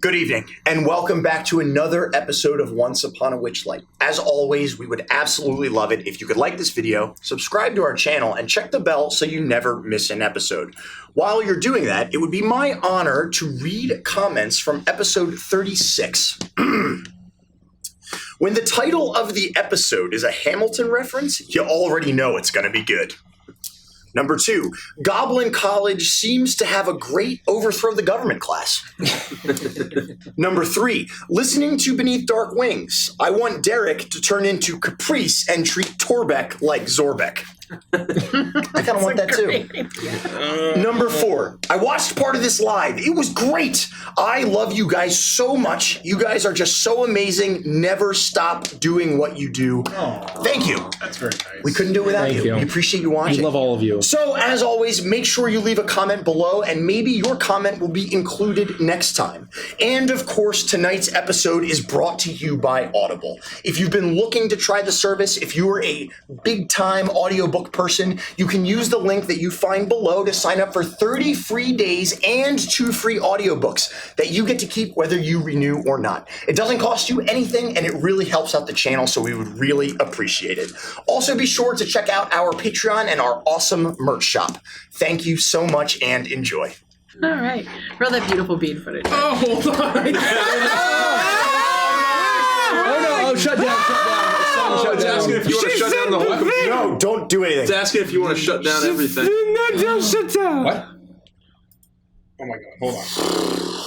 Good evening, and welcome back to another episode of Once Upon a Witchlight. As always, we would absolutely love it if you could like this video, subscribe to our channel, and check the bell so you never miss an episode. While you're doing that, it would be my honor to read comments from episode 36. When the title of the episode is a Hamilton reference, you already know it's going to be good. Number 2, Goblin College seems to have a great overthrow the government class. Number 3, listening to Beneath Dark Wings. I want Derek to turn into Caprice and treat Torbeck like Zorbeck. I kind of want that too. Number 4, I watched part of this live. It was great. I love you guys so much. You guys are just so amazing. Never stop doing what you do. Aww, thank you. That's very nice. We couldn't do it without you. We appreciate you watching. We love all of you. So, as always, make sure you leave a comment below, and maybe your comment will be included next time. And, of course, tonight's episode is brought to you by Audible. If you've been looking to try the service, if you are a big-time audiobook person, you can use the link that you find below to sign up for 30 free days and 2 free audiobooks that you get to keep whether you renew or not. It doesn't cost you anything, and it really helps out the channel, so we would really appreciate it. Also, be sure to check out our Patreon and our awesome merch shop. Thank you so much, and enjoy. All right. Roll that beautiful bead footage. Oh, hold on. Oh, no. Oh, shut down. It's asking if you want to shut down the whole computer. No, don't do anything. It's asking if you want to shut down everything. Don't shut down. What? Oh my god,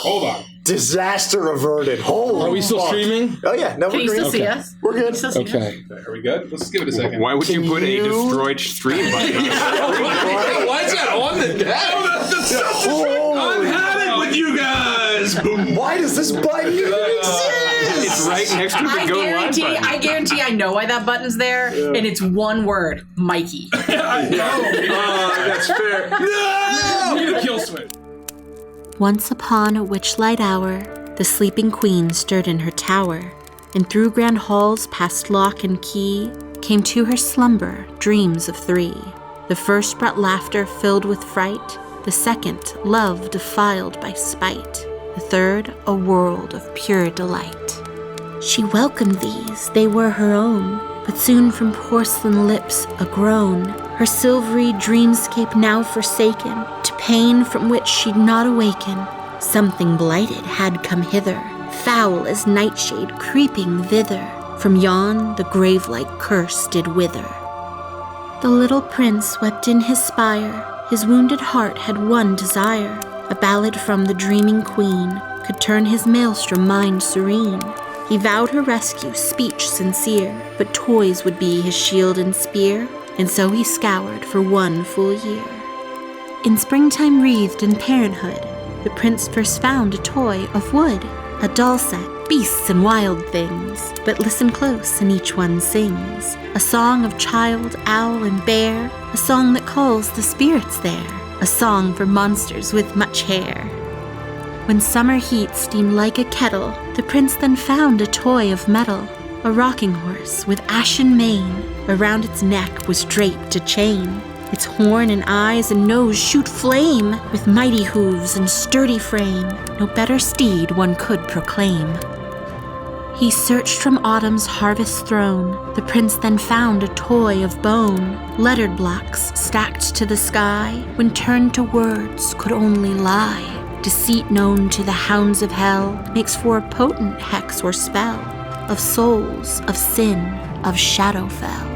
hold on. Disaster averted. Holy Are we still fuck. streaming? Oh yeah, no, Can we're you still green. see Okay. us? We're good. Can you still see us? Okay. Are we good? Let's give it a second. Why would you put a you- destroyed stream button on? Why is that on the deck? I'm having it with you guys. Boom. Why does this button even exist? It's right next to the I go live button. guarantee I know why that button's there, and it's one word, Mikey. That's fair. No! Need a kill switch. Once upon a witchlight hour, the sleeping queen stirred in her tower, and through grand halls past lock and key came to her slumber dreams of 3. The first brought laughter filled with fright, the second love defiled by spite, the third a world of pure delight. She welcomed these, they were her own, but soon from porcelain lips a groan, her silvery dreamscape now forsaken, to pain from which she'd not awaken. Something blighted had come hither, foul as nightshade creeping thither, from yon the grave-like curse did wither. The little prince wept in his spire, his wounded heart had one desire, a ballad from the dreaming queen could turn his maelstrom mind serene. He vowed her rescue, speech sincere, but toys would be his shield and spear, and so he scoured for 1 full year. In springtime wreathed in parenthood, the prince first found a toy of wood, a doll set, beasts and wild things, but listen close and each one sings, a song of child, owl and bear, a song that calls the spirits there, a song for monsters with much hair. When summer heat steamed like a kettle, the prince then found a toy of metal, a rocking horse with ashen mane, around its neck was draped a chain. Its horn and eyes and nose shoot flame, with mighty hooves and sturdy frame, no better steed one could proclaim. He searched from autumn's harvest throne, the prince then found a toy of bone, lettered blocks stacked to the sky, when turned to words could only lie. Deceit known to the hounds of hell makes for a potent hex or spell, of souls, of sin, of Shadowfell.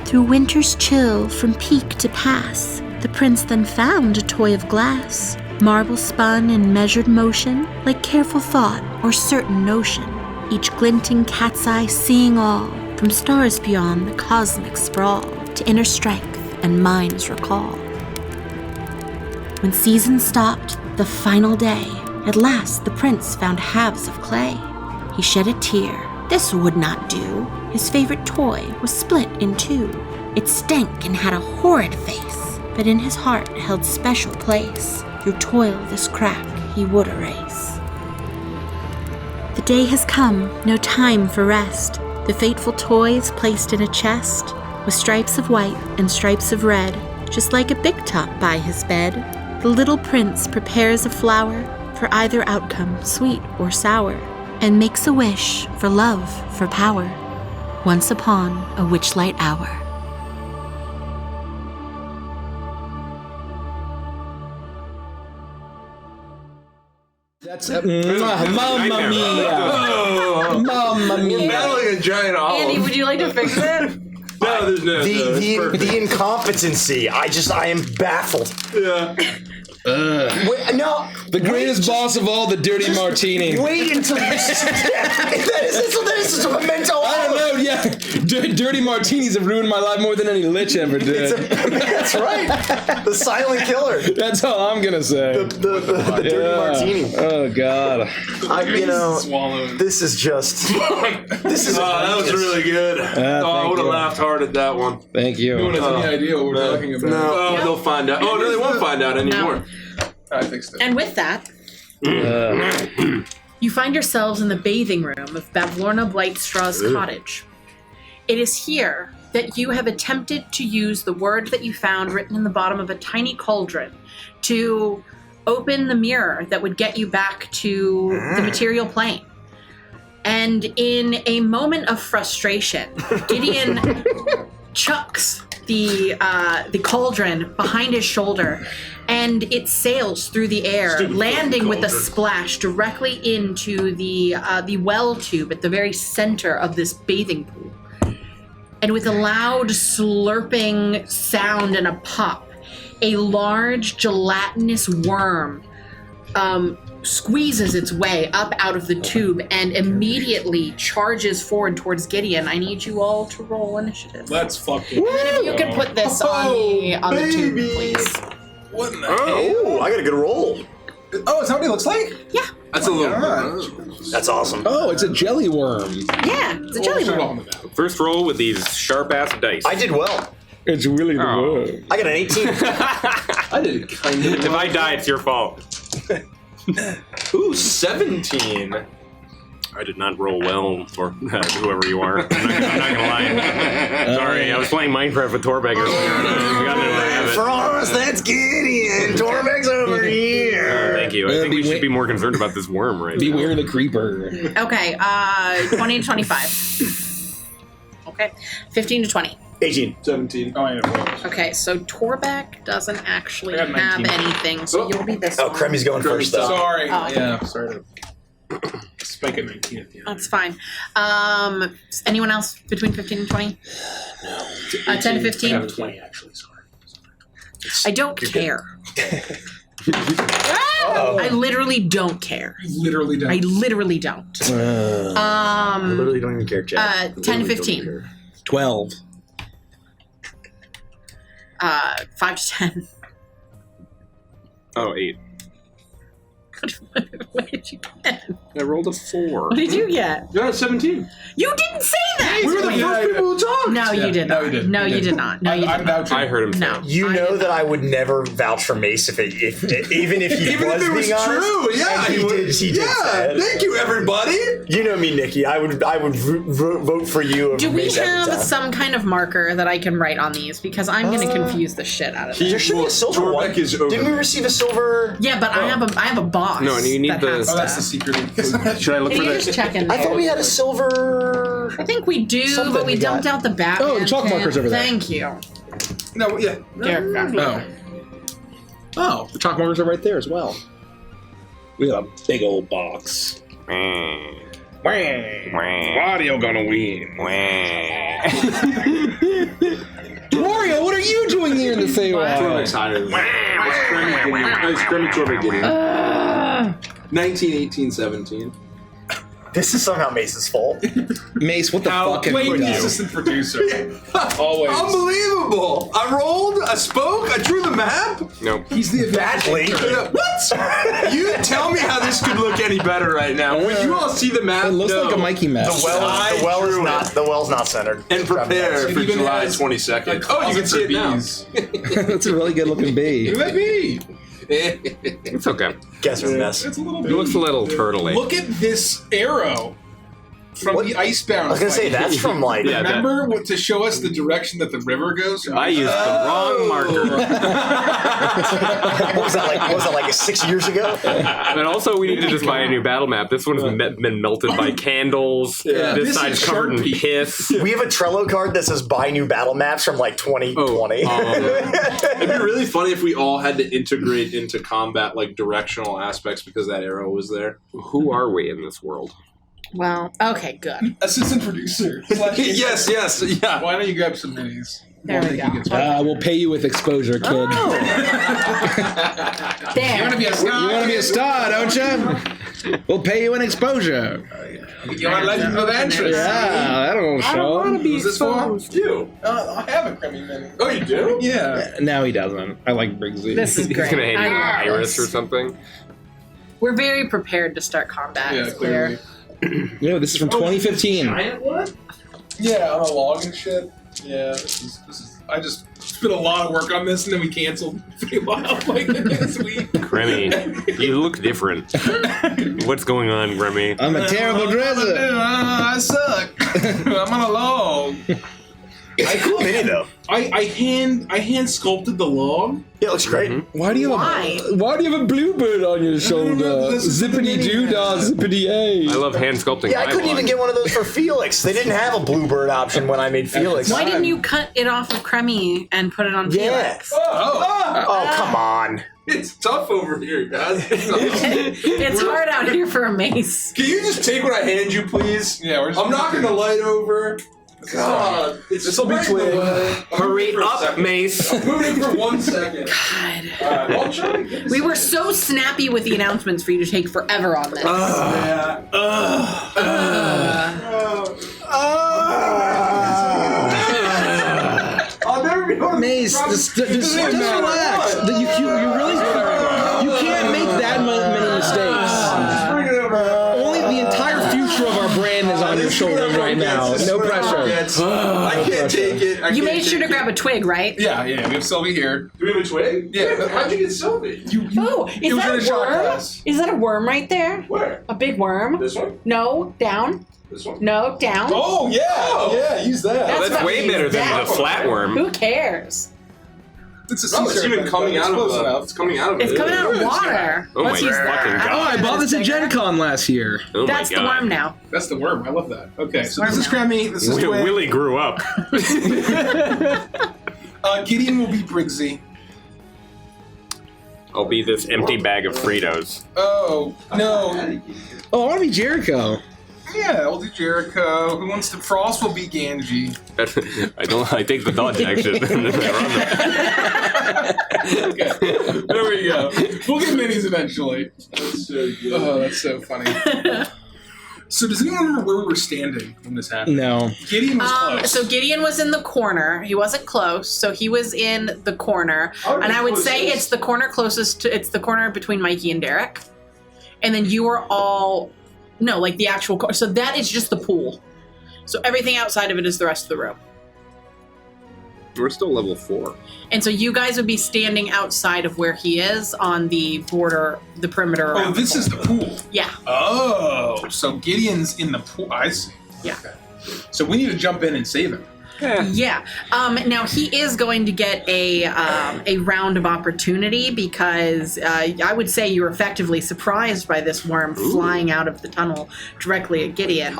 Through winter's chill from peak to pass, the prince then found a toy of glass, marble spun in measured motion, like careful thought or certain notion, each glinting cat's eye seeing all, from stars beyond the cosmic sprawl, to inner strength and mind's recall. When season stopped, the final day, at last the prince found halves of clay. He shed a tear. This would not do. His favorite toy was split in 2. It stank and had a horrid face, but in his heart held special place. Through toil this crack he would erase. The day has come, no time for rest. The fateful toy is placed in a chest, with stripes of white and stripes of red, just like a big top by his bed. The little prince prepares a flower, for either outcome, sweet or sour, and makes a wish for love, for power. Once upon a Witchlight hour. That's Mamma Mia. Mamma Mia. Battling a giant olive. Andy, would you like to fix it? No, there's no. The incompetency. I am baffled. Yeah. Wait, no. The greatest boss of all, the dirty martini. Wait until you. That is such a memento. I don't know, yeah. Dirty martinis have ruined my life more than any lich ever did. That's right. The silent killer. That's all I'm gonna say. The dirty martini. Oh God. Swallowed. This is just. This is. That was really good. I would have laughed hard at that one. Thank you. No one has any idea what we're talking about. No, they'll find out. Oh, no, they won't find out anymore. I fixed it. And with that, you find yourselves in the bathing room of Bavlorna Blightstraw's cottage. It is here that you have attempted to use the word that you found written in the bottom of a tiny cauldron to open the mirror that would get you back to the material plane. And in a moment of frustration, Gideon chucks the cauldron behind his shoulder, and it sails through the air, landing with a splash directly into the well tube at the very center of this bathing pool. And with a loud slurping sound and a pop, a large gelatinous worm squeezes its way up out of the tube and immediately charges forward towards Gideon. I need you all to roll initiative. Let's fucking. And then if you could put this on the tube, please. What in the hell? Oh, I got a good roll. Oh, is that what he looks like? Yeah, That's a little. That's awesome. Oh, it's a jelly worm. yeah, it's a jelly Shoot worm. on the map. First roll with these sharp-ass dice. I did well. It's really the Oh. worm. I got an 18. I did kind of. If I die, it's your fault. Ooh, 17. I did not roll well for whoever you are. I'm not gonna lie. Sorry, I was playing Minecraft with Torbeck earlier. And I got into the habit. Frost, that's Gideon. Torbeck's over here. Thank you. I think we should be more concerned about this worm right now. Beware the creeper. Okay, 20 to 25. Okay, 15 to 20. 18. 17. Oh, I know. Okay, so Torbeck doesn't actually I got have 19. anything, so you'll be this Oh, one. Kremi's going first, though. Sorry. Oh. Yeah, sorry to spike at 19 at the end. That's fine. Anyone else between 15 and 20? No. 10 to 15? I have 20, actually. Sorry. I don't care. I literally don't care. You literally don't. I literally don't. I literally don't even care, Chad. 10 to 15. 12. 5 to 10. Oh, 8. What did you get? I rolled a 4. What did you get? You got 17. You didn't say that! We were the first people who talked. No, you did no, not. he didn't. No, He you did. did not. No, you did I'm not. vouching. I heard him say No. it. You I know did that not. I would never vouch for Mace if even if he Even was if it was being honest. true, yeah, And he did say it. Thank you, everybody. You know me, Nikki. I would vote for you over Do we Mace every have time. some kind of marker that I can write on these? Because I'm going to confuse the shit out of it. There should be a silver one. Torbeck is over. Didn't we receive a silver? Yeah, but I have a boss. No, and you need that the- has Oh, that's the to. secret. Should I look Can for you that? just check in? I thought we had a silver. I think we do, Something but we we dumped got. out the Batman. Oh, the chalk marker's pin. over there. Thank you. No, yeah. Dear God. Oh, the chalk markers are right there as well. We have a big old box. Wario gonna win. Wario, what are you doing here in the Feywild? Torbeck's higher than that. It's Kremi Torbeck getting 19, 18, 17. This is somehow Mace's fault. Mace, what the fuck have you Outplayed the done? assistant producer. Always. Unbelievable! I rolled, I spoke, I drew the map. No. He's the Badly. What? You tell me how this could look any better right now. When you all see the map, It looks know. like a Mikey map. The well's not centered. And prepare It for even July has 22nd. a Oh, you can closet see it for now. bees. That's a really good looking bee. Look at me. It's okay. Guess we're a mess. It's a little It bit. looks a little turtle-y. Look at this arrow. from What? the Icebound. I was gonna say fight. that's from like. Yeah, Remember what, to show us the direction that the river goes? I used the wrong marker. What was that like 6 years ago? And also, we need to just buy a new battle map. This one's been melted by candles. Yeah. This This side's is covered in Sharpie. piss. We have a Trello card that says buy new battle maps from like 2020. It'd be really funny if we all had to integrate into combat like directional aspects because that arrow was there. Who are we in this world? Well, okay, good. Assistant producer. yes, yeah. Why don't you grab some minis? There we go. We'll pay you with exposure, kid. You There. want to be a star? You want to be a star, don't you? We'll pay you an exposure. You want legends with entrance? Yeah, that'll show. Who's this for? You. I have a Crummy mini. Oh, you do? Yeah. No, he doesn't. I like Briggsy. This is He's great. gonna hate I love Iris this. or something. We're very prepared to start combat. Yeah, It's clear. clearly. Yeah, this is from 2015. Giant one? Yeah, on a log and shit. Yeah, this is. I just spent a lot of work on this, and then we canceled Feywild like this week. Remy, you look different. What's going on, Remy? I'm a terrible dresser. I suck. I'm on a log. It's a cool mini though. I hand sculpted the log. Yeah, it looks great. Why do you Why? Why do you have a bluebird on your shoulder? this is the Zippity mini doo dah, zippity I a. love hand sculpting. Yeah, I my couldn't even log. get one of those for Felix. They didn't have a bluebird option when I made Felix. Why didn't you cut it off of Cremy and put it on Yeah. Felix? Oh, come on. It's tough over here, guys. It's tough. It's hard out here for a mace. Can you just take what I hand you, please? Yeah, we're just I'm knocking the light over. God, This'll be right in the twig. way. I'm Hurry moving for a up, second. Mace. I'm moving for 1 second. God. Alright, well, I'm trying to get We were so snappy with the announcements for you to take forever on this. Yeah. I'll never be able to Mace, just relax. You really you can't make that many mistakes. Just bring it over. Only the entire future of our brand is on your shoulders right now. No pressure. I can't take it. You made sure to grab a twig, right? Yeah, we have Sylvie here. Do we have a twig? Yeah. How'd you get Sylvie? Oh, It is was in that a a shot worm? class. Is that a worm right there? Where? A big worm? This one? No, down. This one? No, down. Oh, yeah. Use that. That's That's way fucking better than exact. the flatworm. Who cares? It's a No, it's even coming out of the. It's coming out of It's it. coming out of water. Oh Let's my use that. fucking I God. don't Oh, I know bought if this at it's Gen bigger. Con last year. Oh my That's the God. worm now. That's the worm. I love that. Okay, so Worm this is now. Cremy. This is Twig. Willie grew up. Gideon will be Briggsy. I'll be this empty bag of Fritos. Oh, no. Oh, I want to be Jericho. Yeah, we'll do Jericho. Who wants to... Frost will be Ganji. I take the dodge action. Okay, there we go. We'll get minis eventually. That's so good. Oh, that's so funny. So does anyone remember where we were standing when this happened? No. Gideon was close. So Gideon was in the corner. He wasn't close, so he was in the corner. How And I would close say is- it's the corner closest to, it's the corner between Mikey and Derek. And then you are all, no, like the actual, so that is just the pool. So everything outside of it is the rest of the room. We're still level 4. And so you guys would be standing outside of where he is on the border, the perimeter. Oh, around this is the pool. Yeah. Oh, so Gideon's in the pool. I see. Yeah. Okay. So we need to jump in and save him. Yeah. Now he is going to get a round of opportunity because I would say you were effectively surprised by this worm flying out of the tunnel directly at Gideon.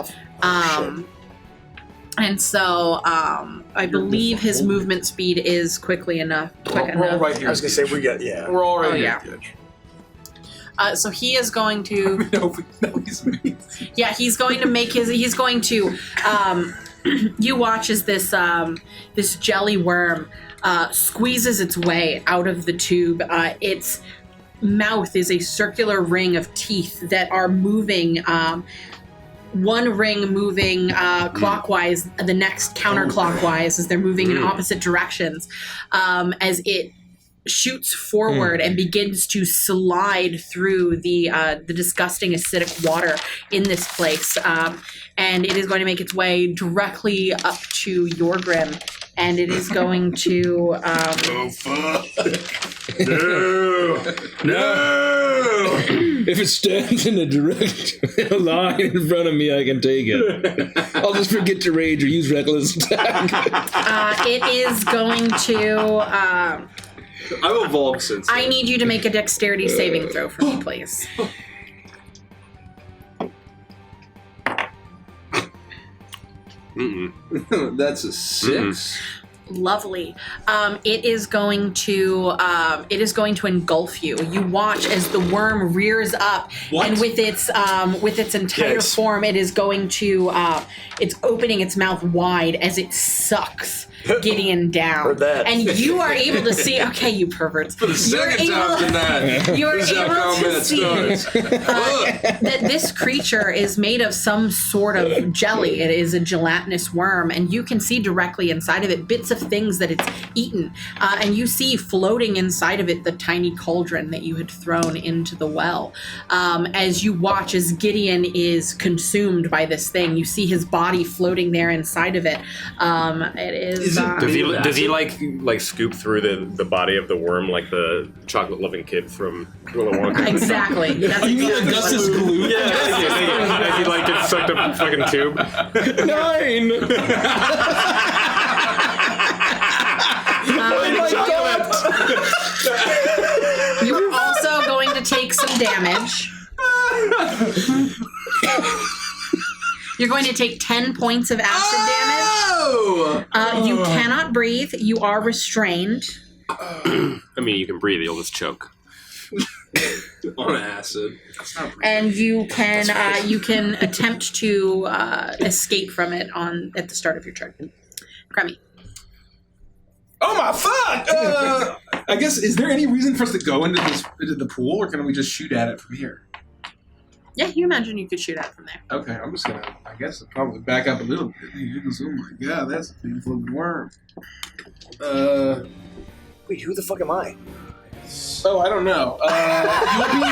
And so I believe his movement speed is quick We're enough. all right here. I was gonna say we got We're all right Oh, here. yeah. So he is going to. No, he's me. Yeah, he's going to make his. He's going to. You watch as this this jelly worm squeezes its way out of the tube. Its mouth is a circular ring of teeth that are moving. One ring moving clockwise, the next counterclockwise as they're moving in opposite directions. As it shoots forward and begins to slide through the disgusting acidic water in this place, and it is going to make its way directly up to your Grim and it is going to. Oh fuck! No! If it stands in a direct line in front of me, I can take it. I'll just forget to rage or use reckless attack. It is going to. I've evolved since. I need you to make a dexterity saving throw for me, please. That's a 6. Lovely. It is going to engulf you. You watch as the worm rears up, and with its entire form, it is going to it's opening its mouth wide as it sucks Gideon down. Heard that. And you are able to see. Okay, you perverts. For the second time tonight. You are This is how able to combat see starts. that this creature is made of some sort of jelly. It is a gelatinous worm, and you can see directly inside of it bits of things that it's eaten. And you see floating inside of it the tiny cauldron that you had thrown into the well. As you watch as Gideon is consumed by this thing, you see his body floating there inside of it. It is. Does he like scoop through the body of the worm like the chocolate loving kid from Willy Wonka? Exactly. That's exactly Augustus glue? Yeah, as he like gets sucked up a fucking tube. 9! Oh my God! You are also going to take some damage. You're going to take 10 points of acid damage. You cannot breathe. You are restrained. I mean, you can breathe. You'll just choke. On acid. And you can attempt to escape from it at the start of your turn. Crummy. Oh my fuck! I guess, is there any reason for us to go into the pool, or can we just shoot at it from here? Yeah, you imagine you could shoot at from there. Okay, I'm just gonna, I guess, probably back up a little bit. Oh my God, that's a big floating worm. Wait, who the fuck am I? Oh, I don't know.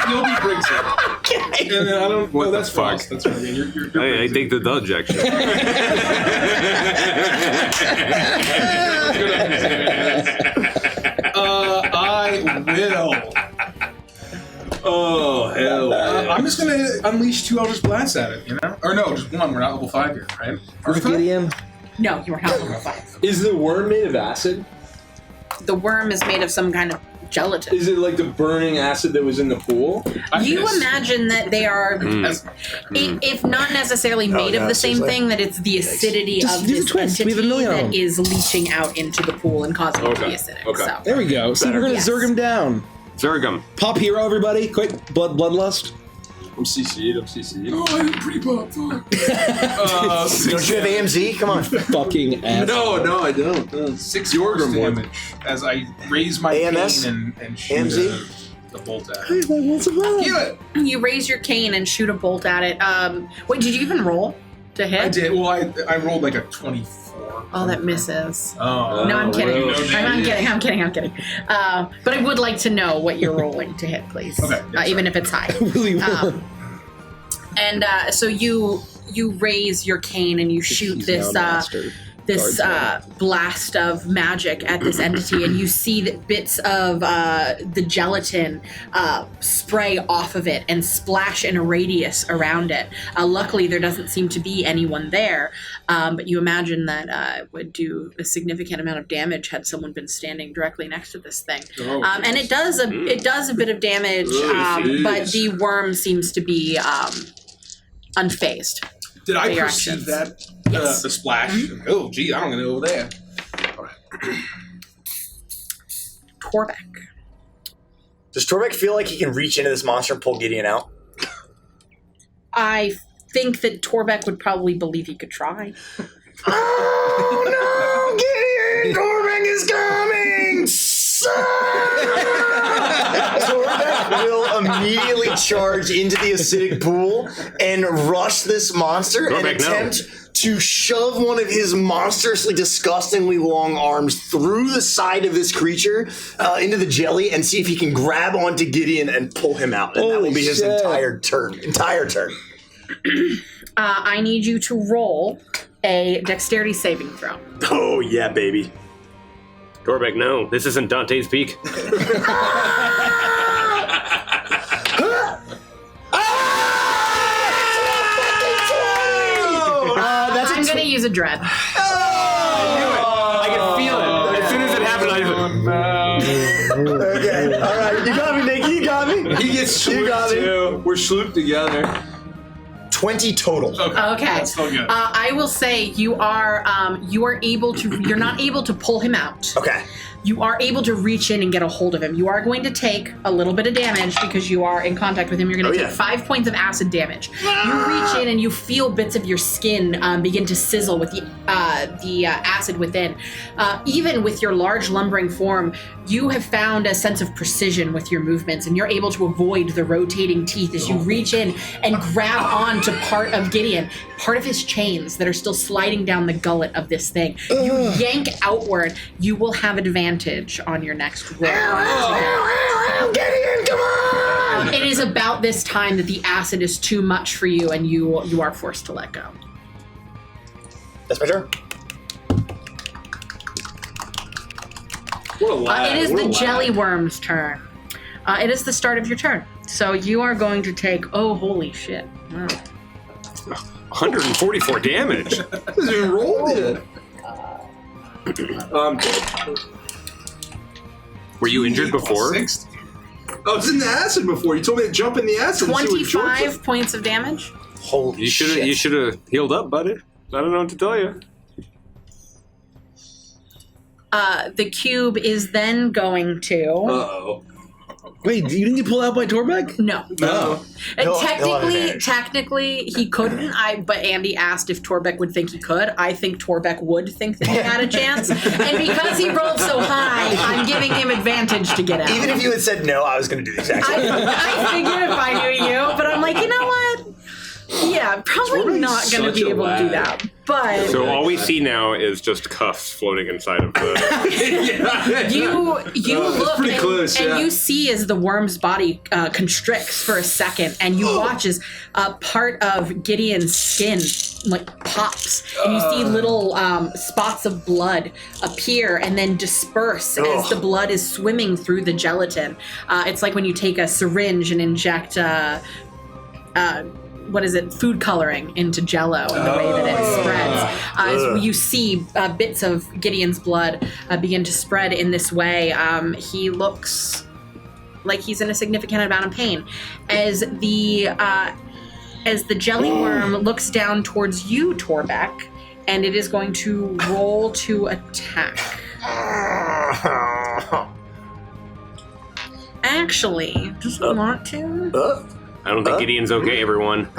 You'll be Briggsy. And then I don't. What no, the that's fuck? Frost. That's right. You're I take the dodge action. I will. Oh, hell yeah. I'm just gonna unleash 2 Eldritch Blasts at it, you know? Or no, just 1. We're not level 5 here, right? With Gideon? No, you are not level 5. Is the worm made of acid? The worm is made of some kind of gelatin. Is it like the burning acid that was in the pool? You imagine that they are, if not necessarily made of the same thing, that it's the acidity Just of use a this twist. We have a entity million of that them. is leaching out into the pool and causing it to be Okay. acidic. Okay. So. There we go. See, we're going to Yes. Zerg him down. Zergum. Pop hero, everybody. Quick. Bloodlust. I'm CC'd. Oh, I didn't pre-pop. Fuck. Don't you have AMZ? Come on. Fucking ass. No, I don't. 6 Your force one. damage as I raise my AMS? cane and shoot AMZ? the bolt at Hey, it. my wolves of love. Kill it! You raise your cane and shoot a bolt at it. Wait, did you even roll to hit? I did. Well, I rolled like a 24. Oh, that misses. Oh. No, I'm kidding. really? I'm kidding. But I would like to know what you're rolling to hit, please. Okay, yeah, Even if it's high. Really So you raise your cane and you shoot this blast of magic at this entity, and you see that bits of the gelatin spray off of it and splash in a radius around it. Luckily, there doesn't seem to be anyone there, but you imagine that it would do a significant amount of damage had someone been standing directly next to this thing. And it does a bit of damage, but the worm seems to be unfazed. Did I Your perceive actions. that? Yes. The splash? Oh, gee, I don't know over there. Torbeck. Does Torbeck feel like he can reach into this monster and pull Gideon out? I think that Torbeck would probably believe he could try. Oh no, Gideon! Torbeck is coming! Torbeck will immediately charge into the acidic pool and rush this monster and Torbeck, no. attempt to shove one of his monstrously, disgustingly long arms through the side of this creature into the jelly and see if he can grab onto Gideon and pull him out. And that will be his Holy shit. entire turn. I need you to roll a dexterity saving throw. Oh, yeah, baby. Torbeck, no. This isn't Dante's Peak. I'm going to use a dread. I can feel it. As soon as it happened, I Okay, all right. You got me, Nick. You got me. He gets You got slooped me. too. We're slooped together. 20 total. Okay. That's still good. I will say you are able to. You're not able to pull him out. Okay. You are able to reach in and get a hold of him. You are going to take a little bit of damage because you are in contact with him. You're going to take 5 points of acid damage. You reach in and you feel bits of your skin begin to sizzle with the acid within. Even with your large lumbering form, you have found a sense of precision with your movements, and you're able to avoid the rotating teeth as you reach in and grab onto part of Gideon, part of his chains that are still sliding down the gullet of this thing. You yank outward. You will have advantage on your next roll. Gideon, come on! It is about this time that the acid is too much for you, and you are forced to let go. That's my turn. What a lag. It is what a the lag. jelly worm's turn. It is the start of your turn. So you are going to take, oh, holy shit. Wow. 144 damage. Doesn't even roll it. I'm dead. Were you injured before? 60. I was in the acid before. You told me to jump in the acid. and see what George 25 points of damage. Holy You should shit. have healed up, buddy. I don't know what to tell you. The cube is then going to... Uh-oh. Wait, you didn't get pulled out by Torbeck? No. No. He'll have advantage. Technically, he couldn't. But Andy asked if Torbeck would think he could. I think Torbeck would think that he had a chance, and because he rolled so high, I'm giving him advantage to get out. Even if you had said no, I was going to do the exact same thing. I figured if I knew you, but I'm like, you know what? Yeah, probably Torbeck's not going to such be a able to do lad. that. But So all we see now is just cuffs floating inside of the. you it's look pretty close, and yeah. you see as the worm's body constricts for a second, and you watch as part of Gideon's skin like pops, and you see little spots of blood appear and then disperse as the blood is swimming through the gelatin. It's like when you take a syringe and inject what is it, food coloring into Jell-O and the way that it spreads. As you see bits of Gideon's blood begin to spread in this way, he looks like he's in a significant amount of pain. As the jelly worm looks down towards you, Torbeck, and it is going to roll to attack. Actually, does it want to? I don't think Gideon's okay, everyone.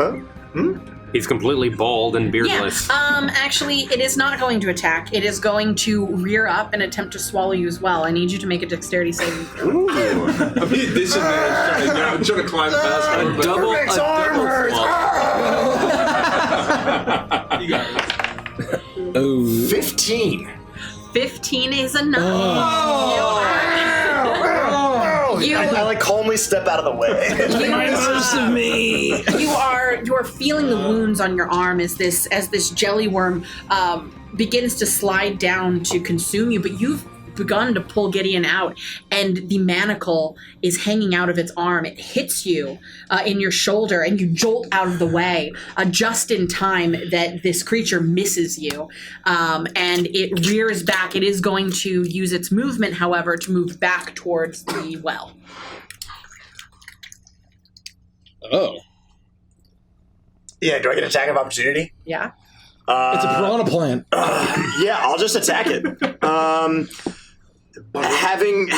He's completely bald and beardless. Yeah. Actually, it is not going to attack. It is going to rear up and attempt to swallow you as well. I need you to make a dexterity saving throw. I'm being disadvantaged I'm trying to climb past her. but- Torbeck's arm hurts. You got it. Oh. 15. 15 is enough. I like calmly step out of the way. of me. You are feeling the wounds on your arm as this jelly worm begins to slide down to consume you, but you've begun to pull Gideon out, and the manacle is hanging out of its arm. It hits you in your shoulder, and you jolt out of the way just in time that this creature misses you, and it rears back. It is going to use its movement, however, to move back towards the well. Oh. Yeah, do I get an attack of opportunity? Yeah? It's a piranha plant. Yeah, I'll just attack it. Having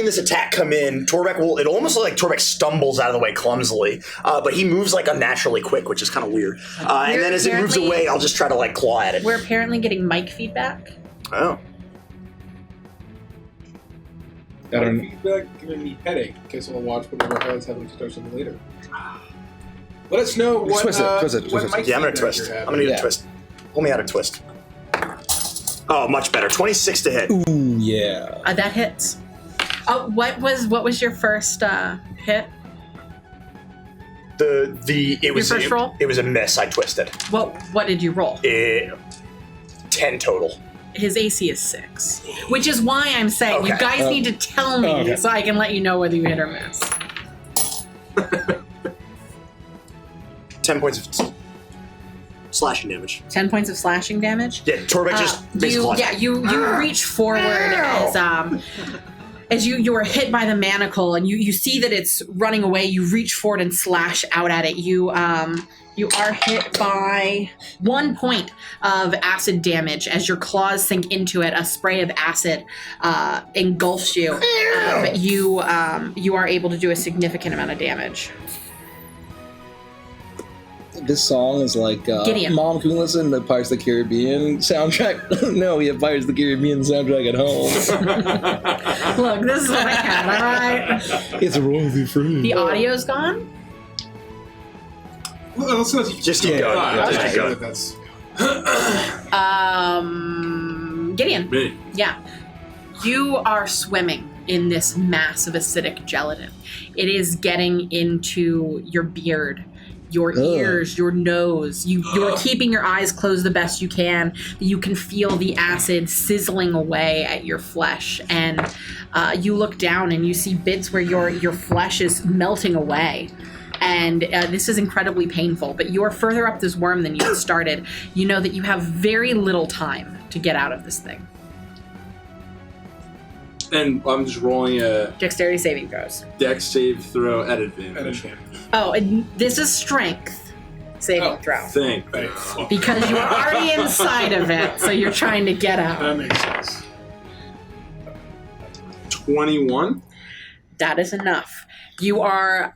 this attack come in, Torbeck will. It almost looks like Torbeck stumbles out of the way clumsily, but he moves like unnaturally quick, which is kind of weird. And then as it moves away, I'll just try to like claw at it. We're apparently getting mic feedback. Oh, I don't. Feedback giving me headache in case we'll watch one of our heads having to start something later. Let us know what. Twist it, twist it, what twist it. mic yeah, I'm gonna feedback twist. you're I'm having. gonna need Yeah. a twist. Pull me out a twist. Oh, much better. 26 to hit. Ooh, yeah. That hits. What was your first hit? It was first roll? It was a miss. I twisted. What did you roll? 10 total. His AC is 6, which is why I'm saying you Okay. guys need to tell me okay. so I can let you know whether you hit or miss. 10 points of slashing damage. 10 points of slashing damage. Yeah, Torbeck just makes you claws. you reach forward as you are hit by the manacle and you see that it's running away. You reach forward and slash out at it. You are hit by 1 point of acid damage as your claws sink into it. A spray of acid engulfs you, but you are able to do a significant amount of damage. This song is like, Gideon. Mom, can we listen to Pirates of the Caribbean soundtrack? No, we have Pirates of the Caribbean soundtrack at home. Look, this is what I had, all right? It's a royalty free. The audio's gone? Well, Just keep going. Yeah, Just keep going. That's Gideon. Me. Yeah. You are swimming in this mass of acidic gelatin. It is getting into your beard, your ears, your nose. You're keeping your eyes closed the best you can. You can feel the acid sizzling away at your flesh. And you look down and you see bits where your flesh is melting away. And this is incredibly painful, but you are further up this worm than you had started. You know that you have very little time to get out of this thing. And I'm just rolling a Dexterity saving throws. dex save throw at advantage. Oh, and this is strength saving throw. Thank you. Because you are already inside of it, so you're trying to get out. that makes sense. 21. That is enough. You are,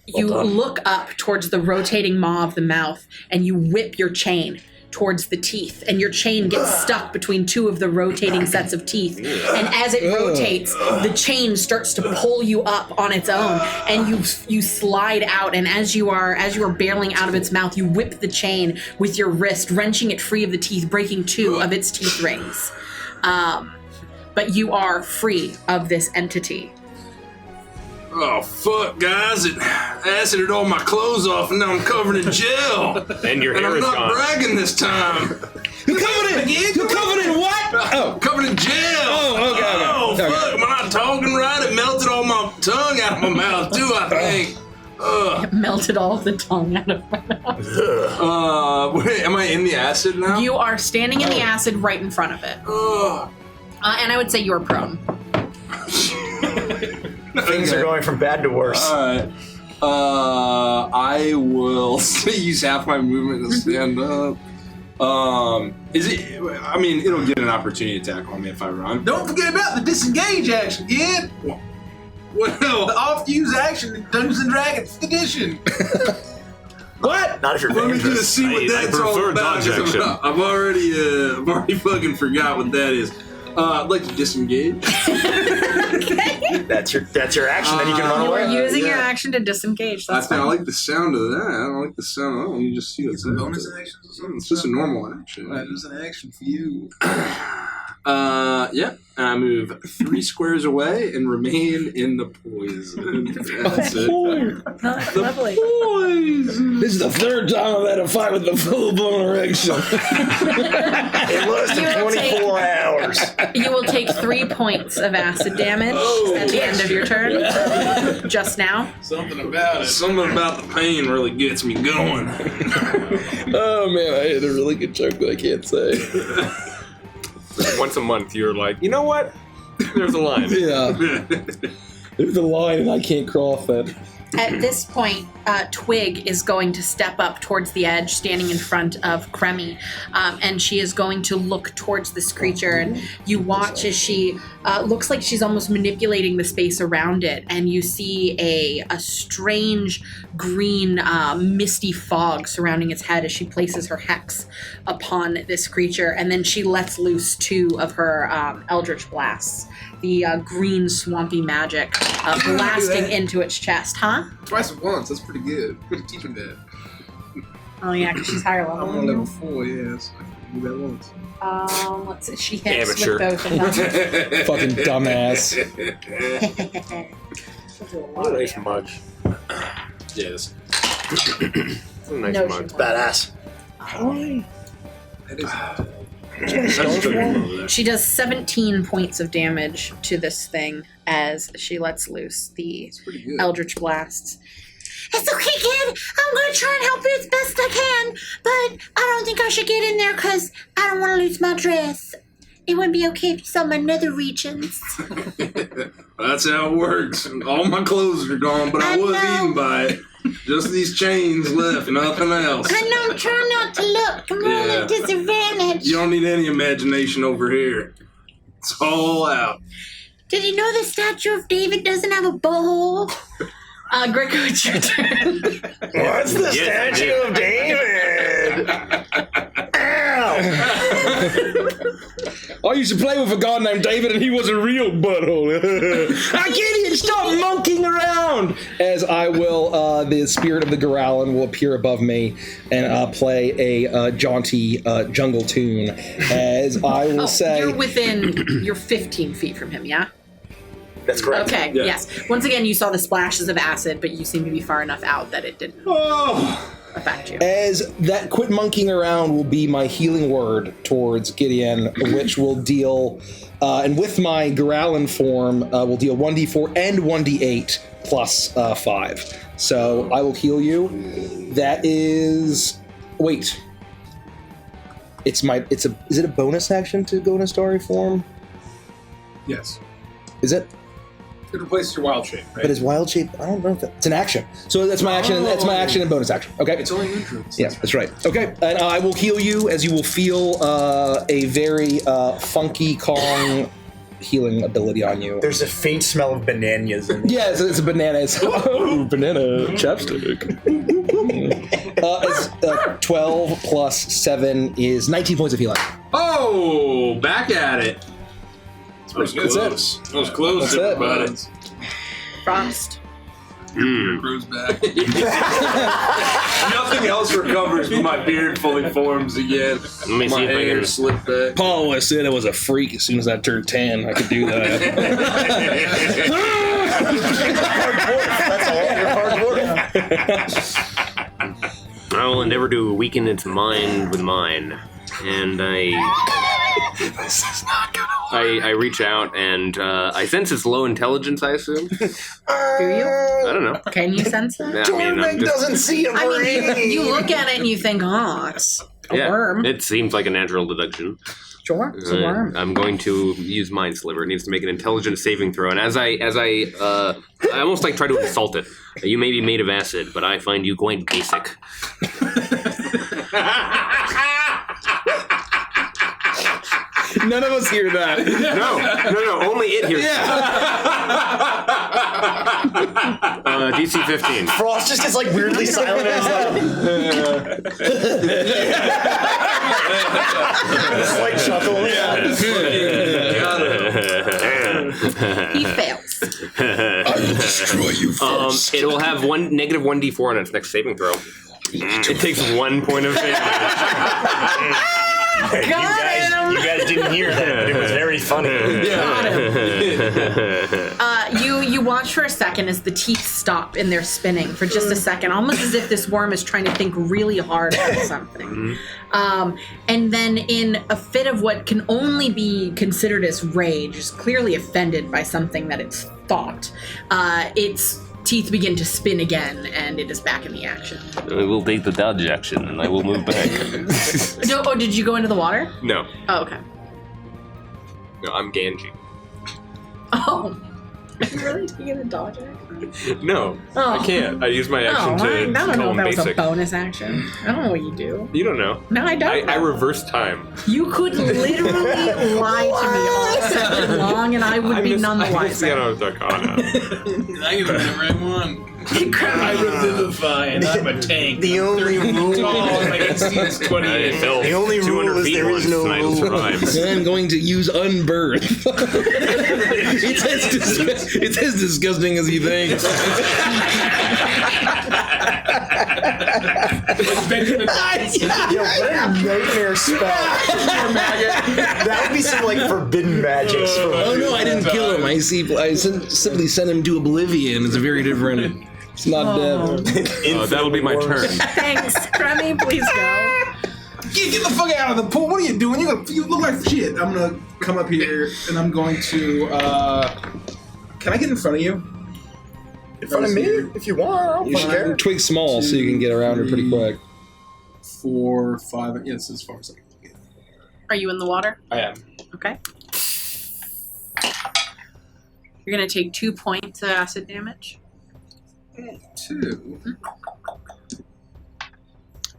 you look up towards the rotating maw of the mouth, and you whip your chain towards the teeth, and your chain gets stuck between two of the rotating sets of teeth. And as it rotates, the chain starts to pull you up on its own, and you slide out. And as you are barreling out of its mouth, you whip the chain with your wrist, wrenching it free of the teeth, breaking 2 of its teeth rings. But you are free of this entity. Oh, fuck, guys. It acided all my clothes off, and now I'm covered in gel. And your And hair I'm is not gone. bragging this time. You covered in what? Oh, Covered in gel. Oh, okay, okay. Oh, Okay. fuck. Am I not talking right? It melted all my tongue out of my mouth, too, I think. It melted all of the tongue out of my mouth. Wait, am I in the acid now? You are standing in the acid right in front of it. And I would say you're prone. Things are going from bad to worse. Alright. I will use half my movement to stand up. Is it? I mean, it'll get an opportunity attack on me if I run. Don't forget about the disengage action, kid. Well, The off-use action in Dungeons and Dragons edition. what? Not if you're let me dangerous. just see what I that's all prefer about. dodge 'Cause action. I've already fucking forgot what that is. I'd like to disengage. That's your action. Then you can run You are away. using your yeah. action to disengage. I That's think I fine. like the sound of that. I don't like the sound of that. Let me just see what's Some in bonus it. actions or something. It's just a normal action. That is an action for you. Yeah. And I move 3 squares away and remain in the poison. That's it. That's lovely. This is the 3rd time I've had a fight with the full-blown erection. In less You than will 24 hours. You will take 3 points of acid damage at the end of your turn. Just now. Something about it. Something about the pain really gets me going. Oh man, I had a really good joke that I can't say. Once a month, you're like, you know what? There's a line. Yeah, there's a line and I can't cross that. At this point, Twig is going to step up towards the edge, standing in front of Cremy, and she is going to look towards this creature. And you watch as she looks like she's almost manipulating the space around it, and you see a strange green, misty fog surrounding its head as she places her hex upon this creature, and then she lets loose 2 of her Eldritch Blasts. The green swampy magic blasting into its chest, huh? Twice at once. That's pretty good. Good to teach him that. Oh yeah, because she's higher level. I'm on level 4, yes. I can do that once. Let's see. She hits Amateur. with both of them. Fucking dumbass. Race mug. Yes. It's a nice No, mug. she Badass. She does 17 points of damage to this thing as she lets loose the Eldritch Blasts. It's okay, kid. I'm gonna try and help you as best I can, but I don't think I should get in there because I don't want to lose my dress. It wouldn't be okay if you saw my nether regions. That's how it works. All my clothes are gone, but I was know. eaten by it. Just these chains left, nothing else. I know, I'm trying not to look. I'm really at disadvantage. You don't need any imagination over here. It's all out. Did you know the statue of David doesn't have a butthole? Greco, it's your turn. What's the Yes, statue of David? Ow! I used to play with a guy named David, and he was a real butthole. Gideon, stop monkeying around! As I will, the spirit of the Goralin will appear above me and play a jaunty jungle tune. As I will say, You're 15 feet from him, yeah? That's correct. Okay, Yeah. yes. Once again, you saw the splashes of acid, but you seem to be far enough out that it didn't affect you. as that quit monkeying around will be my healing word towards Gideon, which will deal, and with my Goralin form, will deal 1d4 and 1d8 plus 5. So I will heal you. That is, wait. Is it a bonus action to go in a starry form? Yes. Is it? It replaces your wild shape, right? But is wild shape? I don't know if it's an action. So that's my action. That's my action and bonus action. Okay. It's only entrance. Yeah, that's right. Okay, and I will heal you as you will feel a very funky Kong healing ability on you. There's a faint smell of bananas in it. Yeah, it's a banana. It's banana chapstick. 12 plus 7 is 19 points of healing. Oh, back at it. That's pretty good. Close. That was close, That's it. everybody. Frost. Beard grows back. Nothing else recovers, but my beard fully forms again. Let me My see if I hair can. slipped back. Paul always said I was a freak as soon as I turned 10. I could do that. That's all. You're hard work. I will endeavor to weaken its mind with mine. And This is not gonna work. I reach out and I sense its low intelligence, I assume. Do you? I don't know. Can you sense it? I mean, Torbeck I'm just- doesn't see a I brain. mean, you look at it and you think, oh, it's a yeah, worm. it seems like a natural deduction. Sure, it's a worm. I'm going to use Mind Sliver. It needs to make an intelligence saving throw. And as I almost like try to insult it. You may be made of acid, but I find you quite basic. None of us hear that. No, only it hears. DC 15. Frost just gets like weirdly silent and is like, a slight chuckle. He fails. I will destroy you first. It will have negative 1d4 on its next saving throw. It takes 1 point of damage. You guys didn't hear that, but it was very funny. You watch for a second as the teeth stop in their spinning for just a second, almost as if this worm is trying to think really hard about something. And then in a fit of what can only be considered as rage, is clearly offended by something that it's thought, its teeth begin to spin again, and it is back in the action. I will take the dodge action, and I will move back. Oh, did you go into the water? No, Oh, okay. I'm Ganji. Oh. Are you really taking the dodge action? No, Oh. I can't. I use my action I to don't know call if him that was a basic. bonus action. I don't know what you do. You don't know. No, I don't. I reverse time. You could literally lie to me all session long, and I would be none the I'm just wiser. out of Arcana. I can remember everyone. I revivify and I'm a tank. The only rule, Oh, my AC is 28. the only rule 200 is feet there once is no and I rule. survived. I'm going to use unbirth. It's as disgusting as you think. Benjamin. Yo, what a nightmare spell. That would be some like forbidden magic. Oh no, I didn't kill him. I simply sent him to oblivion. It's very different. It's not dead. That'll be my turn. Thanks, Crummy. Please go. Get the fuck out of the pool. What are you doing? You look like shit. I'm gonna come up here and I'm going to. Can I get in front of you? In front of me, if you want. I don't fucking care. Twig's small, so you can get around her pretty quick. 4, 5. Yeah, it's as far as I can get. Are you in the water? I am. Okay. You're going to take 2 points of acid damage. 2.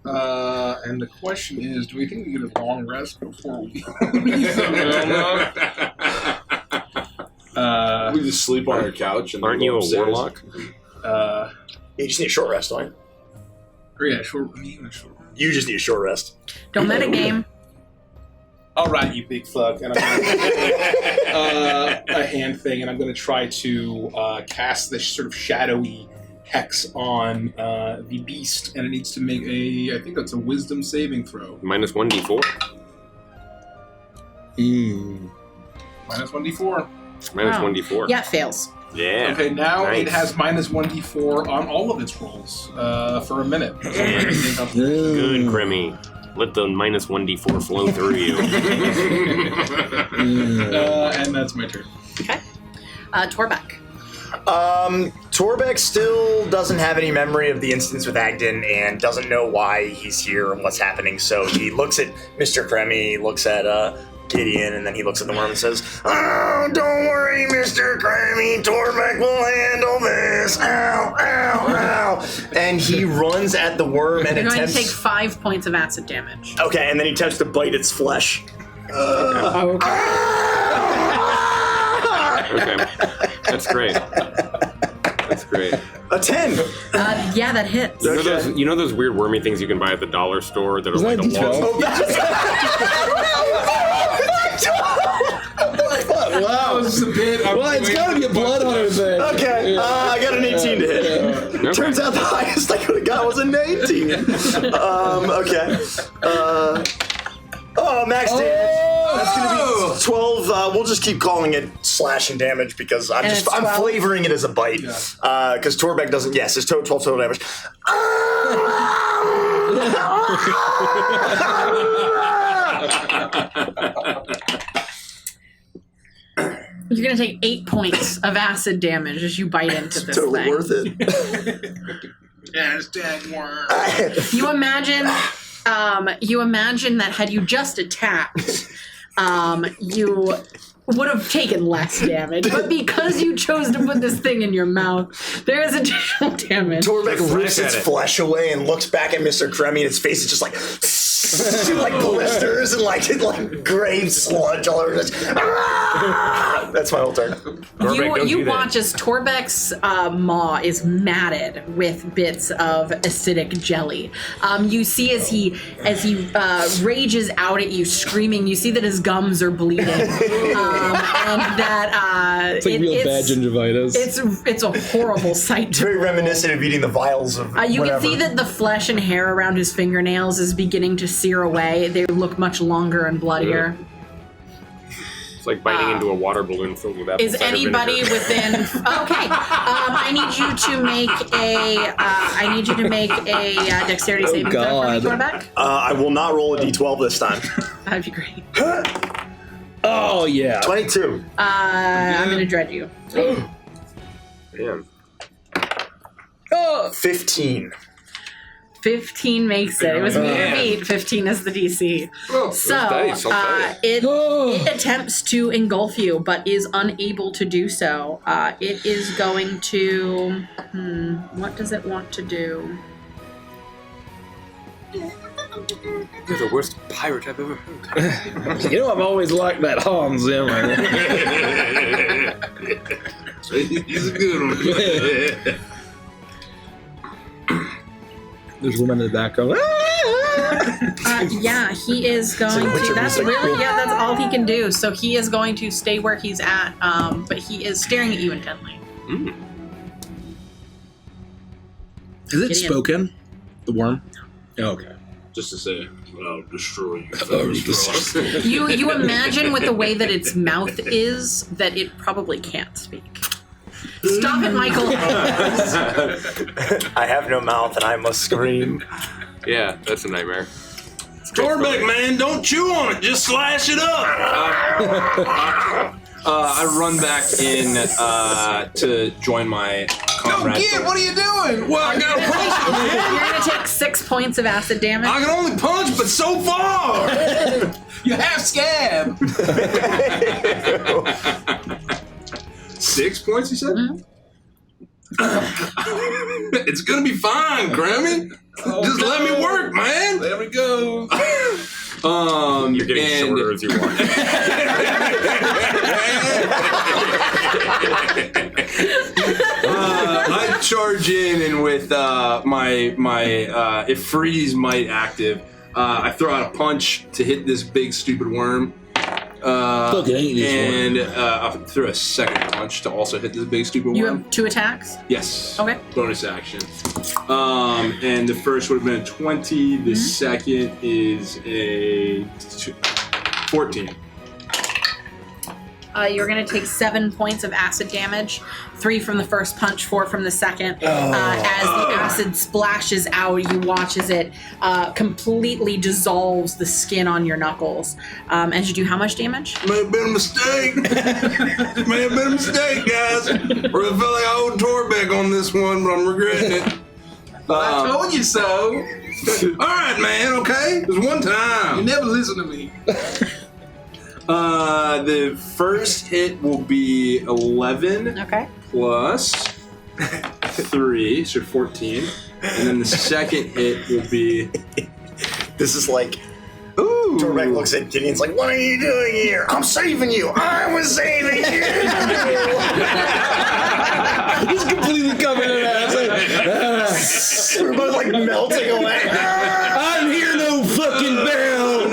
And the question is, do we think we get a long rest before we leave we just sleep on our couch. And Aren't you a warlock? You just need a short rest, don't you? Yeah, short. You just need a short rest. Don't metagame. All right, you big fuck. And I'm gonna, a hand thing, and I'm going to try to cast this sort of shadowy hex on the beast, and it needs to make I think that's a wisdom saving throw. Minus 1d4. Minus 1d4. Minus Wow. 1d4. Yeah, it fails. Yeah. Okay, now Nice. it has minus 1d4 on all of its rolls for a minute. Good, Grimmy. Let the minus 1d4 flow through you. And that's my turn. Okay. Torbeck. Torbeck still doesn't have any memory of the instance with Agden and doesn't know why he's here and what's happening. So he looks at Mr. Cremmy, looks at Gideon, and then he looks at the worm and says, "Oh, don't worry, Mr. Cremmy. Torbeck will handle this. Ow, ow, ow." And he runs at the worm and You're going attempts. to take 5 points of acid damage. Okay, and then he attempts to bite its flesh. Okay. That's great. That's great. A 10. Yeah, that hits. You know those weird wormy things you can buy at the dollar store that are like a that long... Oh, Wow, this is a bit. Well, it's got to be a blood hunter thing. Okay, I got an 18 to hit. Okay. Turns out the highest I could have got was an 18. Okay. Max damage. That's gonna be 12. We'll just keep calling it slashing damage because I'm And it's I'm 12? flavoring it as a bite. Because Torbeck doesn't. Yes, it's 12 total damage. You're going to take 8 points of acid damage as you bite into this Totally thing. worth it. Hashtag worm. You imagine that had you just attacked, you would have taken less damage. But because you chose to put this thing in your mouth, there is additional damage. Torbeck rips at its it. flesh away and looks back at Mr. Cremmy, and its face is just like blisters and like gray sludge all over it. That's my whole turn. Torbeck, don't You do that. watch as Torbeck's maw is matted with bits of acidic jelly. You see as he rages out at you, screaming. You see that his gums are bleeding, and that It's like real bad gingivitis. It's a horrible sight to Very behold. reminiscent of eating the vials of You whatever. can see that the flesh and hair around his fingernails is beginning to sear away. They look much longer and bloodier. It's like biting into a water balloon filled with apple Is cider anybody vinegar. within? Okay. I need you to make a dexterity saving throw for me, God. Torbeck. I will not roll a d12 this time. That'd be great. Oh, yeah. 22. I'm gonna dread you. Man. 15. 15 makes it. It was me or beat. 15 is the DC. So dice, I'll tell you. it attempts to engulf you, but is unable to do so. It is going to. What does it want to do? You're the worst pirate I've ever heard. You know, I've always liked that Hans Zimmer. He's a good one. There's women in the back going, Yeah, he is going Witcher to. That's music. really, that's all he can do. So he is going to stay where he's at, but he is staring at you intently. Is it Gideon. spoken? The worm? Oh, okay. Just to say, I'll destroy you. You imagine with the way that its mouth is that it probably can't speak. Stop it, Michael. I have no mouth and I must scream. Yeah, that's a nightmare. Torbeck, man, don't chew on it. Just slash it up. I run back in to join my comrade. What are you doing? Well, I got to punch it, man. You're gonna take 6 points of acid damage. I can only punch, but so far. You have scab. 6 points, you said? Mhm. It's gonna be fine, Grammy. Just let me work, man. There we go. You're getting shorter as you walk. I charge in, and with my if freeze might active, I throw out a punch to hit this big stupid worm. And I'll throw a second punch to also hit this big stupid worm. You have 2 attacks? Yes. Okay. Bonus action. And the first would have been a 20. The second is a 14. You're going to take 7 points of acid damage, 3 from the first punch, 4 from the second. As the acid splashes out, you watch as it completely dissolves the skin on your knuckles. As you do how much damage? May have been a mistake. May have been a mistake, guys. Really felt like I owed Torbeck on this one, but I'm regretting it. I told you so. All right, man, okay? There's one You time. never listen to me. The first hit will be 11 Okay. plus 3, so 14. And then the second hit will be... This is like, Ooh! Torbeck looks at Gideon's like, what are you doing here? I'm saving you. I was saving you. He's completely covered in acid. We're both like melting away. I'm here, no fucking bell.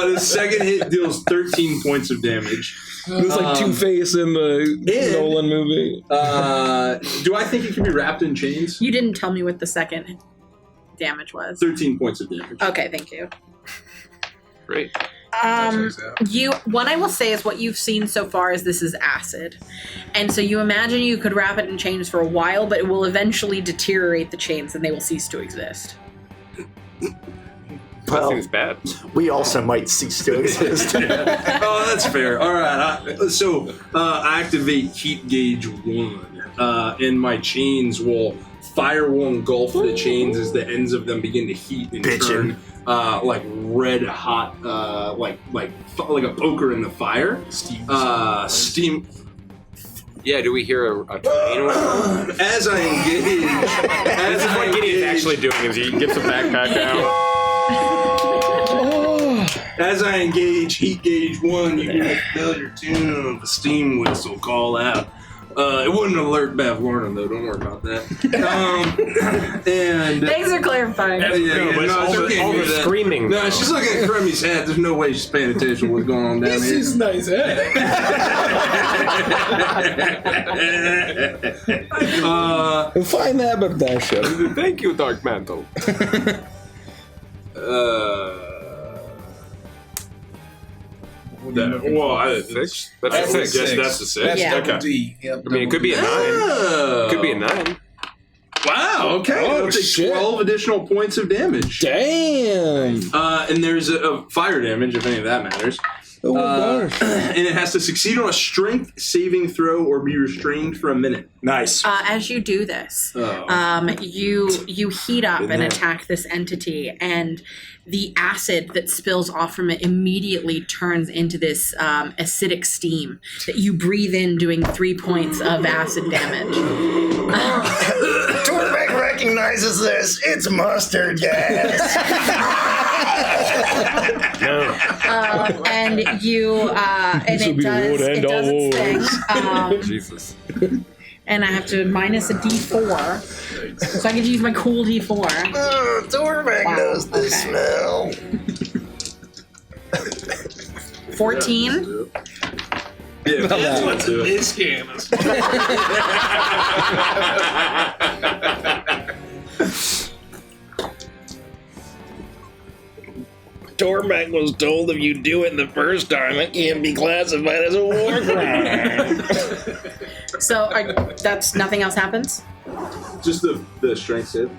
The second hit deals 13 points of damage. It was like Two-Face in the Nolan movie. Do I think it can be wrapped in chains? You didn't tell me what the second damage was. 13 points of damage. Okay, thank you. Great. What I will say is what you've seen so far is this is acid. And so you imagine you could wrap it in chains for a while, but it will eventually deteriorate the chains and they will cease to exist. That Well, seems bad. we also might cease to exist. Oh, that's fair. All right. So I activate heat gauge 1, and my chains fire will engulf the chains as the ends of them begin to heat and Bitchin'. turn like red hot, like a poker in the fire. Steam. Yeah, do we hear a tornado? As I engage, This is what Gideon's actually doing, is he gets a backpack down. As I engage heat gauge 1, you can feel your tune of the steam whistle call out. It wouldn't alert Bavlorna though. Don't worry about that. And Thanks for clarifying. But it's all the screaming. No, though. she's looking at Kremmy's head. There's no way she's paying attention to what's going on down This here. is nice, eh? Find that Bardasha. Thank you, Dark Mantle. Six? That's a six. Yes, that's a 6. That's Yeah. double D. Yep, I mean, it could be a 9. It could be a 9. Wow. Okay. Oh, That'll take shit. 12 additional points of damage. Damn. And there's a fire damage if any of that matters. Oh, gosh. And it has to succeed on a strength saving throw or be restrained for a minute. Nice. As you do this, you heat up and attack this entity, and the acid that spills off from it immediately turns into this acidic steam that you breathe in, doing 3 points of acid damage. Torbeck recognizes this. It's mustard gas. And you and it does its thing. Jesus. And I have to minus a D4, so I get to use my cool D4. Oh, Torbeck knows the okay. smell. 14. Yeah, That's what's in this scammers. Torbeck was told if you do it the first time, it can't be classified as a war crime. So that's nothing else happens? Just the strength save.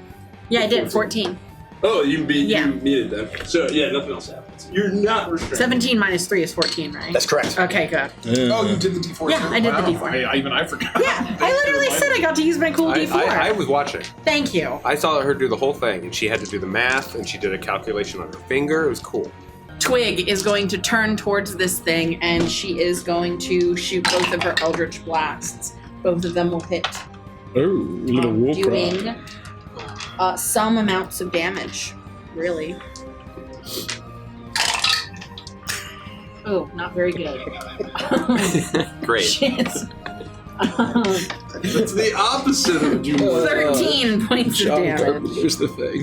Yeah, I did. 14. Oh, you beat Yeah. it then. So yeah, nothing else happens. You're not restrained. 17 minus 3 is 14, right? That's correct. Okay, good. Oh, you did the D4. Yeah, too? I did the Wow. D4. Even I forgot. Yeah, I literally said I got to use my cool D4. I was watching. Thank you. I saw her do the whole thing, and she had to do the math, and she did a calculation on her finger. It was cool. Twig is going to turn towards this thing, and she is going to shoot both of her Eldritch Blasts. Both of them will hit, Oh, little war crime. doing some amounts of damage. Really. Oh, not very good. Great. Shit. It's the opposite of you. 13 points of John damage. Carpenter's the thing.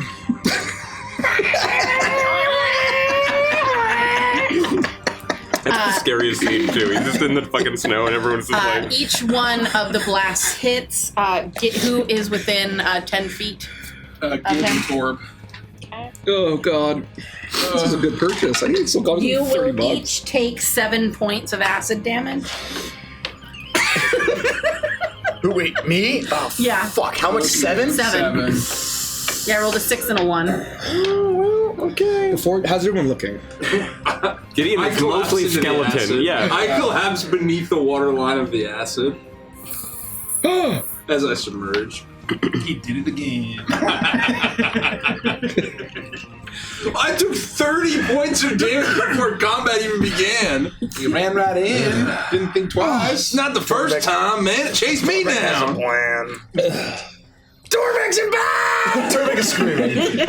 That's the scariest scene, too. He's just in the fucking snow, and everyone's just like... Each one of the blasts hits. Who is within 10 feet? Gideon and Torb. Oh god, this is a good purchase. I need some cost You $30 will bucks. each take 7 points of acid damage. Who, wait, me? Oh, Yeah. fuck. How much? 7? 7. Yeah, I rolled a 6 and a 1. Okay. How's everyone looking? Gideon I is collapse mostly into the skeleton. acid. Yeah. I collapse beneath the waterline of the acid as I submerge. He did it again. I took 30 points of damage before combat even began. You ran right in. Didn't think twice. It's not the first time, man. It chased me down. Plan. Torbeck's in back! Torbeck is screaming.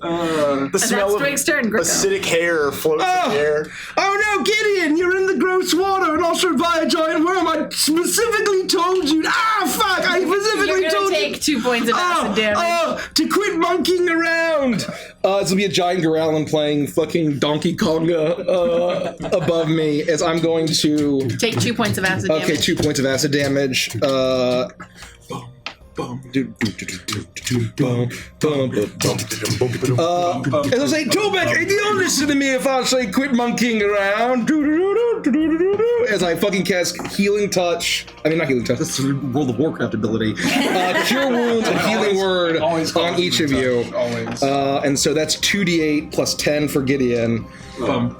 The smell That's of Twig's turn, Gricko. acidic hair floats in the air. Oh no, Gideon! You're in the gross water and also by a giant worm. I specifically told you. Ah, fuck! I specifically You're told gonna you. take 2 points of acid damage. To quit monkeying around. This will be a giant Growlin playing fucking Donkey Konga above me as I'm going to. Take 2 points of acid damage. Okay, 2 points of acid damage. As I say, Torbeck, you'll listen to me if I say quit monkeying around. As I fucking cast Healing Touch. I mean, not Healing Touch, this is World of Warcraft ability. Cure Wounds and Healing Word on each of you. Always. And so that's 2d8 plus 10 for Gideon.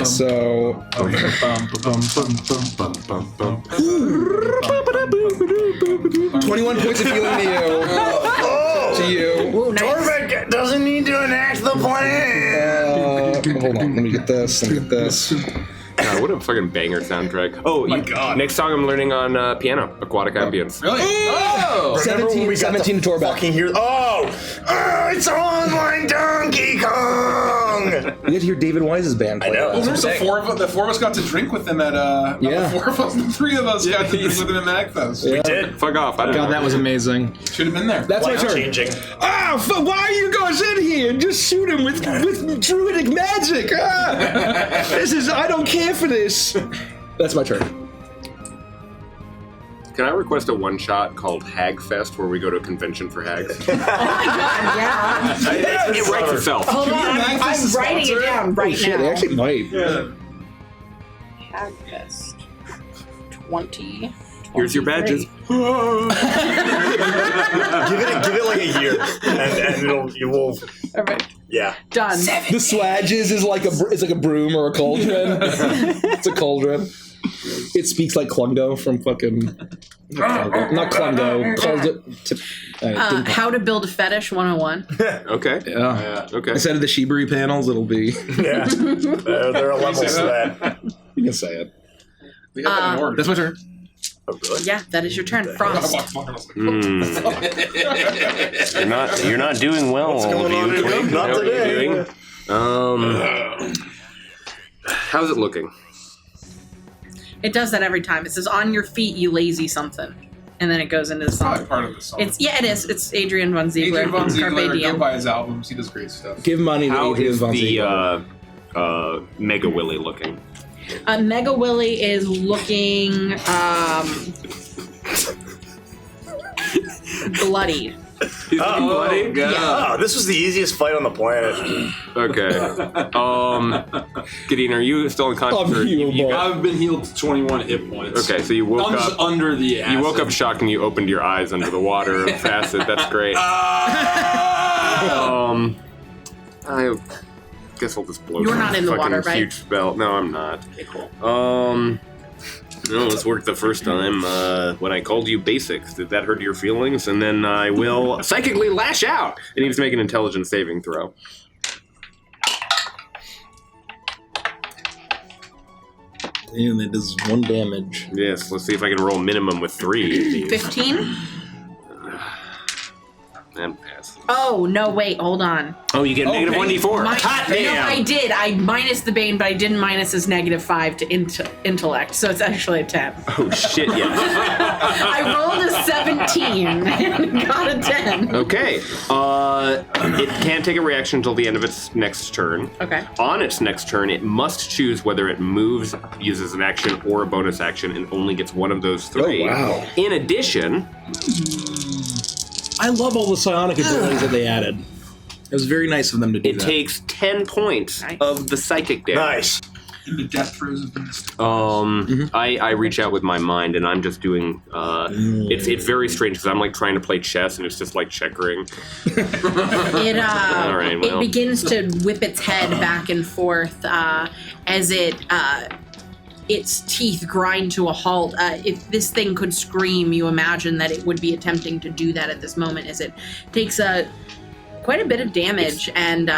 So. 21 points of healing to you. To you. Ooh, nice. Torbeck doesn't need to enact the plan. Hold on, let me get this. God, what a fucking banger soundtrack. Oh, my God. Next song I'm learning on piano, Aquatic Ambience. Really? Oh! Remember when we got 17 to Torbeck. fucking hear? It's on like Donkey Kong. You get to hear David Wise's band play. I know. Well, That's the four of us got to drink with him at Yeah. the 4 of us, the 3 of us got to drink with him at Magfest. Yeah. Did. Fuck off. I don't know. God, that was amazing. Should have been there. That's my Life turn. changing. Why are you guys in here? Just shoot him with druidic magic. I don't care for this. That's my turn. Can I request a one-shot called Hagfest where we go to a convention for hags? Yeah. It writes itself. Hold on, Magfest I'm is writing it sponsored? down right Shit, they now. actually might. Hagfest 20. Here's your badges. Give it like a year, and you will. Perfect. Yeah. Done. The swagges is like a broom or a cauldron. It's a cauldron. It speaks like Clungo from fucking. Not Clungo. How to build a fetish 101. Okay. Yeah. Okay. Instead of the Shibari panels, it'll be. Yeah. There are levels to that. You can say it. We have that in order. That's my turn. Oh, really? Yeah, that is your turn. Frost. You're not doing well. What's going on? Twig. Not How are you today. doing? How's it looking? It does that every time. It says on your feet, you lazy something. And then it goes into the Probably song. part of the song. It is. It's Adrian Von Ziegler. Adrian Von Carpe Ziegler, go Diem. buy his albums. He does great stuff. Give money to How Adrian is Von Ziegler. the Mega Willy looking? Mega Willy is looking. bloody. He's bloody. Oh, this was the easiest fight on the planet. Okay. Gideon, are you still unconscious? or Unhealable. I've been healed to 21 hit points. Okay, so you woke I'm just up. under the acid. You woke up shocked and you opened your eyes under the water of acid. That's great. I guess I'll just blow. You're some not in the fucking water, right? Huge spell. No, I'm not. Okay, cool. No, this worked the first time when I called you basics. Did that hurt your feelings? And then I will psychically lash out. It needs to make an intelligence saving throw. And it does 1 damage. Yes, let's see if I can roll minimum with 3 of these. 15? And pass. Oh, no, wait, hold on. Oh, you get negative Bane. 1d4. No, Hot damn! I did. I minus the Bane, but I didn't minus his -5 to intellect, so it's actually a 10. Oh, shit, yeah. I rolled a 17 and got a 10. Okay. It can't take a reaction until the end of its next turn. Okay. On its next turn, it must choose whether it moves, uses an action, or a bonus action, and only gets one of those 3. Oh, wow. In addition, I love all the psionic abilities that they added. It was very nice of them to do it that. takes 10 points Nice. of the psychic damage. Nice. In the death throes of the mist. I reach out with my mind, and I'm just doing. It's very strange because I'm like trying to play chess, and it's just like checkering. It All right, well. it begins to whip its head back and forth as its teeth grind to a halt. If this thing could scream, you imagine that it would be attempting to do that at this moment, as it takes quite a bit of damage and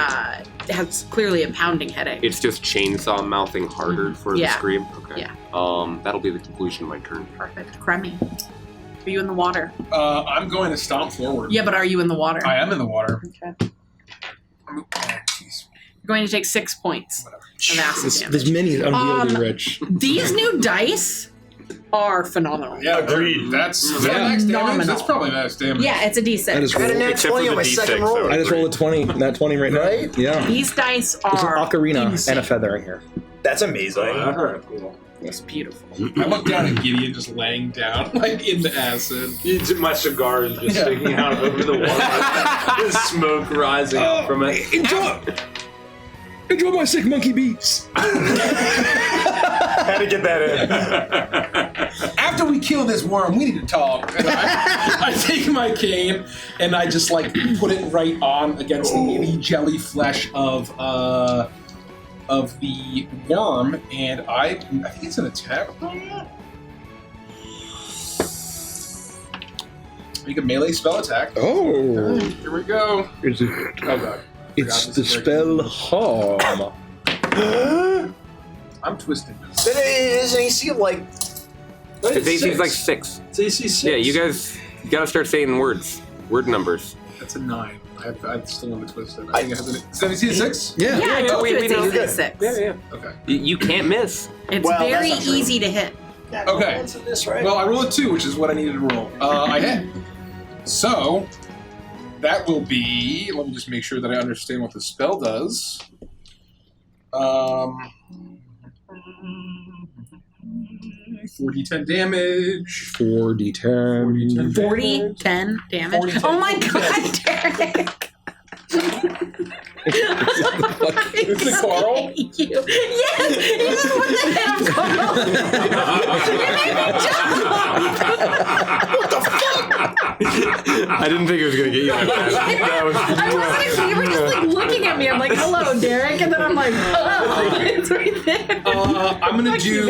has clearly a pounding headache. It's just chainsaw mouthing harder for the Yeah. scream. Okay. Yeah. That'll be the conclusion of my turn. Perfect. Crummy. Are you in the water? I'm going to stomp forward. Yeah, but are you in the water? I am in the water. Okay. Oh, jeez. You're going to take 6 points of acid damage. This mini is unwieldy rich. These new dice are phenomenal. Yeah, Agreed. That's They're max damage. phenomenal. That's probably max damage. Yeah, it's a D6. I just I got a rolled, nat Except 20 for on my the second D6, roll. I just rolled a 20, not 20 right now. Right? Yeah. These dice There's an are ocarina insane. and a feather in here. That's amazing. Alright, cool. It's beautiful. I look down at Gideon just laying down, like in the acid. My cigar is just sticking out over the water. There's smoke rising up from it. Enjoy my sick monkey beats. Had to get that in. After we kill this worm, we need to talk. And I take my cane and I just like put it right on against the jelly flesh of the worm, and I think it's an attack. Make a melee spell attack. Oh. Here we go. Is it, Oh god. it's the spell harm. I'm twisted. It is an AC of like. His AC's like 6. It's AC 6. Yeah, you guys gotta start saying words. Word numbers. That's a 9. I'm still on the twisted. I think I have an. Is that AC 6? Yeah. Yeah, I told we you it's know. AC 6. Yeah. Okay. You can't miss. It's Well, very that's not true. easy to hit. Okay. This, right? Well, I rolled a 2, which is what I needed to roll. I hit. So, that will be... Let me just make sure that I understand what the spell does. 4d10 damage. 4d10. 40, 10 damage. 40, 10. Oh my god, Derek! Is it Carl? Thank you. Yes! This is what the head of Carl. I didn't think it was gonna get you like that. I wasn't. You were just like looking at me. I'm like, "Hello, Derek," and then I'm like, "Oh, it's right there." I'm gonna Fuck you, do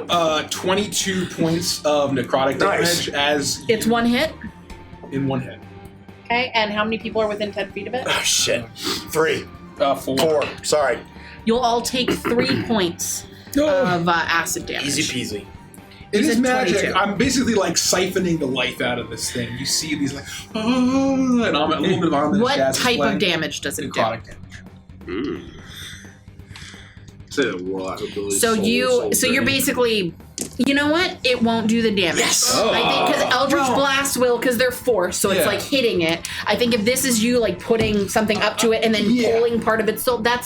man. 22 points of necrotic Nice. damage as It's one hit. in one hit. Okay, and how many people are within 10 feet of it? Oh, shit. 3, 4. 4. Sorry. You'll all take 3 points of acid damage. Easy peasy. It He's is at magic. 22. I'm basically like siphoning the life out of this thing. You see these like, oh, and I'm a little bit of arm. What type of damage does it do? Necrotic damage. It's a lot of ability. So you're basically, you know what? It won't do the damage. Yes. I think because Eldritch No. Blast will, because they're force, so it's Yeah. like hitting it. I think if this is you like putting something up to it and then Yeah. pulling part of its soul, that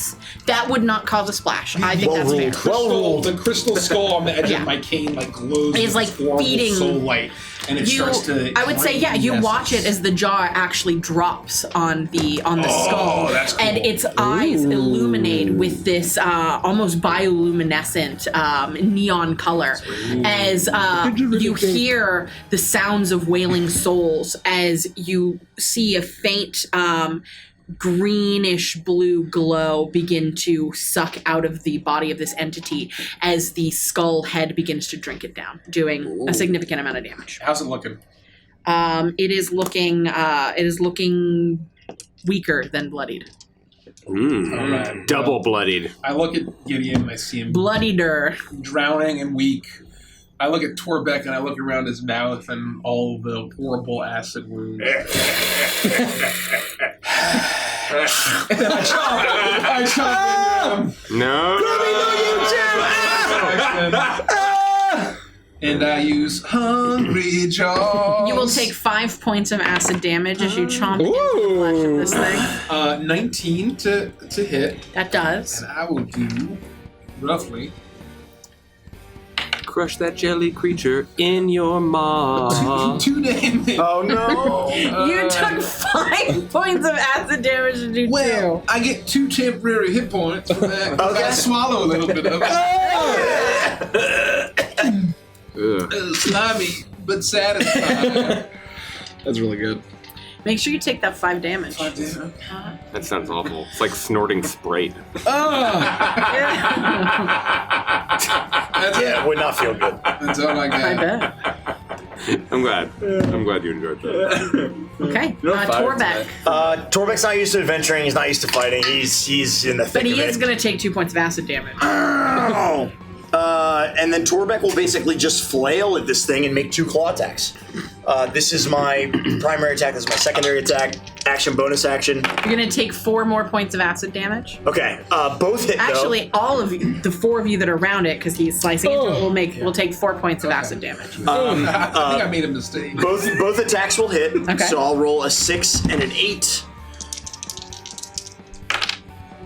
would not cause a splash. I think that's fair. The crystal skull on the edge Yeah. of my cane like glows. It's with like horrible feeding- soul light. and it starts to. I would say, yeah. You watch it as the jaw actually drops on the skull, that's cool. and its eyes illuminate with this almost bioluminescent neon color, as you hear the sounds of wailing souls, as you see a faint greenish blue glow begin to suck out of the body of this entity as the skull head begins to drink it down, doing a significant amount of damage. How's it looking? It is looking weaker than bloodied. Alright. Double bloodied. I look at Gideon and I see him Bloodieder. drowning and weak. I look at Torbeck and I look around his mouth and all the horrible acid wounds. And then I chomp into him. No. And I use Hungry Jaws. You will take 5 points of acid damage as you chomp into the flesh of this thing. 19 to hit. That does. And I will do roughly Crush that jelly creature in your maw. 2 damage. Oh no! You took 5 points of acid damage to do Well, I get 2 temporary hit points for that. Okay. I swallow a little bit of it. Slimy, but satisfying. That's really good. Make sure you take that 5 damage. That sounds awful. It's like snorting Sprite. Yeah, it would not feel good. That's all I got. I bet. I'm glad you enjoyed that. Okay, Torbeck. Torbeck's not used to adventuring. He's not used to fighting. He's in the thick But he of is it. going to take 2 points of acid damage. Ow! And then Torbeck will basically just flail at this thing and make 2 claw attacks. This is my primary attack. This is my secondary attack. Action, bonus action. You're going to take 4 more points of acid damage. Okay, both hit Actually, all of you, the 4 of you that are around it, because he's slicing into it, will take 4 points of acid damage. though. I think I made a mistake. Both attacks will hit. Okay. So I'll roll a 6 and an 8.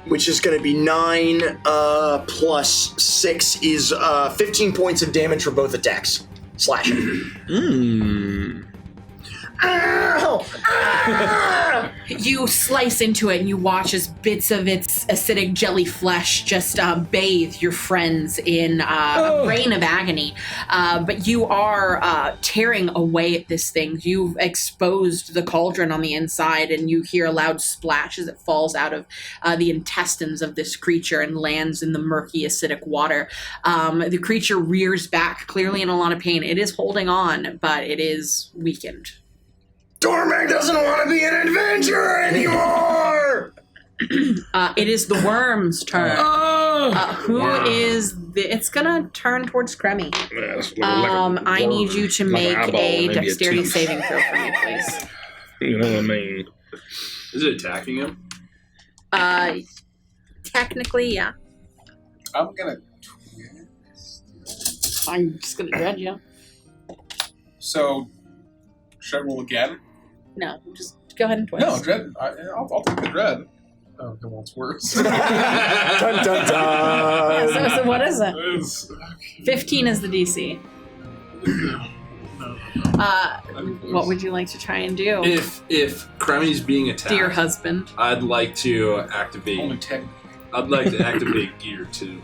Which is going to be 9 plus 6 is 15 points of damage for both attacks. Slashing. Ow! Ah! You slice into it and you watch as bits of its acidic jelly flesh just bathe your friends in a rain of agony. But you are tearing away at this thing. You've exposed the cauldron on the inside and you hear a loud splash as it falls out of the intestines of this creature and lands in the murky acidic water. The creature rears back, clearly in a lot of pain. It is holding on, but it is weakened. Torbeck doesn't want to be an adventurer anymore! It is the worm's turn. It's gonna turn towards Cremmy. I need you to make a dexterity saving throw for me, please. You know what I mean? Is it attacking him? Technically, yeah. I'm gonna I'm just gonna judge you. So, should I roll again? No, just go ahead and twist. No, dread. I'll take the dread. Oh, come on, it's worse. Dun dun dun! So what is it? It's- 15 is the DC. What would you like to try and do, If Cremmy's being attacked, dear husband? I'd like to Only activate. 10. I'd like to activate Gear 2.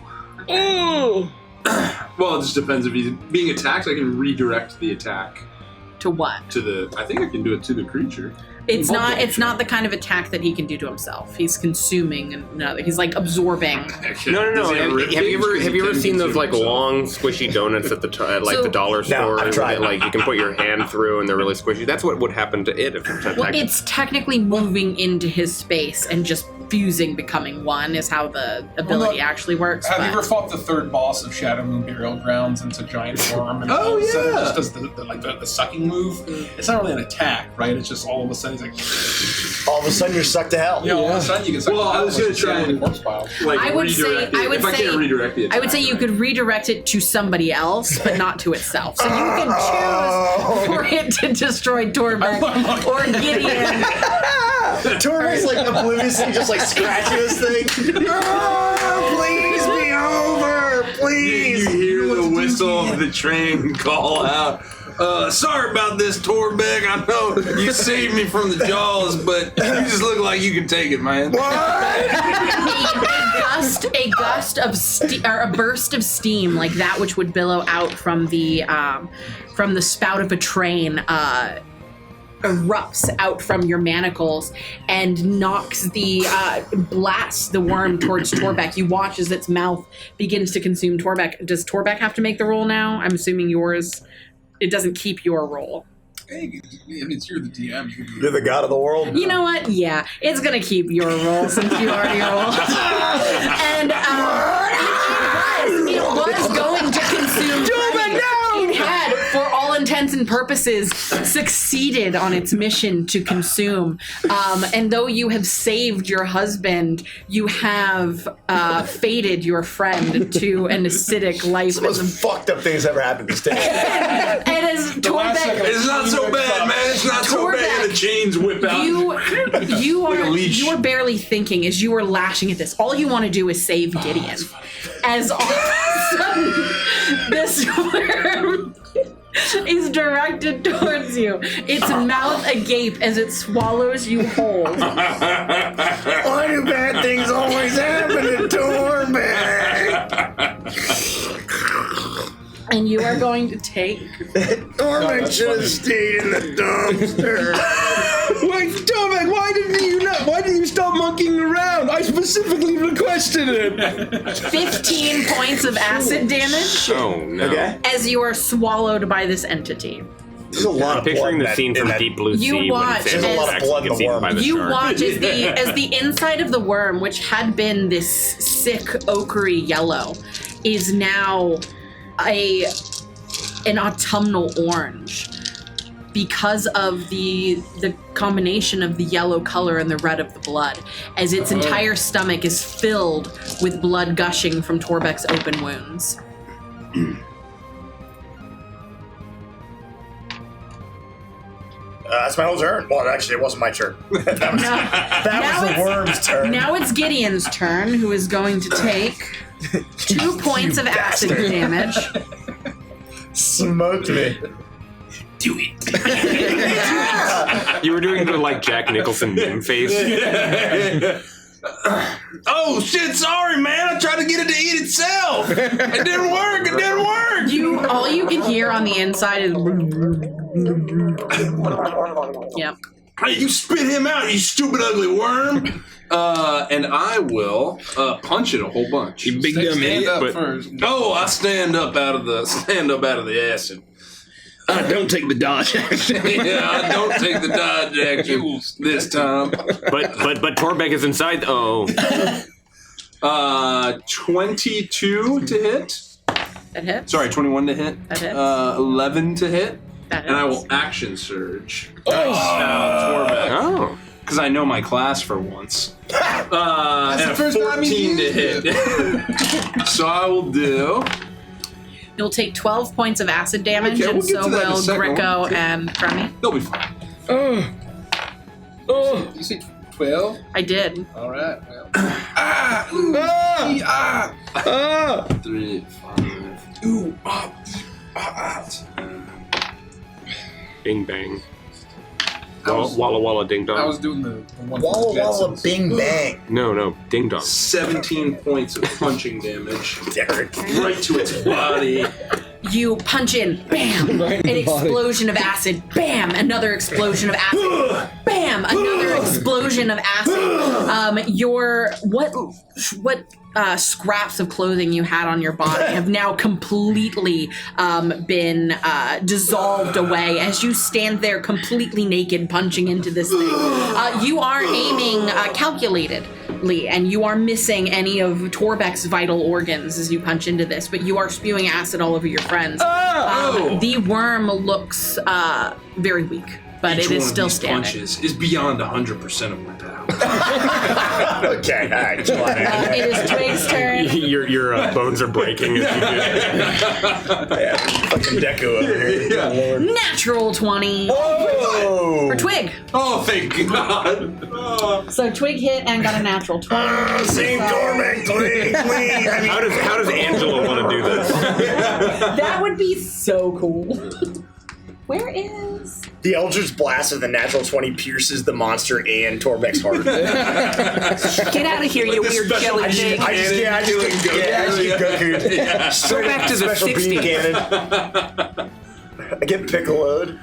Well, it just depends. If he's being attacked, I can redirect the attack To what? to the. I think I can do it to the creature. It's not the kind of attack that he can do to himself. He's consuming and he's like absorbing. No. Does he Have rip you things? ever 'Cause he can seen those consume like himself. long squishy donuts at the So- the dollar store? I've tried. Like you can put your hand through and they're really squishy. That's what would happen to it if it's Well, attacked. it's technically moving into his space and just fusing, becoming one, is how the ability actually works. Have you but- ever fought the third boss of Shadow Moon Burial Grounds and it's a giant worm? And Oh, all of a sudden it yeah. just does the sucking move. It's not really an attack, right? It's just all of a sudden he's like, All of a sudden you're sucked to hell. all of a sudden you get sucked. Well, I was gonna try and- corpse pile. Like I would say- redirect it. I would if I say- can't redirect the attack, I would say you could redirect it to somebody else, but not to itself. So you can choose for it to destroy Torbeck or Gideon. Torbeck's like obliviously just like scratching this thing. Oh, please be over! Please! You hear the whistle of the train call out. Sorry about this, Torbeck. I know you saved me from the jaws, but you just look like you can take it, man. A burst of steam, like that which would billow out from the spout of a train, erupts out from your manacles and knocks blasts the worm towards Torbeck. You watch as its mouth begins to consume Torbeck. Does Torbeck have to make the roll now? I'm assuming yours. It doesn't keep your roll. Hey, it's you're the DM. You're the god of the world. You know what? Yeah, it's gonna keep your roll since you already rolled. And it was going to consume. It had, for all intents and purposes, succeeded on its mission to consume. And though you have saved your husband, you have fated your friend to an acidic life. Some of the most fucked up things ever happened to Stan. And as Torbeck, It's not so bad, man. It's not so bad. The chains whip out. you are barely thinking as you are lashing at this. All you want to do is save Gideon. As all of a sudden, this worm is directed towards you. Its mouth agape as it swallows you whole. Why do bad things always happen to Torbeck? And you are going to take... Torbeck should have stayed in the dumpster. Wait, Torbeck, why didn't you stop monkeying around? I specifically requested it. 15 points of acid damage Oh no. Okay. as you are swallowed by this entity. There's a lot of Picturing blood the scene from Deep Blue Sea when watch Samuel as- There's a lot of blood in gets the eaten worm. by the You shark. watch as the inside of the worm, which had been this sick ochre yellow, is now an autumnal orange because of the combination of the yellow color and the red of the blood, as its entire stomach is filled with blood gushing from Torbeck's open wounds. That's my whole turn. Well, actually, it wasn't my turn. that was the worm's turn. Now it's Gideon's turn, who is going to take 2 points of acid damage. Smoked me. Do it. You were doing the like Jack Nicholson meme face. Oh shit! Sorry, man. I tried to get it to eat itself. It didn't work. All you can hear on the inside is. Yep. Hey, you spit him out, you stupid ugly worm. And I will punch it a whole bunch. You big dumb Stand idiot. up But first. Oh, I stand up out of the acid. Don't take the dodge action. Yeah, I don't take the dodge action this time. but Torbeck is inside. Oh, 22 to hit. That hits. Sorry, 21 to hit. That hits. 11 to hit. That And I hits. will action surge. Torbeck. oh. Because I know my class for once. And the a first time he 14 to used hit. So I will do. You'll take 12 points of acid damage, Okay, and we'll get so to that in a will second. Greco Okay. and Crummy. They'll be fine. You say 12? I did. All right. Well. 3, 5. Ooh, Bing bang. Walla walla ding I was dong. doing the one. Walla for the walla Jetsons. bing bang. No, ding dong. 17 points of punching damage. Derek. Right to its body. You punch in, bam! Right in An the body. explosion of acid, bam! Another explosion of acid, bam! Another explosion of acid. What scraps of clothing you had on your body have now completely been dissolved away as you stand there completely naked punching into this thing. You are aiming calculatedly, and you are missing any of Torbeck's vital organs as you punch into this, but you are spewing acid all over your friends. The worm looks very weak, but Each it one is of still these standing. punches is beyond 100% of my power. Okay, all right. Come on. It is Twig's turn. Your bones are breaking as you do. Yeah, fucking Deku over here. Good Lord. Natural 20 Whoa! for Twig. Oh, thank God. So Twig hit and got a natural 20. Same Torbeck, please. I mean, How does Angela want to do this? That would be so cool. Where is... The Eldritch Blast of the natural 20 pierces the monster and Torbeck's heart. Get out of here, you weird jelly thing. I just get Goku'd. Go Straight back to the special beam 60s. cannon. I get piccoloed.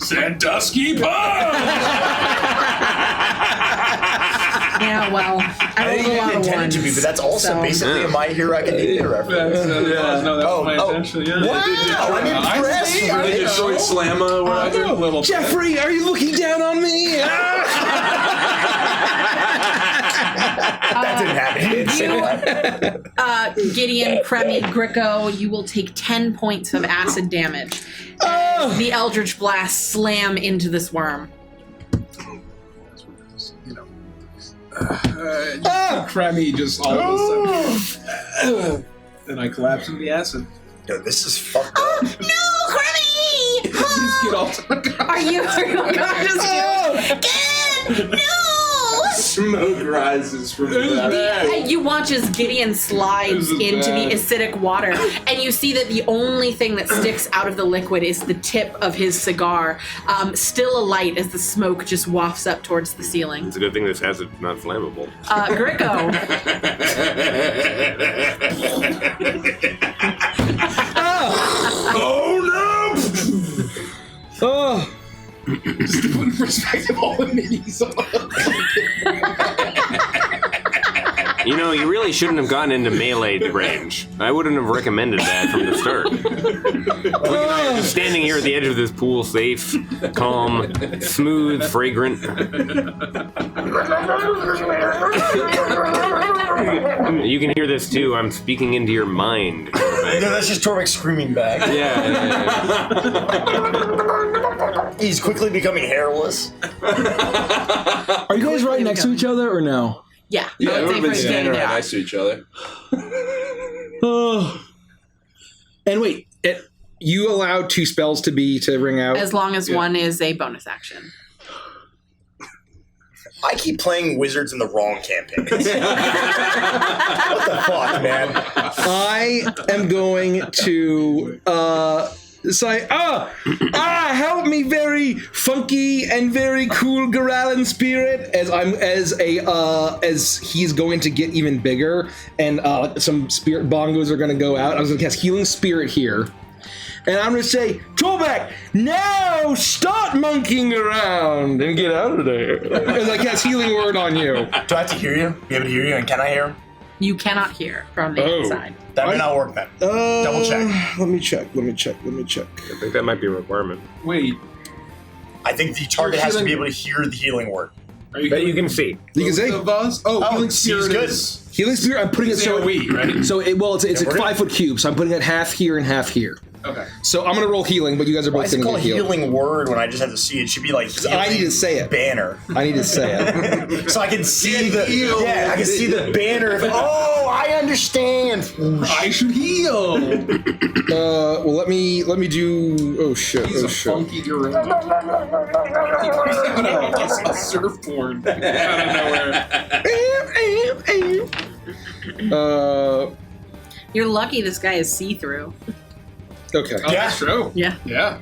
Sandusky Pie! Yeah, well, I I rolled didn't a lot even of intend it ones. to be, but that's also so- basically a My Hero Academia reference. No, that was my intention. Yeah. Wow, I'm impressed. see, I They know. destroyed Slamma. Where I I know a little bit. Jeffrey, are you looking down on me? That didn't happen. He didn't say that. Gideon, Kremi, Gricko, you will take 10 points of acid damage. Oh. The Eldritch Blast slam into this worm. Cremmy just all of a sudden. And I collapse in the acid. Yo, this is fucked up. No, Crummy! Please get off. Are you unconscious? No! Smoke rises from the You watch as Gideon slides This is into bad. the acidic water, and you see that the only thing that sticks out of the liquid is the tip of his cigar, still alight as the smoke just wafts up towards the ceiling. It's a good thing this acid's not flammable. Gricko, Oh. Just to put in perspective all the minis. You know, you really shouldn't have gotten into melee range. I wouldn't have recommended that from the start. Just standing here at the edge of this pool, safe, calm, smooth, fragrant. You can hear this too. I'm speaking into your mind. No, that's just Torbeck screaming back. He's quickly becoming hairless. Are you guys right next to each other or no? yeah, Yeah, I would say we've been for standing Gideon, right yeah. next to each other. Oh. And wait, you allowed 2 spells to ring out? As long as one is a bonus action. I keep playing wizards in the wrong campaigns. What the fuck, man? I am going to say, help me, very funky and very cool Garalan spirit, as he's going to get even bigger, and some spirit bongos are going to go out. I was going to cast Healing Spirit here. And I'm going to say, Torbeck, now start monkeying around and get out of there. As I cast Healing Word on you. Do I have to hear you? Be able to hear you? And can I hear him? You cannot hear from the inside. That may not work then. Double check. Let me check. I think that might be a requirement. Wait, I think the target has to be able to hear the healing word. are you But you can see. You can say of us? Oh, Healing he's Spirit good. is... Healing Spirit. I'm putting it It's so AoE, right? So it's a we're 5-foot cube. So I'm putting it half here and half here. Okay. So I'm gonna roll healing, but you guys are Why both is it going to called get healed. healing word when I just have to see it? It should be like I need to say it. banner. I need to say it. So I can see the I can see the banner. Oh, I understand. I should heal. Well, let me do. Oh shit! He's Oh a shit! funky gorilla. He brings out a surfboard out of nowhere. You're lucky this guy is see-through. Okay. Oh, that's true. Yeah. Yeah.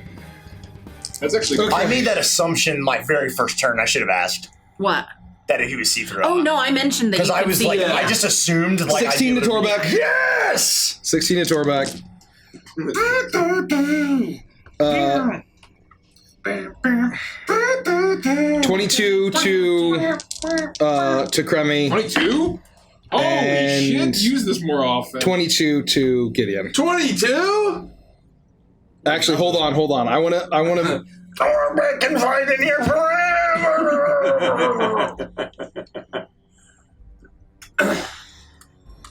That's actually good. I made that assumption my very first turn. I should have asked What? that he was see through. Oh no, I mentioned that Because you I could was see. like, Yeah. I just assumed like 16 to Torbeck. Yes. 16 to Torbeck. 22 to Kremi. 22? Holy And- shit, use this more often. 22 to Gideon. 22? Actually, hold on. I wanna. Torbeck can fight in here forever.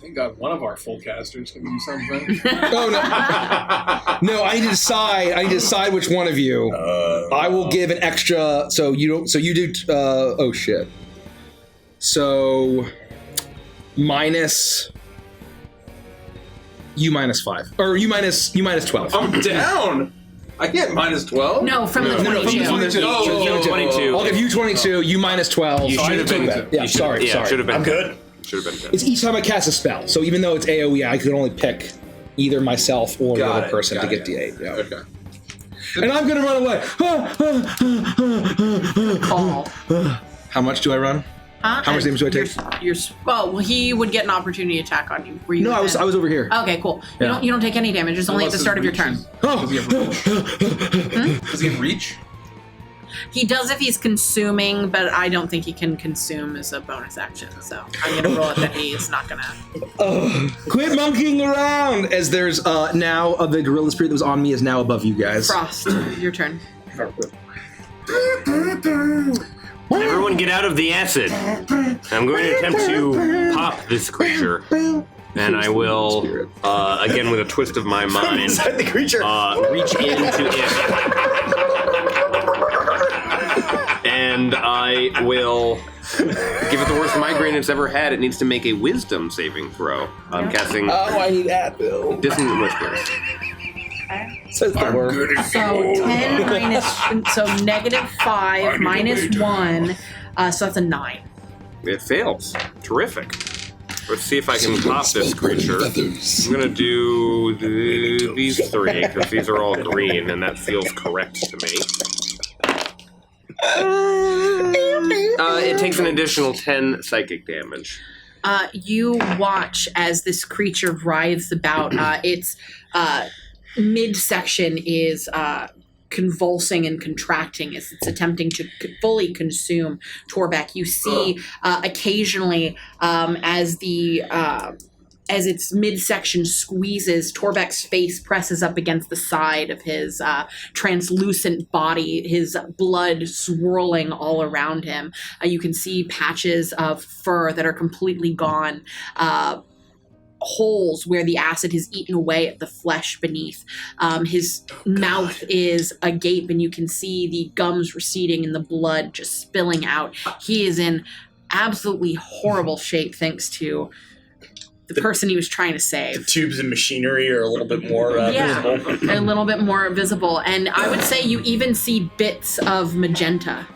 Thank God one of our full casters can do something. Oh no! No, I need to decide. I need to decide which one of you. I will give an extra. So you don't. So you do. Oh shit. So minus. You -5, or you minus 12. I'm down. I get minus 12. No, from the No, 22. from the 22. I'll give you 22. You -12. You should have been. Yeah, sorry. Should have been. I'm good. Should have been. It's each time I cast a spell. So even though it's AoE, I could only pick either myself or the Got other it, person got to get it. D8. Yeah. Okay. and I'm gonna run away. Call. How much do I run? Huh? How much damage do I take? Well, he would get an opportunity attack on you. Were you No, I was over here. Okay, cool. Yeah. You don't take any damage. It's only at the start of your turn. Does he have reach? Does he have reach? He does if he's consuming, but I don't think he can consume as a bonus action. So I'm gonna roll it that he is not gonna. Quit monkeying around! As there's now the gorilla spirit that was on me is now above you guys. Frost, your turn. Everyone get out of the acid. I'm going to attempt to pop this creature. And I will, again with a twist of my mind, Inside the creature. Reach into it. And I will give it the worst migraine it's ever had. It needs to make a wisdom saving throw. I'm casting I need Advil. Dissonant Whispers. Says the word. So 10 minus, so -5 minus 1, so that's a 9. It fails. Terrific. Let's see if I can pop this creature. I'm gonna do these 3, because these are all green, and that feels correct to me. It takes an additional 10 psychic damage. You watch as this creature writhes about. Its midsection is convulsing and contracting as it's attempting to fully consume Torbeck. You see occasionally as its midsection squeezes, Torbeck's face presses up against the side of his translucent body, his blood swirling all around him. You can see patches of fur that are completely gone, holes where the acid has eaten away at the flesh beneath. His mouth is agape, and you can see the gums receding and the blood just spilling out. He is in absolutely horrible shape thanks to the person he was trying to save. The tubes and machinery are a little bit more visible. They're a little bit more visible. And I would say you even see bits of magenta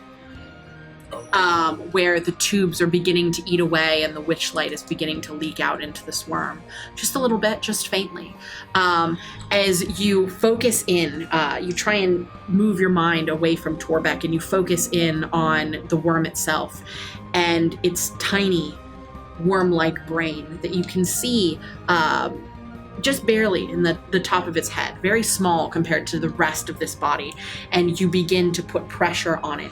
where the tubes are beginning to eat away and the witchlight is beginning to leak out into this worm. Just a little bit, just faintly. As you focus in, you try and move your mind away from Torbeck and you focus in on the worm itself and its tiny worm-like brain that you can see just barely in the top of its head, very small compared to the rest of this body, and you begin to put pressure on it.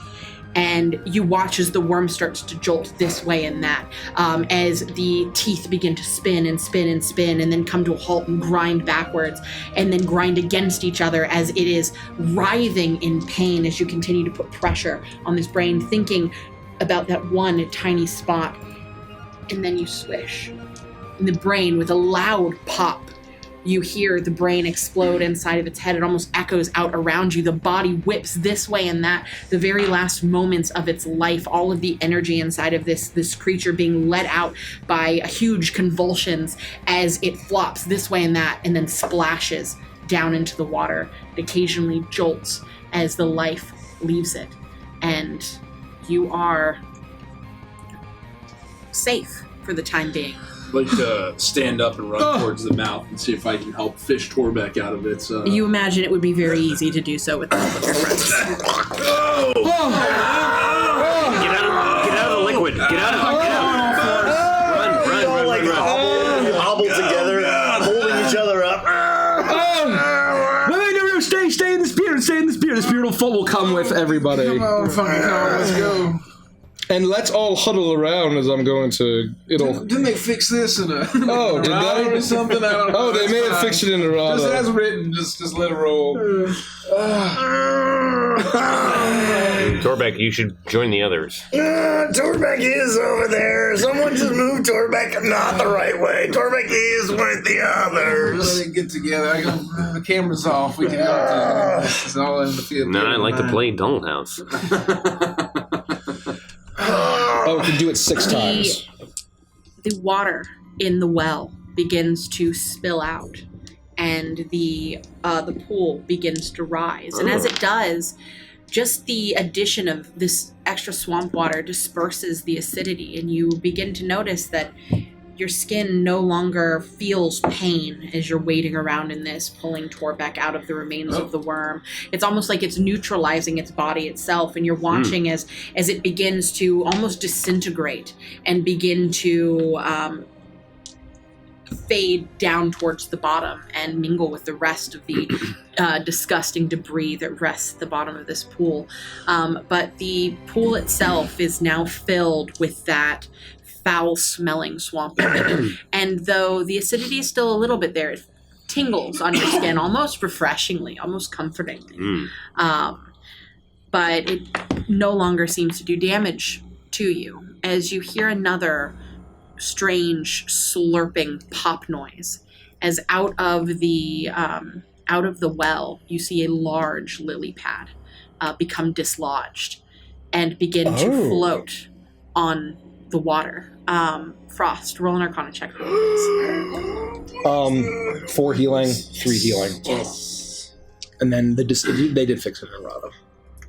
And you watch as the worm starts to jolt this way and that, as the teeth begin to spin and spin and spin and then come to a halt and grind backwards and then grind against each other as it is writhing in pain as you continue to put pressure on this brain, thinking about that one tiny spot. And then you swish. And the brain, with a loud pop, you hear the brain explode inside of its head. It almost echoes out around you. The body whips this way and that. The very last moments of its life, all of the energy inside of this creature being let out by huge convulsions as it flops this way and that and then splashes down into the water. It occasionally jolts as the life leaves it. And you are safe for the time being. I'd like to stand up and run towards the mouth and see if I can help fish Torbeck out of its... You imagine it would be very easy to do so with the help of your friends. Get out of the liquid. Get out. Run. Hobble together, holding each other up. No, stay in the spirit, The spirit will come with everybody. Come on, let's go. And let's all huddle around as I'm going to. Didn't they fix this in a Oh, did rod they? or something? I don't know. Oh, they That's may have fine. fixed it in a rod. Just as written, just let it roll. Torbeck, you should join the others. Torbeck is over there. Someone just moved Torbeck not the right way. Torbeck is with the others. Let it get together. I go, the camera's off. We can go. It's all in the field. No, I like to play Dollhouse. Oh, we can do it 6 times. The water in the well begins to spill out, and the pool begins to rise. And as it does, just the addition of this extra swamp water disperses the acidity, and you begin to notice that your skin no longer feels pain as you're wading around in this, pulling Torbeck out of the remains of the worm. It's almost like it's neutralizing its body itself, and you're watching as it begins to almost disintegrate and begin to fade down towards the bottom and mingle with the rest of the disgusting debris that rests at the bottom of this pool. But the pool itself is now filled with that foul-smelling swamp. And though the acidity is still a little bit there, it tingles on your skin almost refreshingly, almost comfortingly. But it no longer seems to do damage to you as you hear another strange slurping pop noise as out of the well you see a large lily pad become dislodged and begin to float on the water. Frost, roll an Arcana check for me, please. 4 healing, 3 healing. Yes. And then they did fix it in Errata.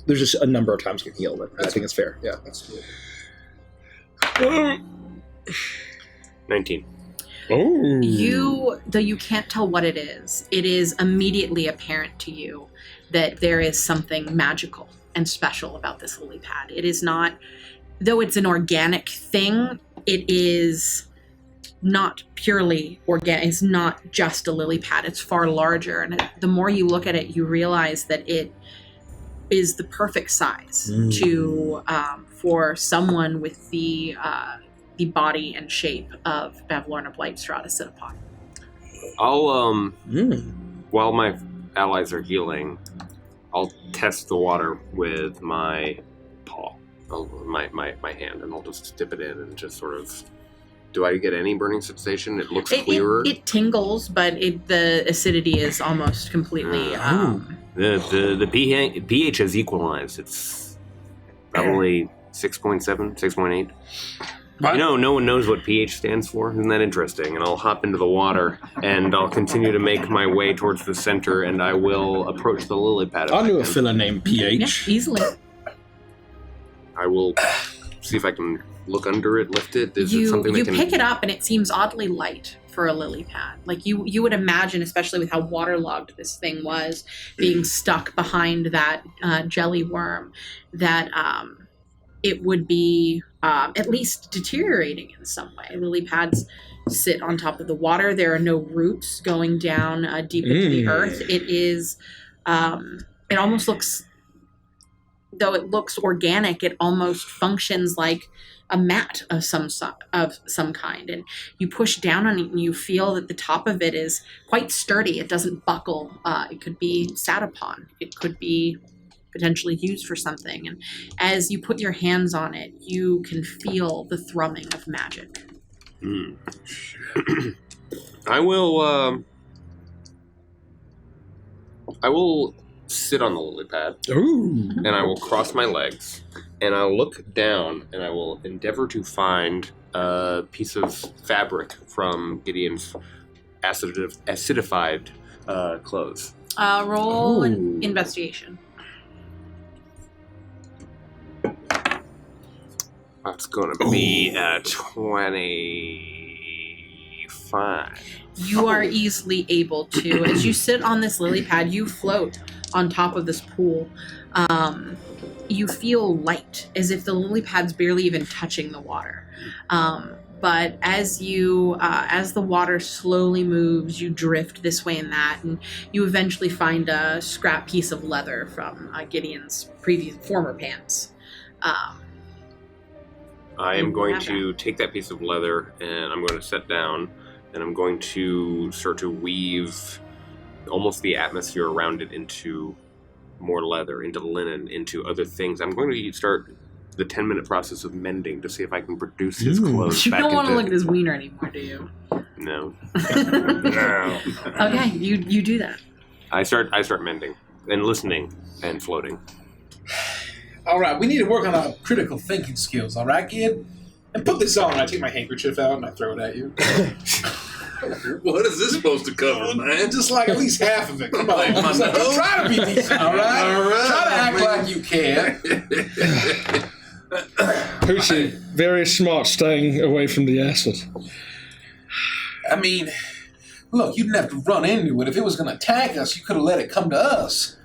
There's just a number of times you can heal it. I think it's fair. Yeah. That's good. 19. Oh. Though you can't tell what it is immediately apparent to you that there is something magical and special about this lily pad. It is not, though it's an organic thing, it is not purely organic. It's not just a lily pad. It's far larger. And the more you look at it, you realize that it is the perfect size to for someone with the body and shape of Bavlorna Blightstraw to sit upon. I'll while my allies are healing, I'll test the water with my paw, my hand, and I'll just dip it in and just sort of. Do I get any burning sensation? It looks clearer. It tingles, but the acidity is almost completely. The pH has equalized. It's probably 6.7, 6.8. You know, no one knows what pH stands for. Isn't that interesting? And I'll hop into the water, and I'll continue to make my way towards the center, and I will approach the lily pad. I knew a filler named pH. Yeah, easily. I will see if I can look under it, lift it. Is it something that can... You pick it up, and it seems oddly light for a lily pad. Like you would imagine, especially with how waterlogged this thing was, being stuck behind that jelly worm, that it would be at least deteriorating in some way. Lily pads sit on top of the water. There are no roots going down deep into the earth. It is, it almost looks, though it looks organic, it almost functions like a mat of some kind. And you push down on it and you feel that the top of it is quite sturdy. It doesn't buckle. It could be sat upon. It could be potentially used for something. And as you put your hands on it, you can feel the thrumming of magic. I will sit on the lily pad. Ooh. And I will cross my legs, and I'll look down, and I will endeavor to find a piece of fabric from Gideon's acidified clothes. Roll an investigation. That's going to be a 25. You are easily able to, as you sit on this lily pad, you float on top of this pool. You feel light, as if the lily pad's barely even touching the water. But as the water slowly moves, you drift this way and that, and you eventually find a scrap piece of leather from Gideon's former pants. I am going to take that piece of leather, and I'm going to sit down, and I'm going to start to weave almost the atmosphere around it into more leather, into linen, into other things. I'm going to start the 10-minute process of mending to see if I can produce his clothes You back don't want to into... look at his wiener anymore, do you? No. No. Okay, you do that. I start mending and listening and floating. All right, we need to work on our critical thinking skills, all right, kid? And put this on. I take my handkerchief out and I throw it at you. What is this supposed to cover, man? Just like at least half of it. Come on. Like my nose? Try to be decent, all right? All right. Try to act like you can. Poochie, very smart staying away from the acid. I mean, look, you didn't have to run into it. If it was going to attack us, you could have let it come to us.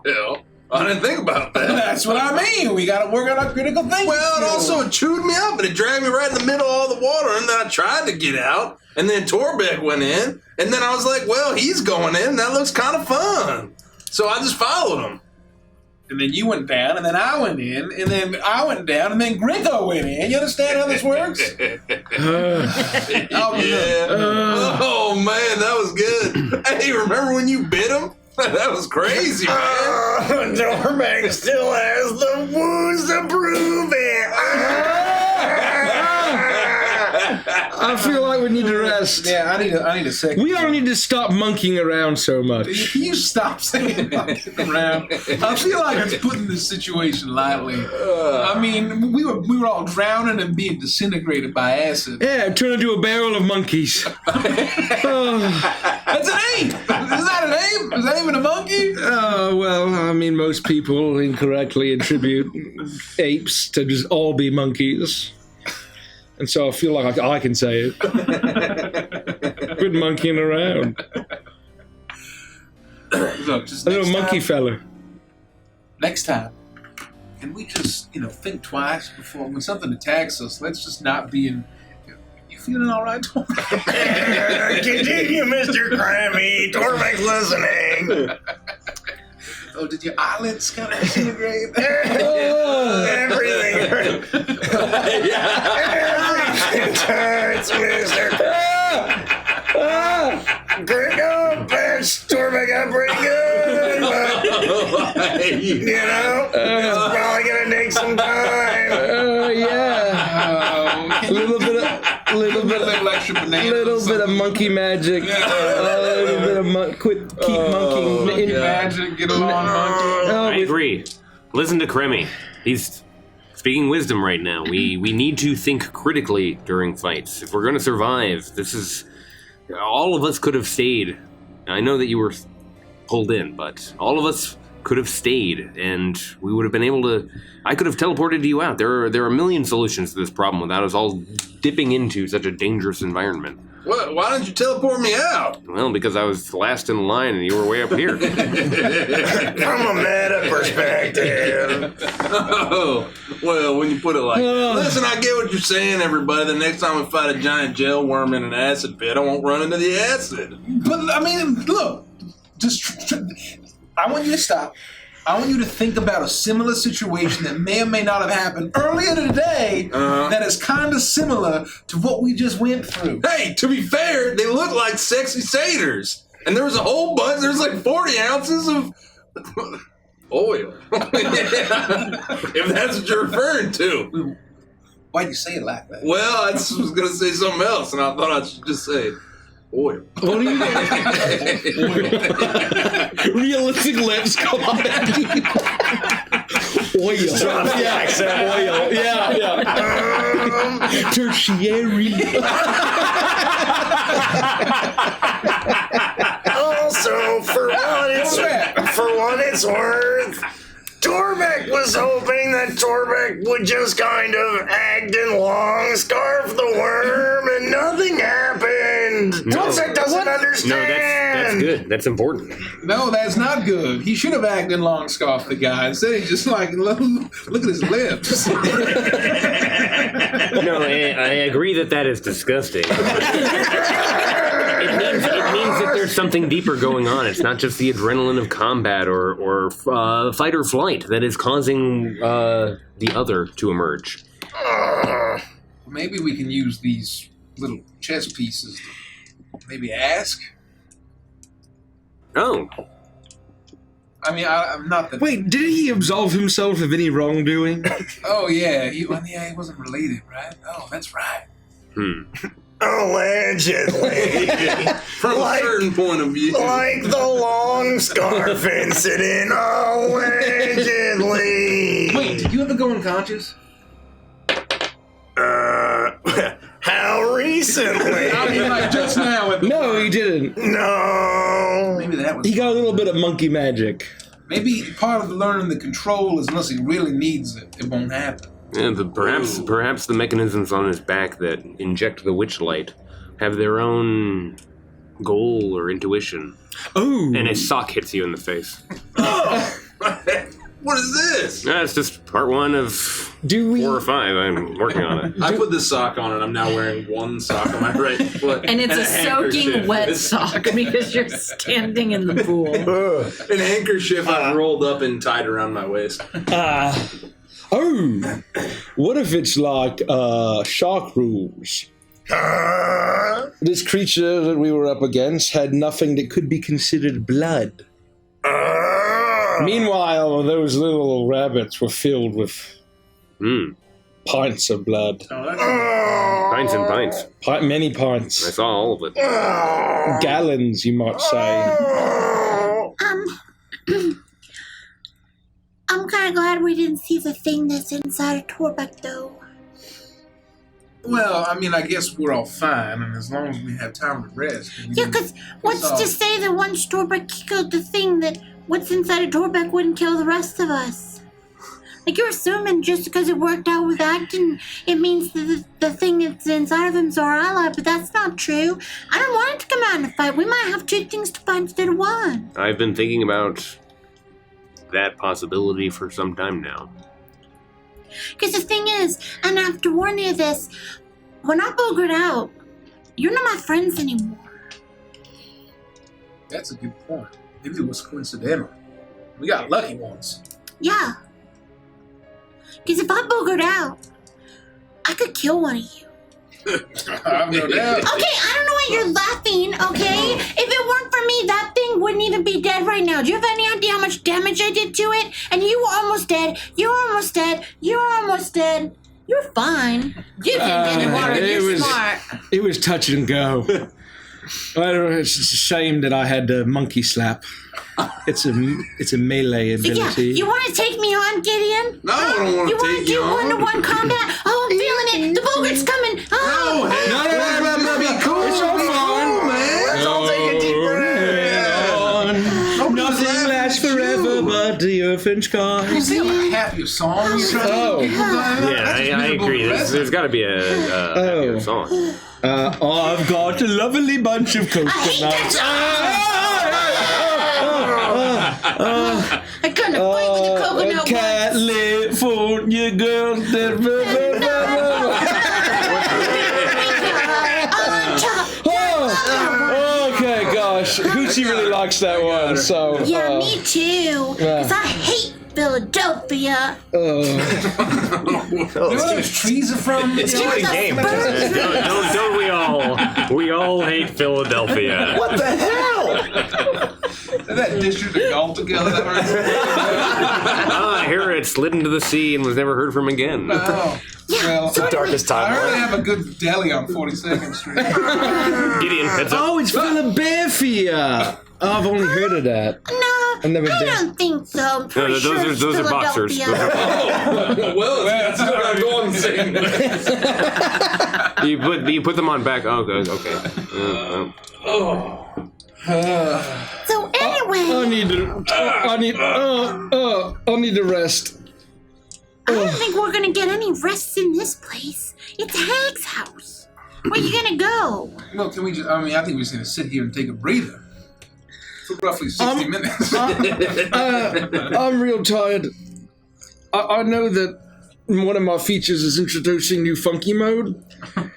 Well, I didn't think about that. That's what I mean. We got to work on our critical thinking. Well, it skills. also chewed me up, and it dragged me right in the middle of all the water, and then I tried to get out, and then Torbeck went in, and then I was like, well, he's going in. That looks kind of fun. So I just followed him. And then you went down, and then I went in, and then I went down, and then Gringo went in. You understand how this works? Oh, man, that was good. Hey, remember when you bit him? That was crazy, man. Torbeck still has the wounds to prove it. I feel like we need to rest. Yeah, I need a second. We don't need to stop monkeying around so much. You stop saying monkeying around. I feel like it's putting this situation lightly. I mean, we were all drowning and being disintegrated by acid. Yeah, turn into a barrel of monkeys. That's an ape! Is that an ape? Is that even a monkey? Oh, well, I mean, most people incorrectly attribute apes to just all be monkeys. And so I feel like I can say it. Quit monkeying around. Look, just A little next monkey time, fella. Next time, can we just, think twice before when something attacks us? Let's just not be in. You feeling all right, Tom? Continue, Mr. Crammy. Torbeck's listening. Oh, did your eyelids kind of disintegrate? Everything hurts. Everything hurts, Mr. Gringo, patch Torbeck up pretty good, but, it's probably going to take some time. Yeah. A little bit of monkey magic. A little bit of keep monkeying. Magic, get along, monkey. I agree. Listen to Kremmy. He's speaking wisdom right now. We need to think critically during fights. If we're going to survive, all of us could have stayed. I know that you were pulled in, but all of us could have stayed, and we would have been able to. I could have teleported you out. There are a million solutions to this problem without us all dipping into such a dangerous environment. What? Why didn't you teleport me out? Well, because I was last in line and you were way up here. From a meta perspective. Oh, well, when you put it like that. Listen, I get what you're saying, everybody. The next time we fight a giant jail worm in an acid pit, I won't run into the acid. But, I mean, look, just I want you to stop. I want you to think about a similar situation that may or may not have happened earlier today that is kind of similar to what we just went through. Hey, to be fair, they look like sexy satyrs. And there was a whole bunch, there's like 40 ounces of oil. If that's what you're referring to. Why'd you say it like that? Well, I just was going to say something else, and I thought I should just say oil. What are you doing? Realistic lips come on. Oil. Oil. Yeah. Tertiary. Also, for what it's worth, Torbeck was hoping that Torbeck would just kind of act and long scarf the worm and nothing happened. Torbeck doesn't understand. No, that's good. That's important. No, that's not good. He should have acted and long scoffed the guy. Instead, he just look at his lips. No, I agree that is disgusting. It means that there's something deeper going on. It's not just the adrenaline of combat or fight or flight that is causing the other to emerge. Maybe we can use these little chess pieces to maybe ask. Oh. I mean, I'm not the... Wait, did he absolve himself of any wrongdoing? Oh, yeah. He wasn't related, right? Oh, that's right. Allegedly. From a certain point of view. Like the long scarf incident, allegedly. Wait, did you ever go unconscious? How recently? I mean, like just now. No, he didn't. No. Maybe that was... He got a little bit of monkey magic. Maybe part of learning the control is unless he really needs it, it won't happen. Yeah, perhaps the mechanisms on his back that inject the Witchlight have their own goal or intuition. Oh. And a sock hits you in the face. What is this? It's just part 1 of 4 or 5. I'm working on it. I put the sock on and I'm now wearing one sock on my right foot. And it's a soaking handkerchief. wet sock because you're standing in the pool. An handkerchief I've rolled up and tied around my waist. What if it's like shark rules? This creature that we were up against had nothing that could be considered blood. Meanwhile, those little rabbits were filled with pints of blood. Pints and pints. Many I pints. saw all of it. Gallons, you might say. I'm kind of glad we didn't see the thing that's inside of Torbeck, though. Well, I mean, I guess we're all fine, and as long as we have time to rest. Yeah, because what's to say that once Torbeck killed the thing, that what's inside of Torbeck wouldn't kill the rest of us? Like, you're assuming just because it worked out with Acton, it means that the thing that's inside of him's our ally, but that's not true. I don't want it to come out in a fight. We might have 2 things to fight instead of 1. I've been thinking about that possibility for some time now. Because the thing is, and I have to warn you this, when I boogered out, you're not my friends anymore. That's a good point. Maybe it was coincidental. We got lucky ones. Yeah. Because if I boogered out, I could kill one of you. I've no doubt. Okay, I don't know why you're laughing, okay? If it weren't for me, that thing wouldn't even be dead right now. Do you have any idea how much damage I did to it? And you were almost dead. You were almost dead. You were almost dead. You're fine. You can get in water. You're smart. It was touch and go. I don't know. It's a shame that I had the monkey slap. It's a melee So yeah, ability. you want to take me on, Gideon? No, I don't want to take you You want to do 1-1 combat? Oh, I'm feeling it. The bogart's coming. Oh, No, be cool. It's all fun, man. Let's all take a deep breath. Nothing lasts forever but the earth and You sky. see how happy song you're trying Oh. to get people going? Yeah, I agree. There's got to be a happier song. I've got a lovely bunch of coconuts. I couldn't fight with the coconut California girl. Okay, gosh. Hoochie really likes that one, so. Yeah, me too. Because I hate Philadelphia. You know where those trees are from? It's keeping the game. Don't we all? We all hate Philadelphia. What the hell? That district of gold together. I hear it slid into the sea and was never heard from again. Oh. Well, The darkest I heard they time. have a good deli on 42nd Street. Gideon, heads up. Oh, it's Philadelphia. Oh, I've only heard of that. No, I've never I been. don't think so. I'm pretty No, sure it's those are boxers. Philadelphia. Well, it's still got to go on the same. You put them on back. Oh, good. Okay. So anyway, I need to rest. I don't think we're gonna get any rest in this place. It's Hag's house. Where you gonna go? Well, can we just, I think we're just going to sit here and take a breather for roughly 60 minutes. I'm real tired. I know that one of my features is introducing new funky mode. But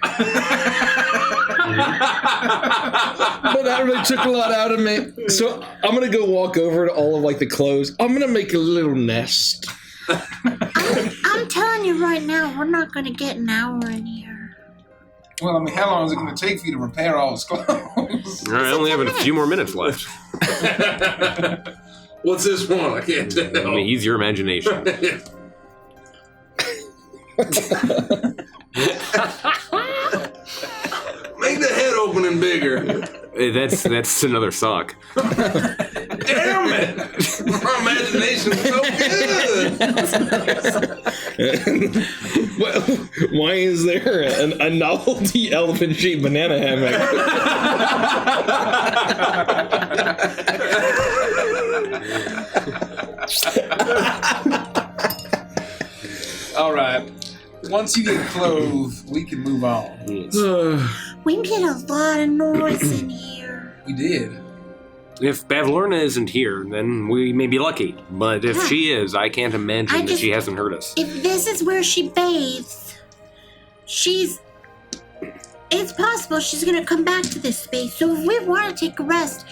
that really took a lot out of me. So I'm gonna go walk over to all of like the clothes. I'm gonna make a little nest. I'm telling you right now, we're not gonna get an hour in here. Well, how long is it going to take for you to repair all his clothes? I only have a few more minutes left. What's this one? I can't tell. I mean, use your imagination. Make the head opening bigger. That's another sock. Damn it! My imagination's so good. Well, why is there a novelty elephant-shaped banana hammock? All right. Once you get clothed, we can move on. We made a lot of noise in here. We did. If Bavlorna isn't here, then we may be lucky. But if she is, I can't imagine that she hasn't heard us. If this is where she bathes, it's possible she's gonna come back to this space. So if we want to take a rest,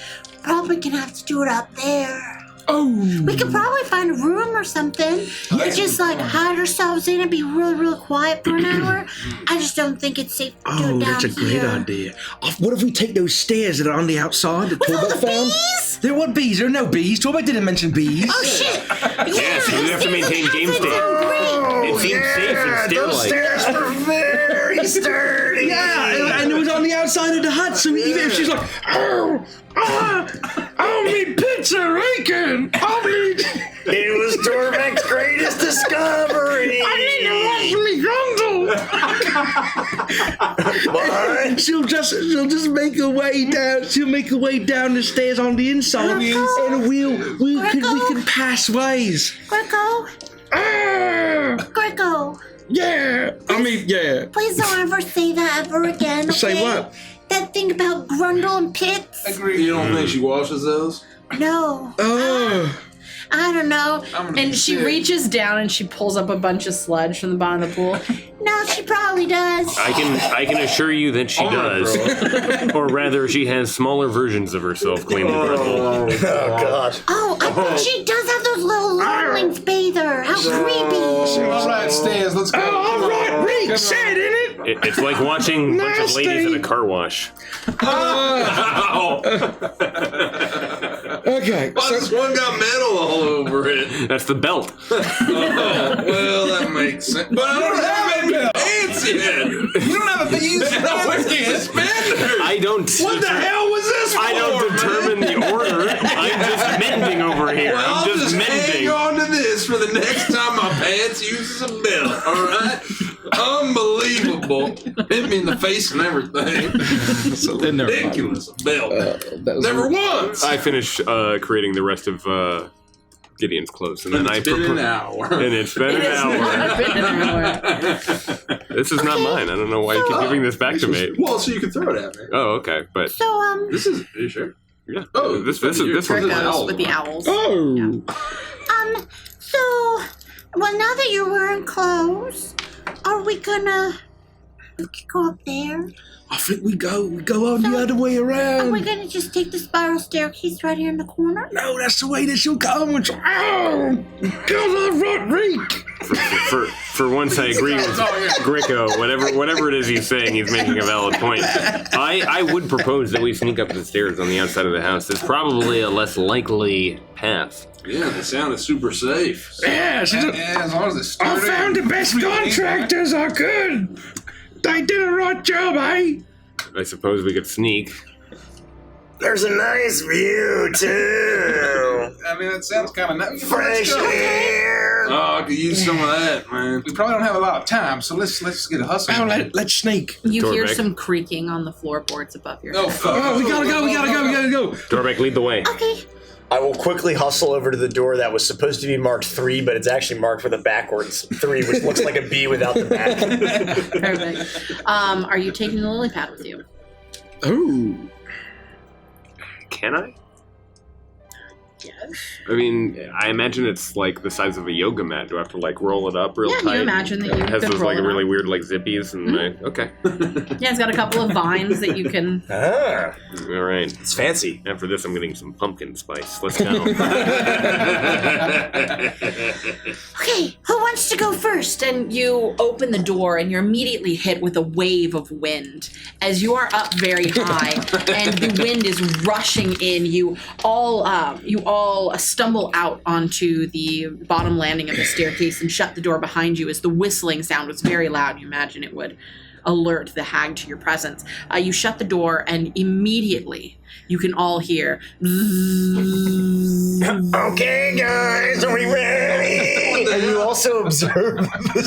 probably gonna have to do it up there. Oh. We could probably find a room or something. And just like hide ourselves in and be really, really quiet for an hour. I just don't think it's safe to do it down that's a great here. idea. What if we take those stairs that are on the outside that With all Torbeck the found? bees? There were bees. There are no bees. Torbeck didn't mention bees. Oh shit! Yeah, so we have to maintain game state. It seems safe and Those stair-like. stairs were very sturdy. Yeah, and it was on the outside of the hut, so even if she's like, I'll need pizza, Aiken! I'll need... It was Torbeck's greatest discovery. What? She'll just make her way down. She'll make her way down the stairs on the inside, and we can pass ways. Greco, Greco, Yeah, yeah. please don't ever say that ever again. Say okay? what? That thing about Grundle and Pits? Agree. You don't think she washes those? No. Oh, I don't know. And she reaches down and she pulls up a bunch of sludge from the bottom of the pool. No, she probably does. I can assure you that she does. Or rather, she has smaller versions of herself claimed to Grundle. Oh, God. Oh, I think she does have those little longlegs bathe her. How creepy. All right, stairs. Let's go. all right, Reek said in it. It's like watching a bunch of ladies at a car wash. Okay, Well, this one got metal all over it. That's the belt. Well, that makes sense. But I don't have any pants yet. You don't have a bee. Suspenders. I don't. What the hell was this for, I don't determine man? the order. I'm just mending over here. Well, I'm I'll just hang mending. on to this for the next time my pants uses a belt, alright? Unbelievable. Hit me in the face and everything. Ridiculous. Belt. Never once. I finish creating the rest of Gideon's clothes, and then I It's been propose. an hour. And it's been an hour. This is not mine. I don't know why you keep giving this back to me. Well, so you can throw it at me. Oh, okay, but So, This is. Are you sure? yeah. Oh, this this one's There it mine. goes with the owls. Oh, so, well, now that you're wearing clothes, are we gonna go up there? I think we go on the other way Are around. we gonna just take the spiral staircase right here in the corner? No, that's the way that she'll come. And oh, God, I've got Reek. For once, I agree with Greco. Whatever it is he's saying, he's making a valid point. I would propose that we sneak up the stairs on the outside of the house. It's probably a less likely path. Yeah, they sounded super safe. Yeah, she's Yeah, as long as it's I sturdy. found the best contractors I could. They did a right job, eh? I suppose we could sneak. There's a nice view, too. I mean, that sounds kind of nice. Fresh air. Oh, I could use some of that, man. We probably don't have a lot of time, so let's get a hustle. Now let's sneak. You hear Torbeck. some creaking on the floorboards above your Oh, head. fuck. Oh, we gotta go. Torbeck, lead the way. Okay. I will quickly hustle over to the door that was supposed to be marked 3, but it's actually marked with a backwards 3, which looks like a B without the back. Perfect. Are you taking the lily pad with you? Oh, Can I? Yes. I mean, I imagine it's like the size of a yoga mat. Do I have to like roll it up real Yeah, tight? you imagine that you It has could those roll like it really up. weird like zippies and okay. Yeah, it's got a couple of vines that you can. Ah, All right. it's fancy. After this, I'm getting some pumpkin spice. Let's go. Okay, who wants to go first? And you open the door and you're immediately hit with a wave of wind as you are up very high and the wind is rushing in. You all stumble out onto the bottom landing of the staircase and shut the door behind you as the whistling sound was very loud. You imagine it would. alert the hag to your presence. You shut the door, and immediately you can all hear. Okay, guys, are we ready? And you also observe the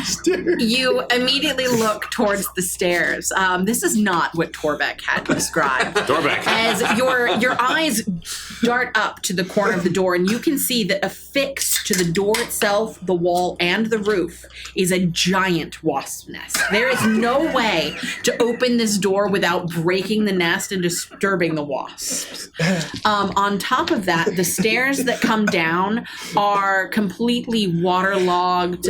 stairs. You immediately look towards the stairs. This is not what Torbeck had described. Torbeck. As your eyes dart up to the corner of the door, and you can see that affixed to the door itself, the wall, and the roof is a giant wasp nest. There is no way to open this door without breaking the nest and disturbing the wasps. On top of that, the stairs that come down are completely waterlogged,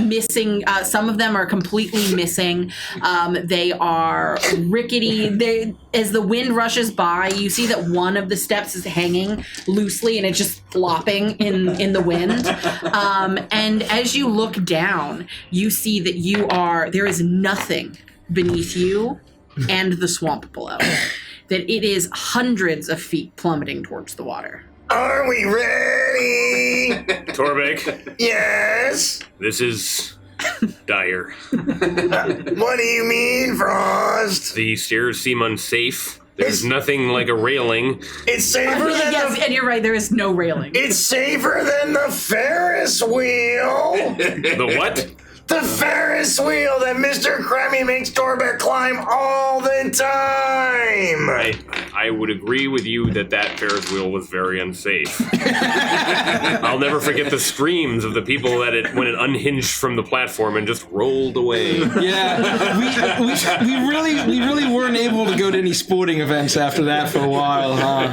missing. Some of them are completely missing. They are rickety. As the wind rushes by, you see that one of the steps is hanging loosely and it's just flopping in the wind. And as you look down, you see that there is nothing beneath you and the swamp below. That it is hundreds of feet plummeting towards the water. Are we ready? Torbeck, Yes. this is dire. What do you mean, Frost? The stairs seem unsafe. There's nothing like a railing. It's safer than Yes, and you're right, there is no railing. It's safer than the Ferris wheel. The what? The Ferris wheel that Mr. Kremmy makes Torbeck climb all the time. I would agree with you that Ferris wheel was very unsafe. I'll never forget the screams of the people when it unhinged from the platform and just rolled away. Yeah, we really weren't able to go to any sporting events after that for a while, huh?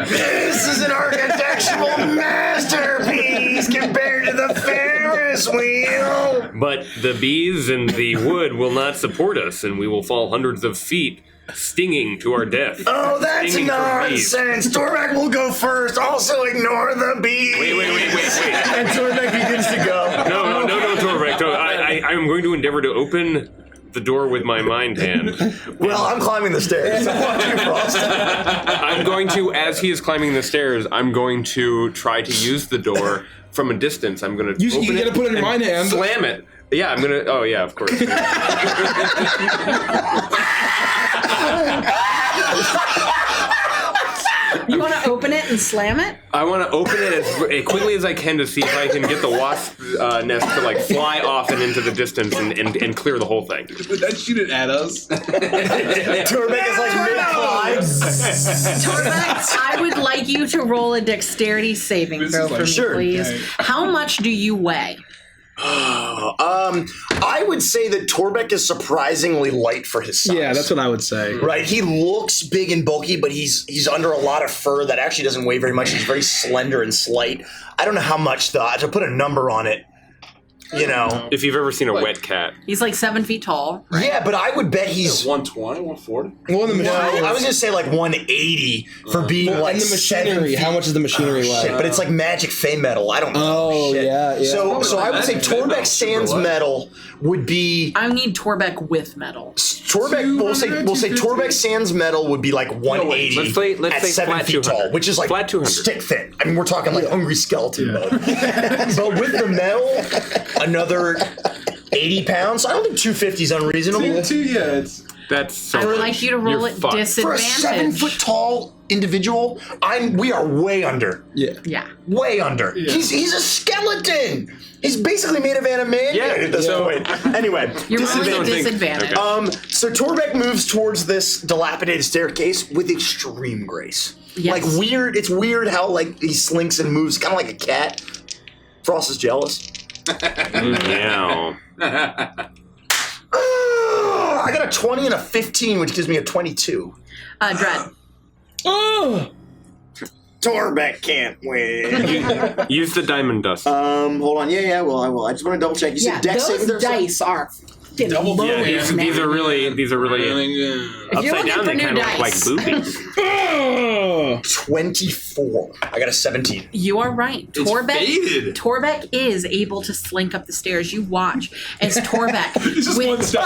This is an architectural masterpiece compared to the Ferris wheel. But the bees and the wood will not support us, and we will fall hundreds of feet, stinging to our death. Oh, that's Stinging from bees. nonsense. Torbeck will go first. Also ignore the bees. Wait. And Torbeck begins to go. No, Torbeck. No, I'm going to endeavor to open the door with my mind hand. Well, I'm climbing the stairs. So watch you, Frost. I'm going to, as he is climbing the stairs, I'm going to try to use the door from a distance. I'm going to You open gotta it put it in and my hand. Slam it. Yeah, I'm going to... Oh, yeah, of course. You want to open it and slam it? I want to open it as quickly as I can to see if I can get the wasp nest to fly off and into the distance and clear the whole thing. Would that shoot it at us? Torbeck is mid-climb. Torbeck, I would like you to roll a dexterity saving throw for me, Sure. please. Okay. How much do you weigh? I would say that Torbeck is surprisingly light for his size. Yeah, that's what I would say. Right, he looks big and bulky, but he's under a lot of fur that actually doesn't weigh very much. He's very slender and slight. I don't know how much though. To put a number on it, you know. If you've ever seen a wet cat. He's 7 feet tall. Yeah, but I would bet he's 120, 140. Well, no. I was gonna say 180 for being and the machinery. 7 feet. How much is the machinery weigh? Shit, but it's magic Fey metal. I don't know. Oh, shit. yeah. So I would say Magic Fey Torbeck metal's super Sans light. metal would be I need Torbeck with metal. Torbeck. We'll say 250? Torbeck Sans metal would be 180 let's say at flat 7 feet 200. tall, which is Flat 200. stick thin. I mean, we're talking hungry skeleton mode. But with the metal, another 80 pounds. I don't think 250 is unreasonable. That's so I would much. like you to roll You're at fucked. For a disadvantage. 7 foot tall individual, we are way under. Yeah. Way under. He's a skeleton. He's basically made of adamantium at this point. Anyway, You're rolling at disadvantage. disadvantage. So Torbeck moves towards this dilapidated staircase with extreme grace. Yes. Weird. It's weird how he slinks and moves, kind of like a cat. Frost is jealous. Yeah. I got a 20 and a 15, which gives me a 22. Dread. Oh! Torbeck can't win. Use the diamond dust. Hold on. Yeah, well, I will. I just want to double check. You said Dex saving those throw? dice are fucking loaded, Yeah, these man. are really If you're upside looking down. for They new kind of look like dice. boobies. 24. I got a 17. You are right. It's faded. Torbeck is able to slink up the stairs. You watch as Torbeck. It's just one step.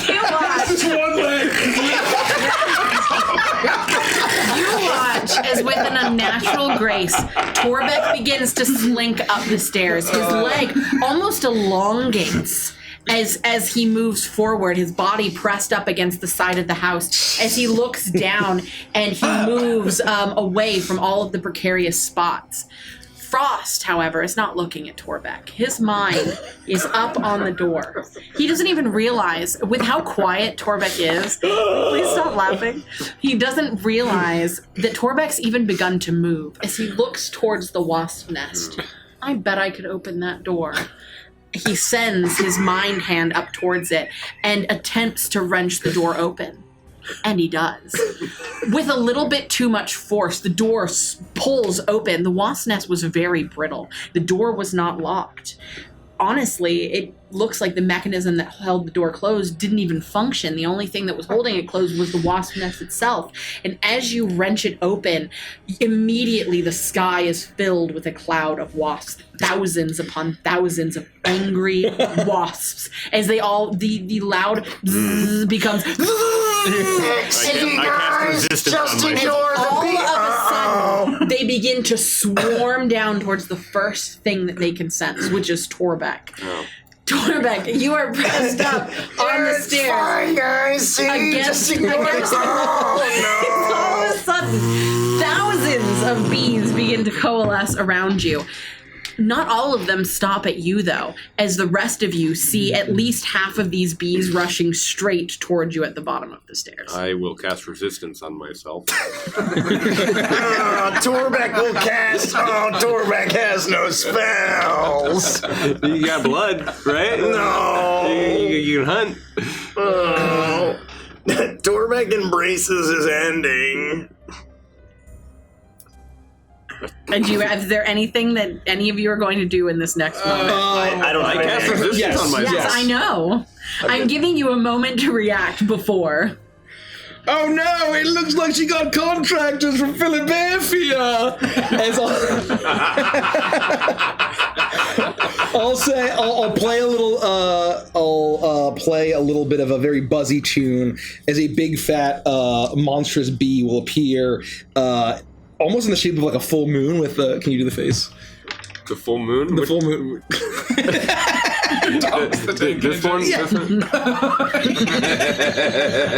You watch. Just one leg. You watch watch as with an unnatural grace, Torbeck begins to slink up the stairs. His leg almost elongates as he moves forward, his body pressed up against the side of the house as he looks down and he moves away from all of the precarious spots. Frost, however, is not looking at Torbeck. His mind is up on the door. He doesn't even realize, with how quiet Torbeck is, please stop laughing, he doesn't realize that Torbeck's even begun to move as he looks towards the wasp nest. I bet I could open that door. He sends his mind hand up towards it and attempts to wrench the door open. And he does. With a little bit too much force, the door pulls open. The wasp nest was very brittle. The door was not locked. Honestly, it looks like the mechanism that held the door closed didn't even function. The only thing that was holding it closed was the wasp nest itself. And as you wrench it open, immediately the sky is filled with a cloud of wasps. Thousands upon thousands of angry wasps. As they all, the loud bzzz becomes I cast resistance on myself. all of a sudden, they begin to swarm down towards the first thing that they can sense, which is Torbeck. Oh. Torbeck, you are pressed up on the stairs. Fine, guys. See, Against the wall. All of a sudden, thousands of bees begin to coalesce around you. Not all of them stop at you, though, as the rest of you see at least half of these bees rushing straight towards you at the bottom of the stairs. I will cast resistance on myself. Torbeck will cast. Oh, Torbeck has no spells. You got blood, right? No. You can hunt. Torbeck embraces his ending. And is there anything that any of you are going to do in this next moment? I don't know. I cast resistance on myself. Yes, I know. I'm giving you a moment to react before. Oh no! It looks like she got contractors from Philadelphia. As I'll play a little. I'll play a little bit of a very buzzy tune as a big fat monstrous bee will appear. Almost in the shape of like a full moon with the... Can you do the face? The full moon? The full moon. This one? Yeah.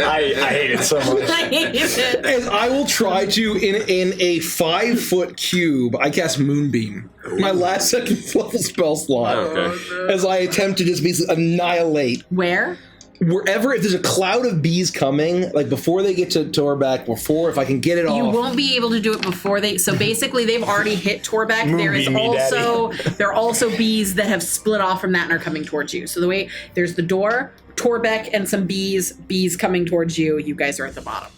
I hate it so much. I hate it. As I will try to, in a 5-foot cube, I cast Moonbeam. My last second level spell slot. Okay. As I attempt to just basically annihilate... Where? Wherever, if there's a cloud of bees coming, like before they get to Torbeck, before if I can get it off. You won't be able to do it before they. So basically, they've already hit Torbeck. There are also bees that have split off from that and are coming towards you. So there's the door, Torbeck, and some bees coming towards you. You guys are at the bottom.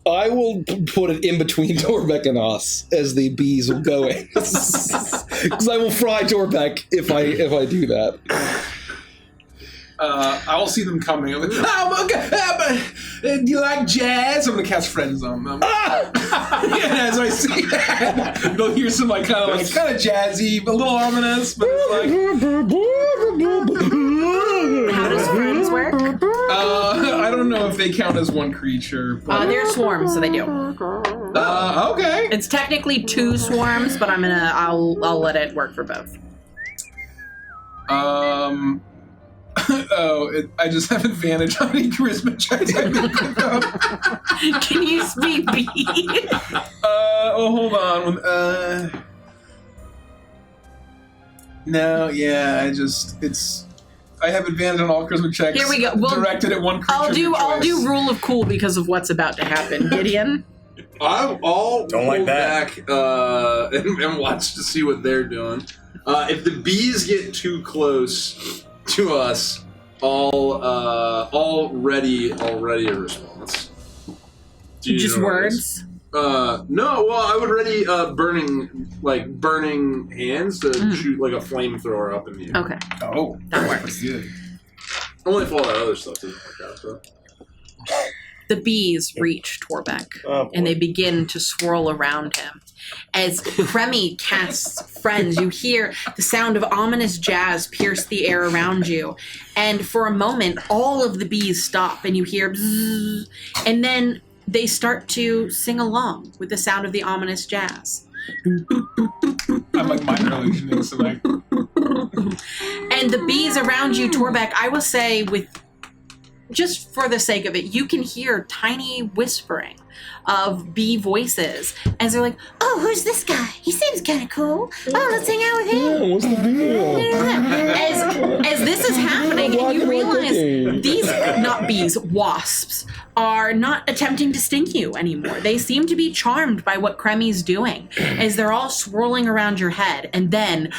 I will put it in between Torbeck and us as the bees will go in, because I will fry Torbeck if I do that. I will see them coming. I'm like, oh, okay. Do you like jazz? I'm gonna cast friends on them. Yeah, as I see that, they'll hear some kind of jazzy, a little ominous, but it's like. How does friends work? I don't know if they count as one creature. But... they're swarms, so they do. Okay. It's technically 2 swarms, but I'll let it work for both. I just have advantage on any charisma checks I can pick up. Can you speak bee? Hold on. No, yeah, I have advantage on all charisma checks. Here we go. Directed at one creature. I'll do rule of cool because of what's about to happen. Gideon? I'll Don't like hold that. back and watch to see what they're doing. If the bees get too close to us, already a response. Just words? No, well, I would ready burning hands to shoot like a flamethrower up in the air. Okay. Oh, that works. Good. Only if all that other stuff doesn't work out, though. The bees reach Torbeck, and they begin to swirl around him. As Kremi casts friends, you hear the sound of ominous jazz pierce the air around you. And for a moment, all of the bees stop, and you hear bzzz. And then they start to sing along with the sound of the ominous jazz. I'm like minor illusioning, so like. And the bees around you, Torbeck, I will say, just for the sake of it, you can hear tiny whispering of bee voices as they're like, oh, who's this guy? He seems kind of cool. Oh, let's hang out with him. What's the deal? as this is happening, and you realize these, not bees, wasps, are not attempting to sting you anymore. They seem to be charmed by what Kremi's doing, as they're all swirling around your head, and then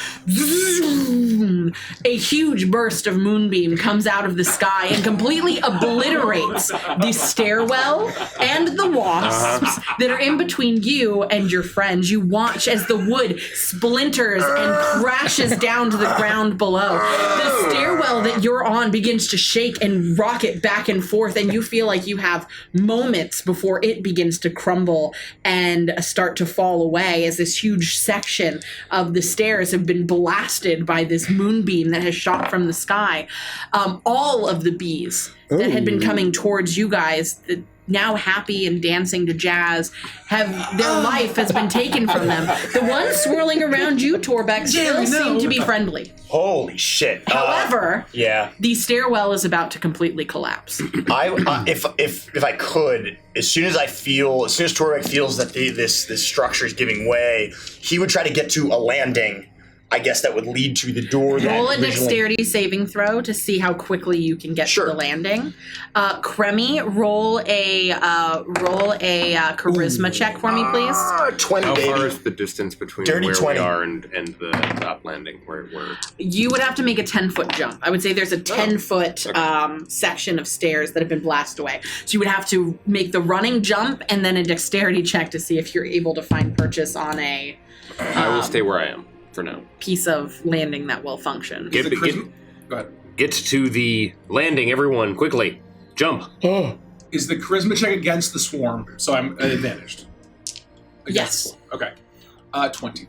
a huge burst of moonbeam comes out of the sky and completely obliterates the stairwell and the wasps that are in between you and your friends. You watch as the wood splinters and crashes down to the ground below. The stairwell that you're on begins to shake and rocket back and forth, and you feel like you have moments before it begins to crumble and start to fall away, as this huge section of the stairs have been blasted by this moonbeam that has shot from the sky. All of the bees that had been coming towards you guys, now happy and dancing to jazz, their life has been taken from them. The ones swirling around you, Torbeck, still seem to be friendly. Holy shit! However, the stairwell is about to completely collapse. If I could, as soon as Torbeck feels that this structure is giving way, he would try to get to a landing, I guess, that would lead to the door. Roll a dexterity saving throw to see how quickly you can get to the landing. Kremi, roll a charisma check for me, please. 20. How baby. far is the distance between Dirty where 20. we are and the top landing? Where You would have to make a 10-foot jump. I would say there's a 10-foot section of stairs that have been blasted away. So you would have to make the running jump and then a dexterity check to see if you're able to find purchase on a I will stay where I am for now. Piece of landing that will function. Go ahead. Get to the landing, everyone, quickly. Jump. Is the charisma check against the swarm? So I'm advantaged. Yes. Okay. 20.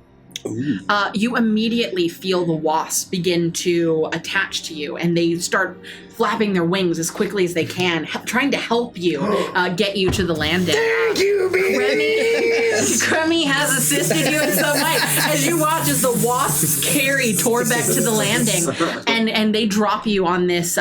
You immediately feel the wasps begin to attach to you, and they start flapping their wings as quickly as they can, trying to help you get you to the landing. Thank you, Kremi has assisted you in some way as you watch as the wasps carry Torbeck to the landing, and they drop you on this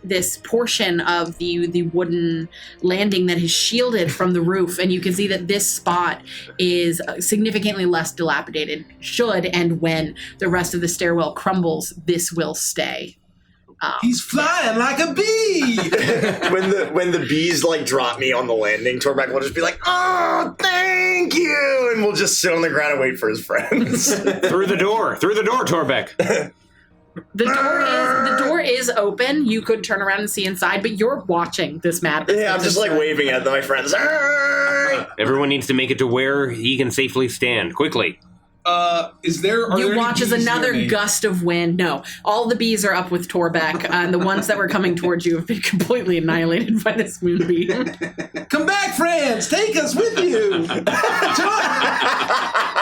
this portion of the wooden landing that is shielded from the roof, and you can see that this spot is significantly less dilapidated. Should and when the rest of the stairwell crumbles, this will stay. He's flying like a bee! when the bees drop me on the landing, Torbeck will just be like, "Oh, thank you," and we'll just sit on the ground and wait for his friends. Through the door, Torbeck. The door is open. You could turn around and see inside, but you're watching this madness. Yeah, I'm just waving at my friends. Everyone needs to make it to where he can safely stand. Quickly. Is there? You watch as another gust of wind. No, all the bees are up with Torbeck, and the ones that were coming towards you have been completely annihilated by this moonbeam. Come back, friends! Take us with you. Let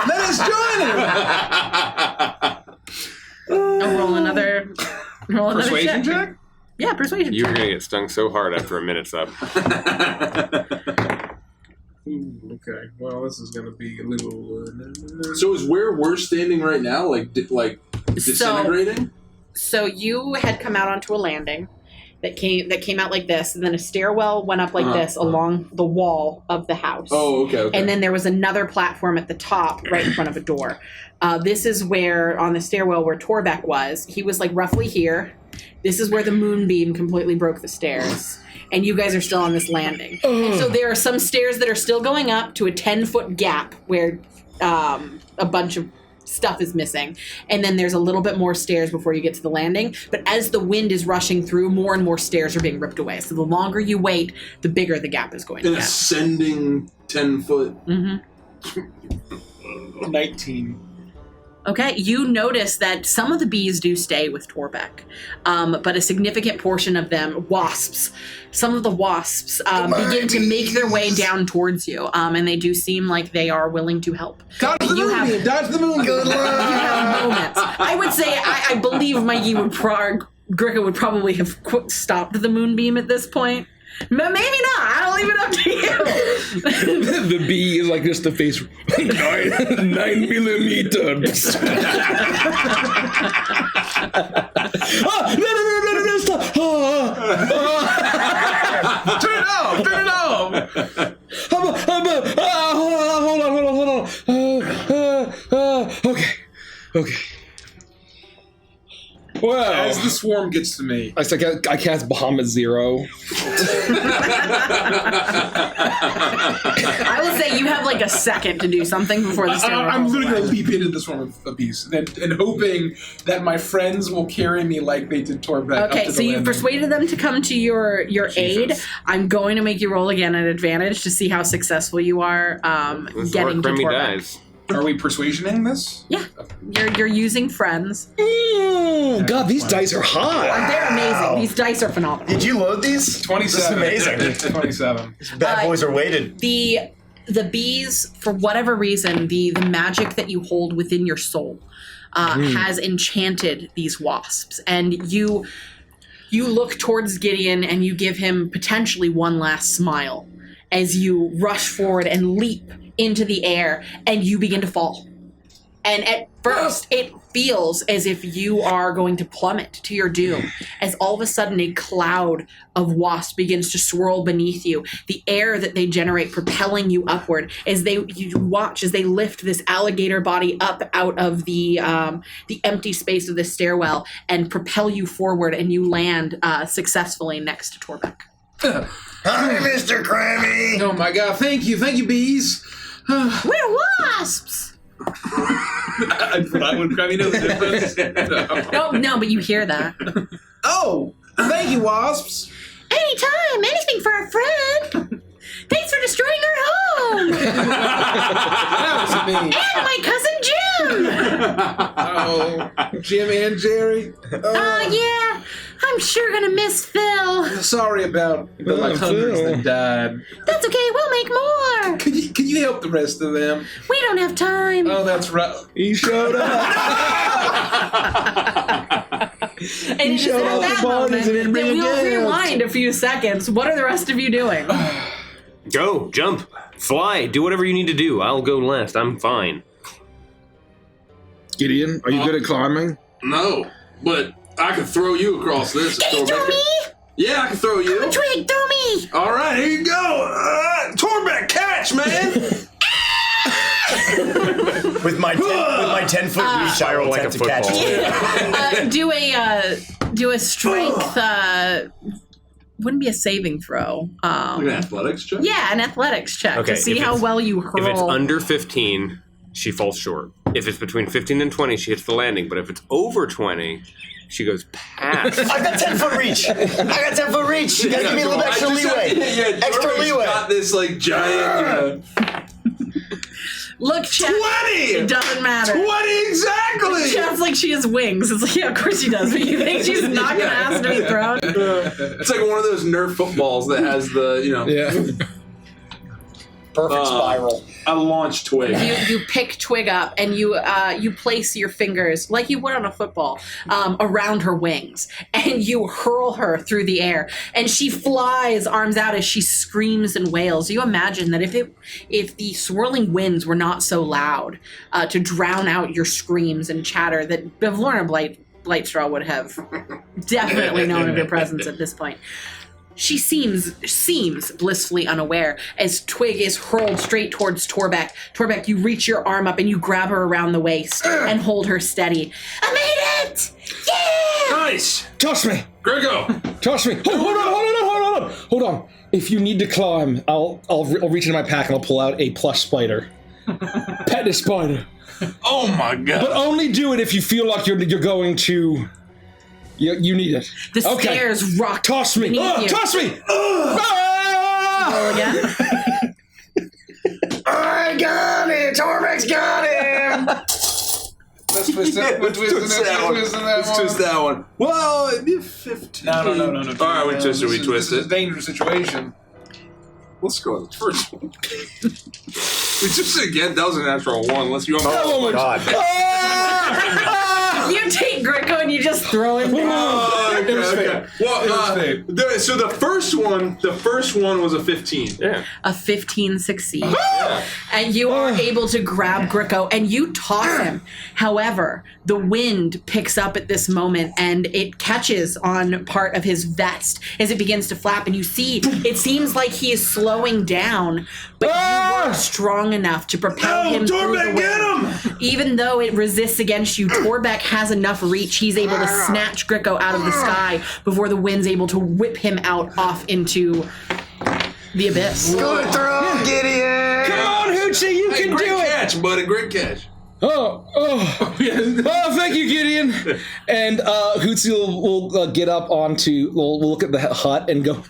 us join him. Roll another Persuasion check? Yeah, persuasion You're check. going to get stung so hard after a minute's up. Okay, well, this is going to be a little... So is where we're standing right now, disintegrating? So you had come out onto a landing that came out like this, and then a stairwell went up like this along the wall of the house. Oh, okay. And then there was another platform at the top right in front of a door. This is where, on the stairwell where Torbeck was, he was roughly here. This is where the moonbeam completely broke the stairs. And you guys are still on this landing. And so there are some stairs that are still going up to a 10-foot gap where a bunch of stuff is missing. And then there's a little bit more stairs before you get to the landing. But as the wind is rushing through, more and more stairs are being ripped away. So the longer you wait, the bigger the gap is going to An get. ascending 10-foot. Mm-hmm. 19. Okay, you notice that some of the bees do stay with Torbeck, but a significant portion of them, some of the wasps begin to make their way down towards you, and they do seem like they are willing to help. Dodge the moonbeam! Good luck. You have moments. I would say, I believe Mikey Gricka would probably have stopped the moonbeam at this point. Maybe not. I'll leave it up to you. The bee is like just the face. 9mm. No, stop. Turn it off! Turn it off! Hold on. Okay. Well, As the swarm gets to me, I cast Bahamut Zero. I will say you have like a second to do something before the stairwell. I'm falls literally away. going to leap into this swarm of bees and hoping that my friends will carry me like they did Torbeck. up Okay, to so the you've landing. persuaded them to come to your aid. I'm going to make you roll again at advantage to see how successful you are getting to Remy Torbeck. dies. Are we persuasioning this? Yeah, you're using friends. God, these dice are hot. They're amazing. These dice are phenomenal. Did you load these? 27. This is amazing. 27. Bad boys are weighted. The bees, for whatever reason, the magic that you hold within your soul has enchanted these wasps, and you look towards Gideon and you give him potentially one last smile as you rush forward and leap into the air, and you begin to fall. And at first, it feels as if you are going to plummet to your doom, as all of a sudden a cloud of wasps begins to swirl beneath you, the air that they generate propelling you upward as you watch as they lift this alligator body up out of the empty space of the stairwell and propel you forward, and you land successfully next to Torbeck. Hi, Mr. Krabby. Oh my god, thank you, bees. We're wasps. I forgot when Krabby knows the difference. No, but you hear that. Oh, thank you, wasps. Anytime, anything for a friend. Thanks for destroying our home. That was me. And my cousin Jim. Oh, Jim and Jerry. Yeah. I'm sure gonna miss Phil. Sorry about the hundreds Phil. that died. That's okay, we'll make more. Can you help the rest of them? We don't have time. Oh, that's right. He showed up. And it is at that moment that we will rewind a few seconds. What are the rest of you doing? Go, jump, fly, do whatever you need to do. I'll go last. I'm fine. Gideon, are you good at climbing? No, but I can throw you across this. Can you throw me? Yeah, I can throw you. Twig, throw me. All right, here you go. Torbeck, catch, man. With my 10-foot reach, I will like attempt a to catch football. it. Do a strength. Wouldn't be a saving throw. An athletics check? Yeah, an athletics check Okay, to see if how it's- well you hurl. If it's under 15, she falls short. If it's between 15 and 20, she hits the landing. But if it's over 20, she goes past. I've got 10-foot reach. You gotta give me a little extra leeway. Extra Torbeck's leeway. got this like giant. Look, Chet, 20! it doesn't matter. 20 exactly. Chet's like she has wings. It's like, yeah, of course she does. But you think she's not gonna ask to be thrown? It's like one of those Nerf footballs that has the Yeah. Perfect spiral. a launch twig. You pick Twig up and you place your fingers like you would on a football around her wings, and you hurl her through the air, and she flies arms out as she screams and wails. You imagine that if the swirling winds were not so loud to drown out your screams and chatter, that Bavlorna Blightstraw would have definitely known of your presence at this point. She seems blissfully unaware as Twig is hurled straight towards Torbeck. Torbeck, you reach your arm up and you grab her around the waist and hold her steady. I made it! Yeah! Nice! Toss me! Grego! Toss me! Hold on. If you need to climb, I'll reach into my pack and I'll pull out a plush spider. Pet the spider. Oh my god. But only do it if you feel like you're going to... You need it. The stairs rock. Toss me! beneath you. Toss me! Roll again. I got it! Torbeck's got him! Let's twist it. Let's twist that one. Well, it'd be 15. No. All right, we twist it. We twist This is it. a dangerous situation. Let's go with the first one. We twist it again. That was a natural one. Unless you want Oh my god. You take Greco and you just throw him down. It was Okay. Well, so the first one was a 15. Yeah. A 15 succeeds. And you are able to grab Gricko and you toss him. However, the wind picks up at this moment and it catches on part of his vest as it begins to flap. And you see, it seems like he is slowing down, but you were strong enough to propel him through the wind. Get him! Even though it resists against you, Torbeck has enough reach. He's able to snatch Gricko out of the sky before the wind's able to whip him out off into the abyss. Good throw, Gideon! Come on, Hoochie, you can Great do it! catch, buddy. Great catch. Oh, thank you, Gideon. And Hootsie will get up onto, we'll look at the hut and go,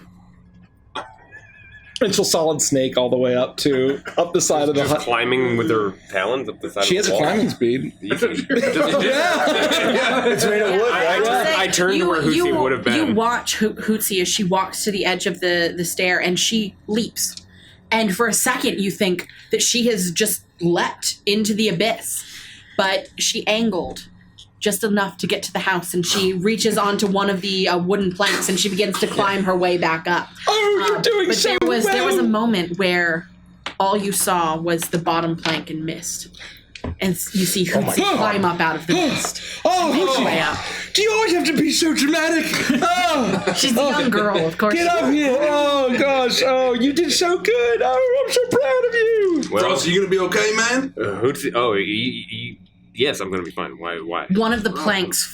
and she'll solid snake all the way up the side of the hut. Climbing with her talons up the side She of has the a wall. climbing speed. Yeah. It's made of wood, right? I turned to where Hootsie would have been. You watch Hootsie as she walks to the edge of the stair and she leaps. And for a second you think that she has just leapt into the abyss. But she angled just enough to get to the house and she reaches onto one of the wooden planks and she begins to climb her way back up. Oh, you're doing but so there was a moment where all you saw was the bottom plank and mist. And you see Hootsie climb up out of the mist. Oh, Way up. do you always have to be so dramatic? Oh, She's a young girl, of course. get up here. Oh, gosh. Oh, you did so good. Oh, I'm so proud of you. Well, Frost, you gonna be okay, man? Hootsie. Oh, yes, I'm gonna be fine. Why? One of the planks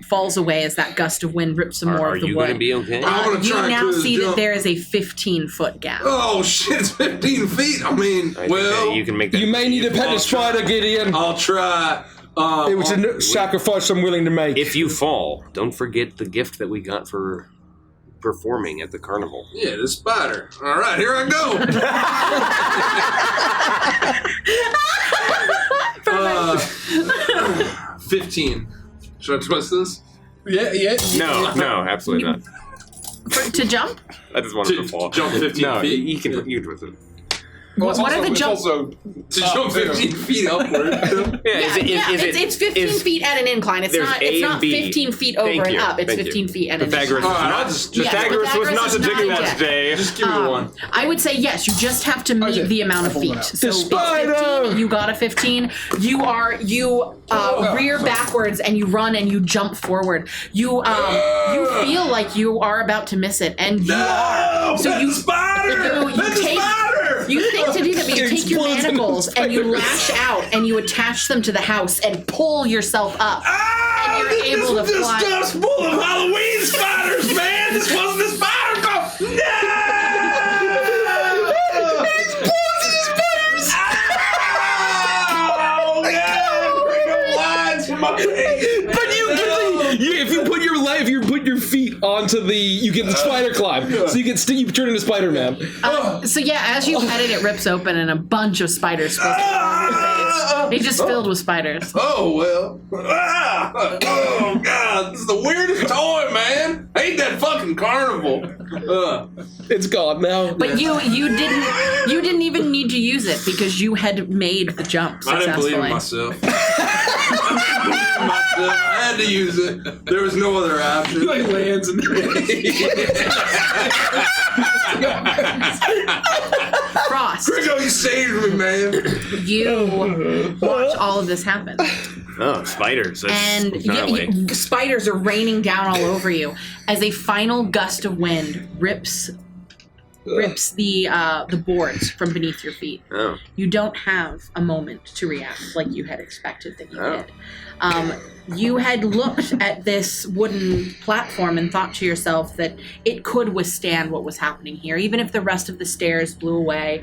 falls away as that gust of wind rips some more Are of the you wood. gonna be okay? I'm gonna You try and now clear this see that jump. there is a 15-foot gap. Oh shit! It's 15 feet. I mean, I think well, that you can make that. You may need a pet I'll spider, Gideon. I'll try. It was a sacrifice I'm willing to make. If you fall, don't forget the gift that we got for performing at the carnival. Yeah, the spider. All right, here I go. 15. Should I twist this? Yeah. No, absolutely not. To jump? I just wanted to To fall. jump 15 no, feet. you can twist it. Well, What are the jump? To jump 15 feet upward. It's 15 feet at an incline. It's there's not. A It's and not B. 15 feet over Thank and you. up. It's Thank 15 you. feet at an Pythagoras incline. was Alright, not. I'll just- Yes, Pythagoras was not the Pythagoras dick is of not that day. Just give me one. I would say yes. You just have to meet the amount of feet. So it's spider! 15. You got a 15. You rear backwards and you run and you jump forward. You feel like you are about to miss it, and you are. So you spider! You think to do that, but you It take your explodes into manacles and you spiders. lash out and you attach them to the house and pull yourself up. And you're able to fly. Stuff's full of Halloween spiders, man! This wasn't the spider call! Oh, God! Lines from my face! But if you put your feet onto you get the spider climb, so you turn into Spider-Man. So yeah, as you pet it, it rips open and a bunch of spiders spill on your face. It's just filled with spiders. Oh, well. Oh, God. This is the weirdest toy, man. I hate that fucking carnival. It's gone now. But you didn't even need to use it because you had made the jump I didn't successfully. believe in myself. I had to use it. There was no other option. Like lands and Frost, Griggo, you saved me, man. you watch all of this happen. Oh, spiders. That's And gnarly. spiders are raining down all over you as a final gust of wind rips the boards from beneath your feet. Oh. You don't have a moment to react like you had expected that you Oh. did. You had looked at this wooden platform and thought to yourself that it could withstand what was happening here. Even if the rest of the stairs blew away,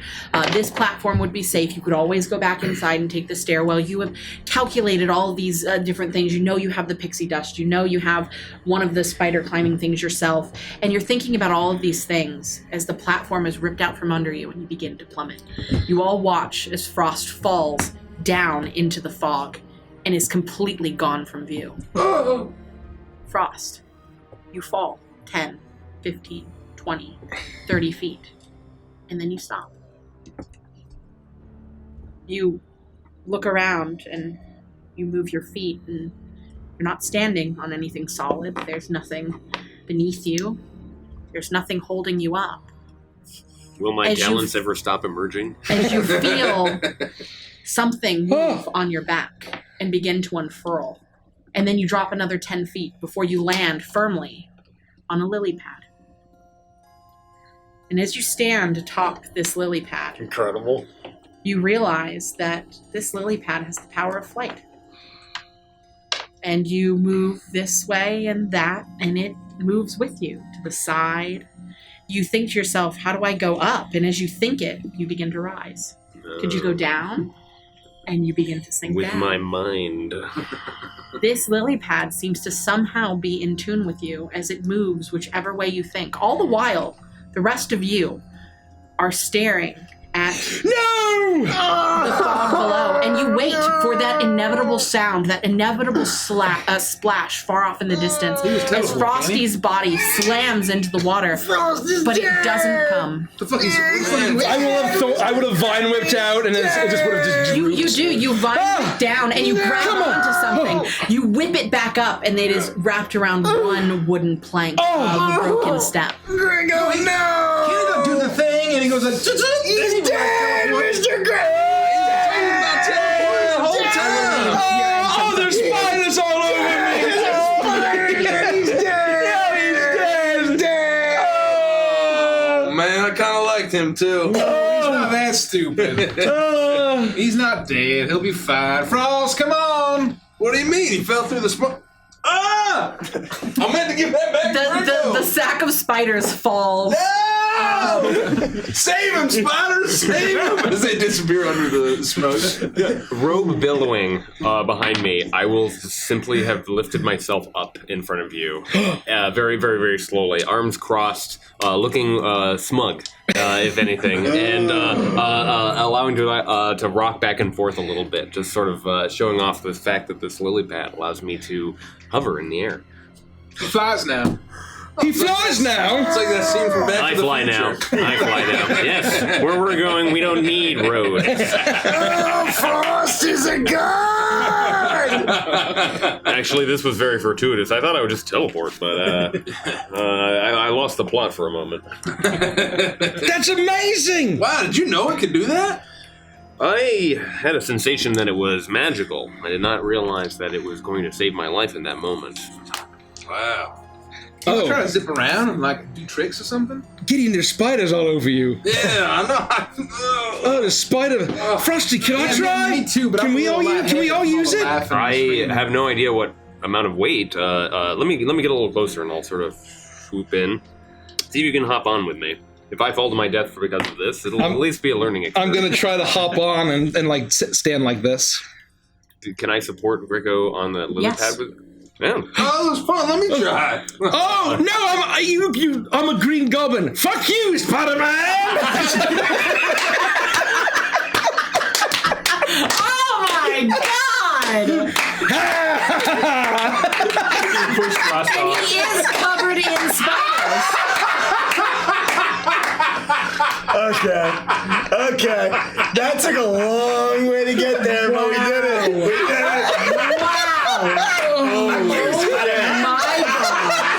this platform would be safe. You could always go back inside and take the stairwell. You have calculated all of these different things. You know you have the pixie dust. You know you have one of the spider climbing things yourself. And you're thinking about all of these things as the platform is ripped out from under you and you begin to plummet. You all watch as Frost falls down into the fog and is completely gone from view. Frost, you fall 10, 15, 20, 30 feet, and then you stop. You look around and you move your feet, and you're not standing on anything solid. There's nothing beneath you. There's nothing holding you up. Will my As you- talents ever stop emerging? As you feel something move on your back and begin to unfurl. And then you drop another 10 feet before you land firmly on a lily pad. And as you stand atop this lily pad, Incredible. you realize that this lily pad has the power of flight. And you move this way and that, and it moves with you to the side. You think to yourself, how do I go up? And as you think it, you begin to rise. Could you go down? And you begin to sink With down. my mind. This lily pad seems to somehow be in tune with you as it moves whichever way you think. All the while, the rest of you are staring at the fog below, and you wait for that inevitable sound, that inevitable splash far off in the distance as Frosty's body slams into the water, but it doesn't come. The fuck is I would have vine whipped out, and it just would have just drooped. You vine whip down, and you grab onto something. You whip it back up, and it is wrapped around one wooden plank of a broken step. Gringo, no! Can he go do the thing? And he goes like, he's dead, Mr. Gray! Oh, there's spiders all over me! He's dead! He's dead! Oh, man, I kind of liked him too. He's not that stupid. He's not dead. He'll be fine. Frost, come on! What do you mean? He fell through the smoke. Ah! I meant to give that back to Rico. The sack of spiders falls. No! Save him, spiders! Save him! As they disappear under the smoke. Robe billowing behind me, I will simply have lifted myself up in front of you. Very, very, very slowly. Arms crossed, looking smug, if anything. And allowing to rock back and forth a little bit. Just sort of showing off the fact that this lily pad allows me to hover in the air. He flies now. He flies now! It's like that scene from Back I to the fly now. Future. I fly now. Yes, where we're going, we don't need roads. Frost is a god! Actually, this was very fortuitous. I thought I would just teleport, but I lost the plot for a moment. That's amazing! Wow, did you know it could do that? I had a sensation that it was magical. I did not realize that it was going to save my life in that moment. Wow. Can you try to zip around and like do tricks or something? Gideon, there's spiders all over you. Yeah, I know. Oh, the spider. Frosty, can I try? Me too, but Can we all use it? I have no idea what amount of weight. Let me get a little closer, and I'll sort of swoop in. See if you can hop on with me. If I fall to my death because of this, it'll at least be a learning experience. I'm gonna try to hop on and like stand like this. Can I support Greco on the lily Yes. pad? Yeah. Oh, it was fun. Let me try. Oh no! I'm a green goblin. Fuck you, Spider-Man! Oh my god! Push Frost And off. he is covered in spiders. Okay. That took a long way to get there, but we did it. We did it.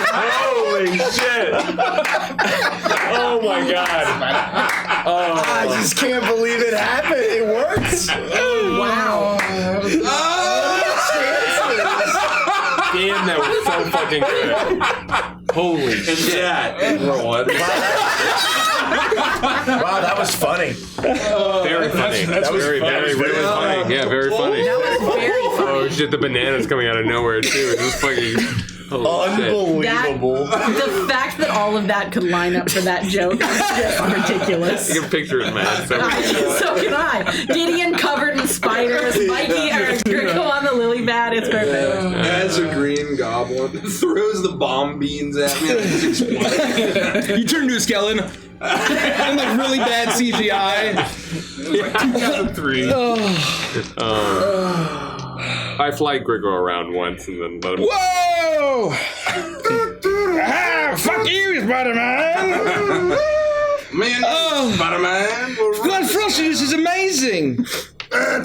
Holy shit! Oh my god! I just can't believe it happened. It worked. Wow. Damn, that was so fucking good. Holy shit! Yeah, everyone. Wow, that was funny. Very funny. That was very funny. Yeah, very funny. That was very funny. Oh shit, the banana's coming out of nowhere too. It was fucking holy shit. Unbelievable. The fact that all of that could line up for that joke is just ridiculous. I can picture it, man. So So can I. Gideon covered in spiders, Mikey or Grico on the lily pad. It's perfect. That's a green goblin. Throws the bomb beans at me and I just explode. You turn into a skeleton. And like really bad CGI. It was like 2003. I fly Grigo around once and then let him. Whoa! Fuck you, Spider-Man! Man, Spider-Man. Glad Frosty, this is amazing!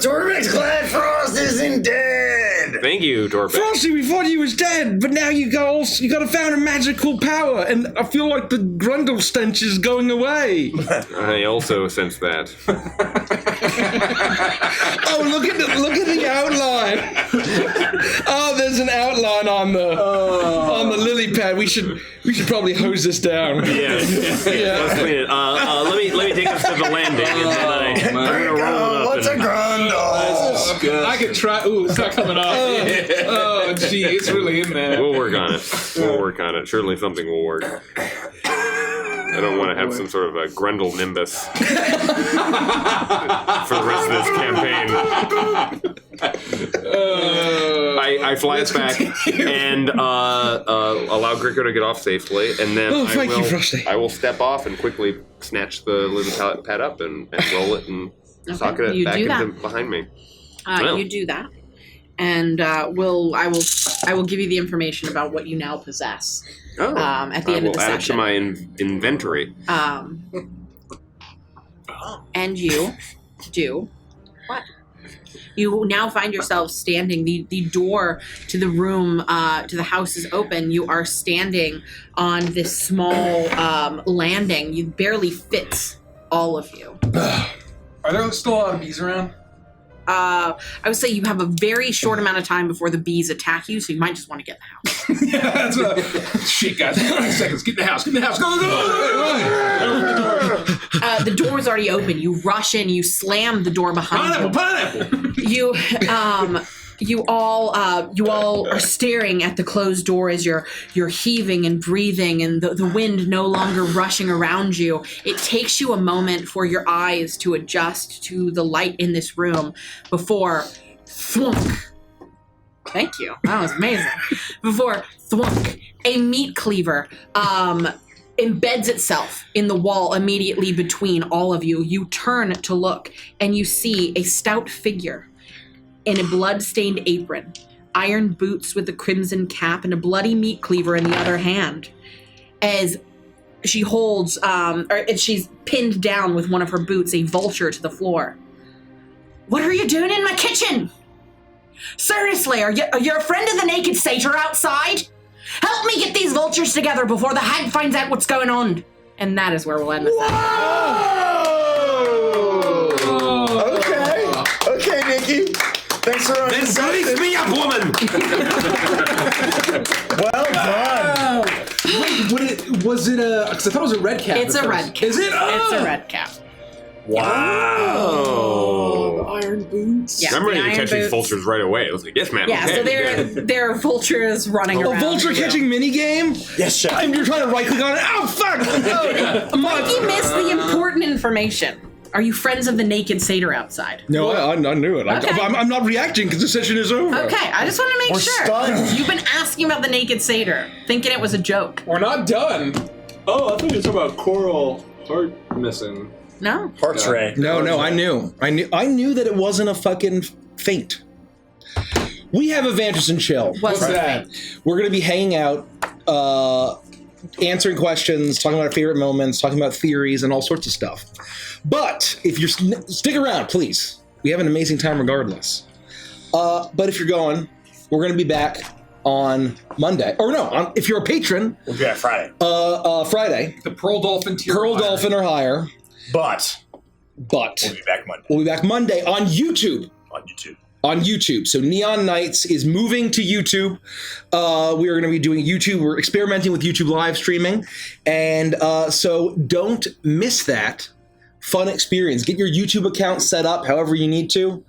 Torbeck's glad Frost isn't dead. friend. Thank you, Torbeck. Frosty, we thought he was dead, but now you got found a magical power, and I feel like the Grundle stench is going away. I also sense that. Oh, look at the outline. Oh, there's an outline on the lily pad. We should probably hose this down. Yes. Let's clean it. Let me take us to the landing, and then I'm gonna roll it up. What's a Grundle? I could try. Ooh, it's not coming off. Oh, gee, it's really in there. We'll work on it. Surely something will work. I don't want to have some sort of a Grundle nimbus for the rest of this campaign. I fly us back and allow Gricko to get off safely, and then I will step off and quickly snatch the lily pad up and roll it and socket it back into behind me. You do that, and I will give you the information about what you now possess. At the end of the session. Add it to my inventory. And you do what? You now find yourself standing. The door to the room, to the house is open. You are standing on this small landing. You barely fit all of you. Are there still a lot of bees around? I would say you have a very short amount of time before the bees attack you, so you might just want to get in the house. Yeah, that's what. Shit, guys, 5 seconds. Get in the house. Go. The door's already open. You rush in. You slam the door behind you. Pineapple. You all are staring at the closed door as you're heaving and breathing, and the wind no longer rushing around you. It takes you a moment for your eyes to adjust to the light in this room before thwunk. Thank you. That was amazing. Before thwunk, a meat cleaver embeds itself in the wall immediately between all of you. You turn to look, and you see a stout figure in a blood-stained apron, iron boots with a crimson cap, and a bloody meat cleaver in the other hand, as she holds, she's pinned down with one of her boots, a vulture to the floor. What are you doing in my kitchen? Seriously, are you a friend of the naked satyr outside? Help me get these vultures together before the hag finds out what's going on. And that is where we'll end this episode. Okay, Nikki. Thanks for running. Then release me up, woman! Well done. Wait, was it a? Because I thought it was a red cap. It's a red cap. Is it? It's a red cap. Wow. Iron boots. Yeah, I'm ready the to iron catch these boots. vultures right away. I was like, yes, ma'am. Yeah, okay. so there are vultures running around. A vulture catching minigame? Yes, chef. And you're trying to right click on it. Oh, fuck! Mikey missed the important information. Are you friends of the naked satyr outside? No, I knew it. Okay. I'm not reacting because the session is over. Okay, I just want to make We're sure. stunned. You've been asking about the naked satyr, thinking it was a joke. We're not done. Oh, I thought you were talking about coral heart missing. No. Heart's ray. No, I knew that it wasn't a fucking feint. We have Evangelist and Chill. What's that? We're going to be hanging out, answering questions, talking about our favorite moments, talking about theories, and all sorts of stuff. But if you're stick around, please. We have an amazing time regardless. But if you're going, we're going to be back on Monday. Or no, if you're a patron, We'll be back Friday. Friday. The Pearl Dolphin tier. Pearl Dolphin or higher. But We'll be back Monday be back Monday on YouTube. on YouTube. So Neon Nights is moving to YouTube. We are going to be doing YouTube. We're experimenting with YouTube live streaming. And so don't miss that fun experience. Get your YouTube account set up however you need to.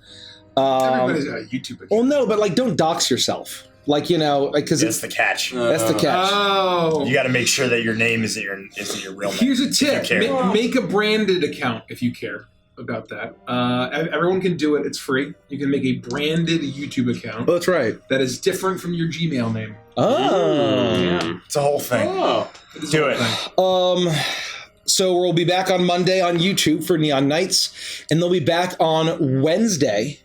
Everybody's got a YouTube account. Well, no, but like don't dox yourself. Like, you know, because That's the catch. that's the catch. Oh. You got to make sure that your name isn't your real name. Here's a tip. If you care. Make a branded account if you care about that. Everyone can do it. It's free. You can make a branded YouTube account Oh, that's right. that is different from your Gmail name. Oh. Yeah. It's a whole thing. Oh. It is Do a it. whole thing. So we'll be back on Monday on YouTube for Neon Nights, and they'll be back on Wednesday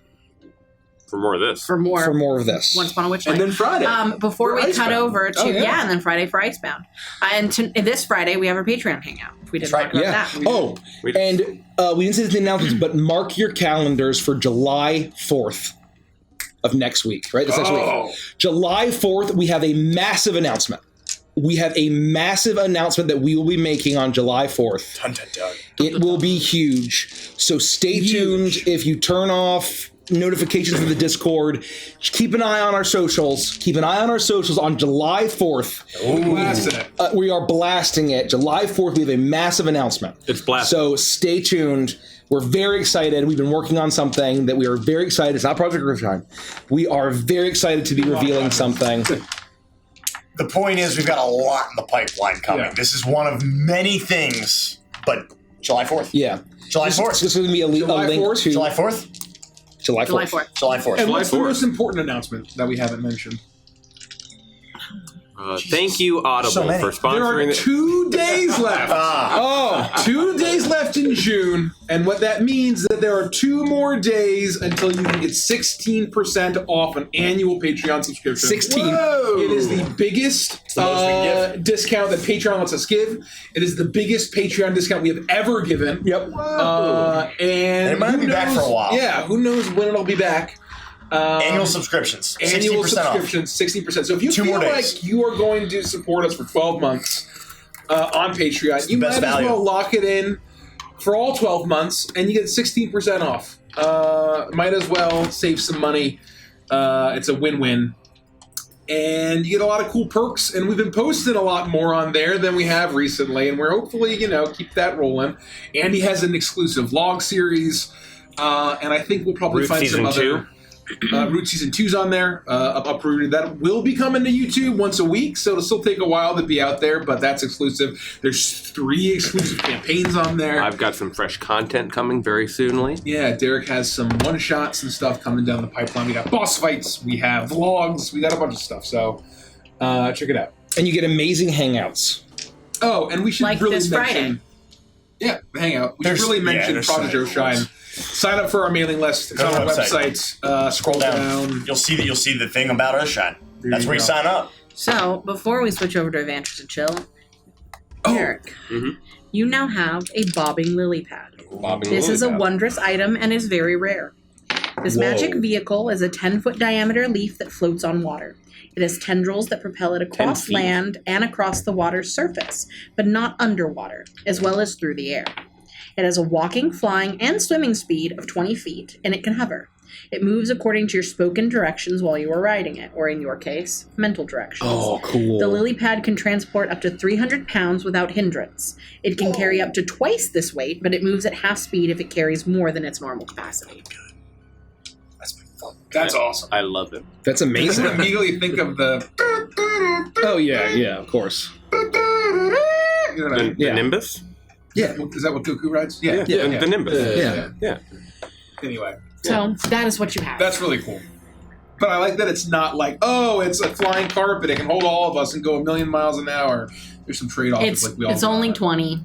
For more of this. For more of this. Once Upon a Witchlight. And then Friday. Before we cut Icebound. over to, Oh, yeah. and then Friday for Icebound. And this Friday, we have our Patreon hangout. If we didn't That's talk right. about Yeah. that. Oh, and we didn't say the announcements, but mark your calendars for July 4th. of next week, right? This next week. July 4th, we have a massive announcement. We have a massive announcement that we will be making on July 4th. Dun, dun, dun. It will be huge. So stay tuned. If you turn off notifications of the Discord, keep an eye on our socials. Keep an eye on our socials on July 4th. We are blasting it. July 4th, we have a massive announcement. It's blasting. So stay tuned. We're very excited. We've been working on something that we are very excited. It's not Project Earthshine. We are very excited to be revealing something. The point is, we've got a lot in the pipeline coming. Yeah. This is one of many things, but July 4th. Yeah. July 4th. This is going to be a link to... July 4th? July 4th. July 4th. And what's the most important announcement that we haven't mentioned? Thank you, Audible, for sponsoring. There are 2 days left. 2 days left in June, and what that means is that there are 2 more days until you can get 16% off an annual Patreon subscription. 16. Whoa. It is the biggest discount that Patreon lets us give. It is the biggest Patreon discount we have ever given. Yep. And it might not be back for a while. Yeah, who knows when it'll be back. Annual subscriptions. 60%. So if you feel like you are going to support us for 12 months on Patreon, you might as well lock it in for all 12 months and you get 16% off. Might as well save some money. It's a win-win. And you get a lot of cool perks, and we've been posting a lot more on there than we have recently, and we're hopefully, keep that rolling. Andy has an exclusive vlog series, and I think we'll probably find some other... Root Season 2's on there, uprooted. That will be coming to YouTube once a week, so it'll still take a while to be out there, but that's exclusive. There's 3 exclusive campaigns on there. I've got some fresh content coming very soonly. Yeah, Derek has some one-shots and stuff coming down the pipeline. We got boss fights, we have vlogs, we got a bunch of stuff, so check it out. And you get amazing hangouts. Oh, and we should like really this mention... Friday. Yeah, the hangout. We should really mention Project Earthshine. Sign up for our mailing list. It's on our website. Scroll down. You'll see the thing about Earthshine. That's where you sign up. So before we switch over to Adventures and Chill, Eric, you now have a bobbing lily pad. This is a wondrous item and is very rare. This magic vehicle is a 10-foot diameter leaf that floats on water. It has tendrils that propel it across land and across the water's surface, but not underwater, as well as through the air. It has a walking, flying, and swimming speed of 20 feet, and it can hover. It moves according to your spoken directions while you are riding it, or in your case, mental directions. Oh, cool. The lily pad can transport up to 300 pounds without hindrance. It can carry up to twice this weight, but it moves at half speed if it carries more than its normal capacity. That's awesome. I love it. That's amazing. I immediately think of the... Oh, yeah, of course. The Nimbus? Yeah, is that what Goku rides? Yeah. The Nimbus. Yeah. Anyway. So, that is what you have. That's really cool. But I like that it's not like, it's a flying carpet. It can hold all of us and go 1,000,000 miles an hour. There's some trade-offs. It's only 20.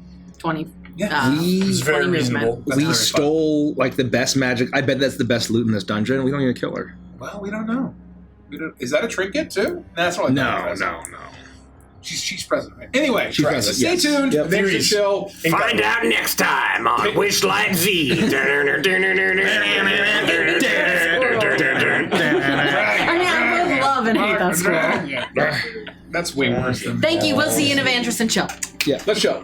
Yeah. It's very reasonable. We stole, the best magic. I bet that's the best loot in this dungeon. We don't even kill her. Well, we don't know. Is that a trinket, too? That's what I No. She's present, right? Anyway, she's present, stay tuned. Yep. There's Chill. Find out next time on Witchlight Z. I both love and hate that school. That's way worse than... Thank you. We'll see you in Adventures and Chill. Yeah. Let's show.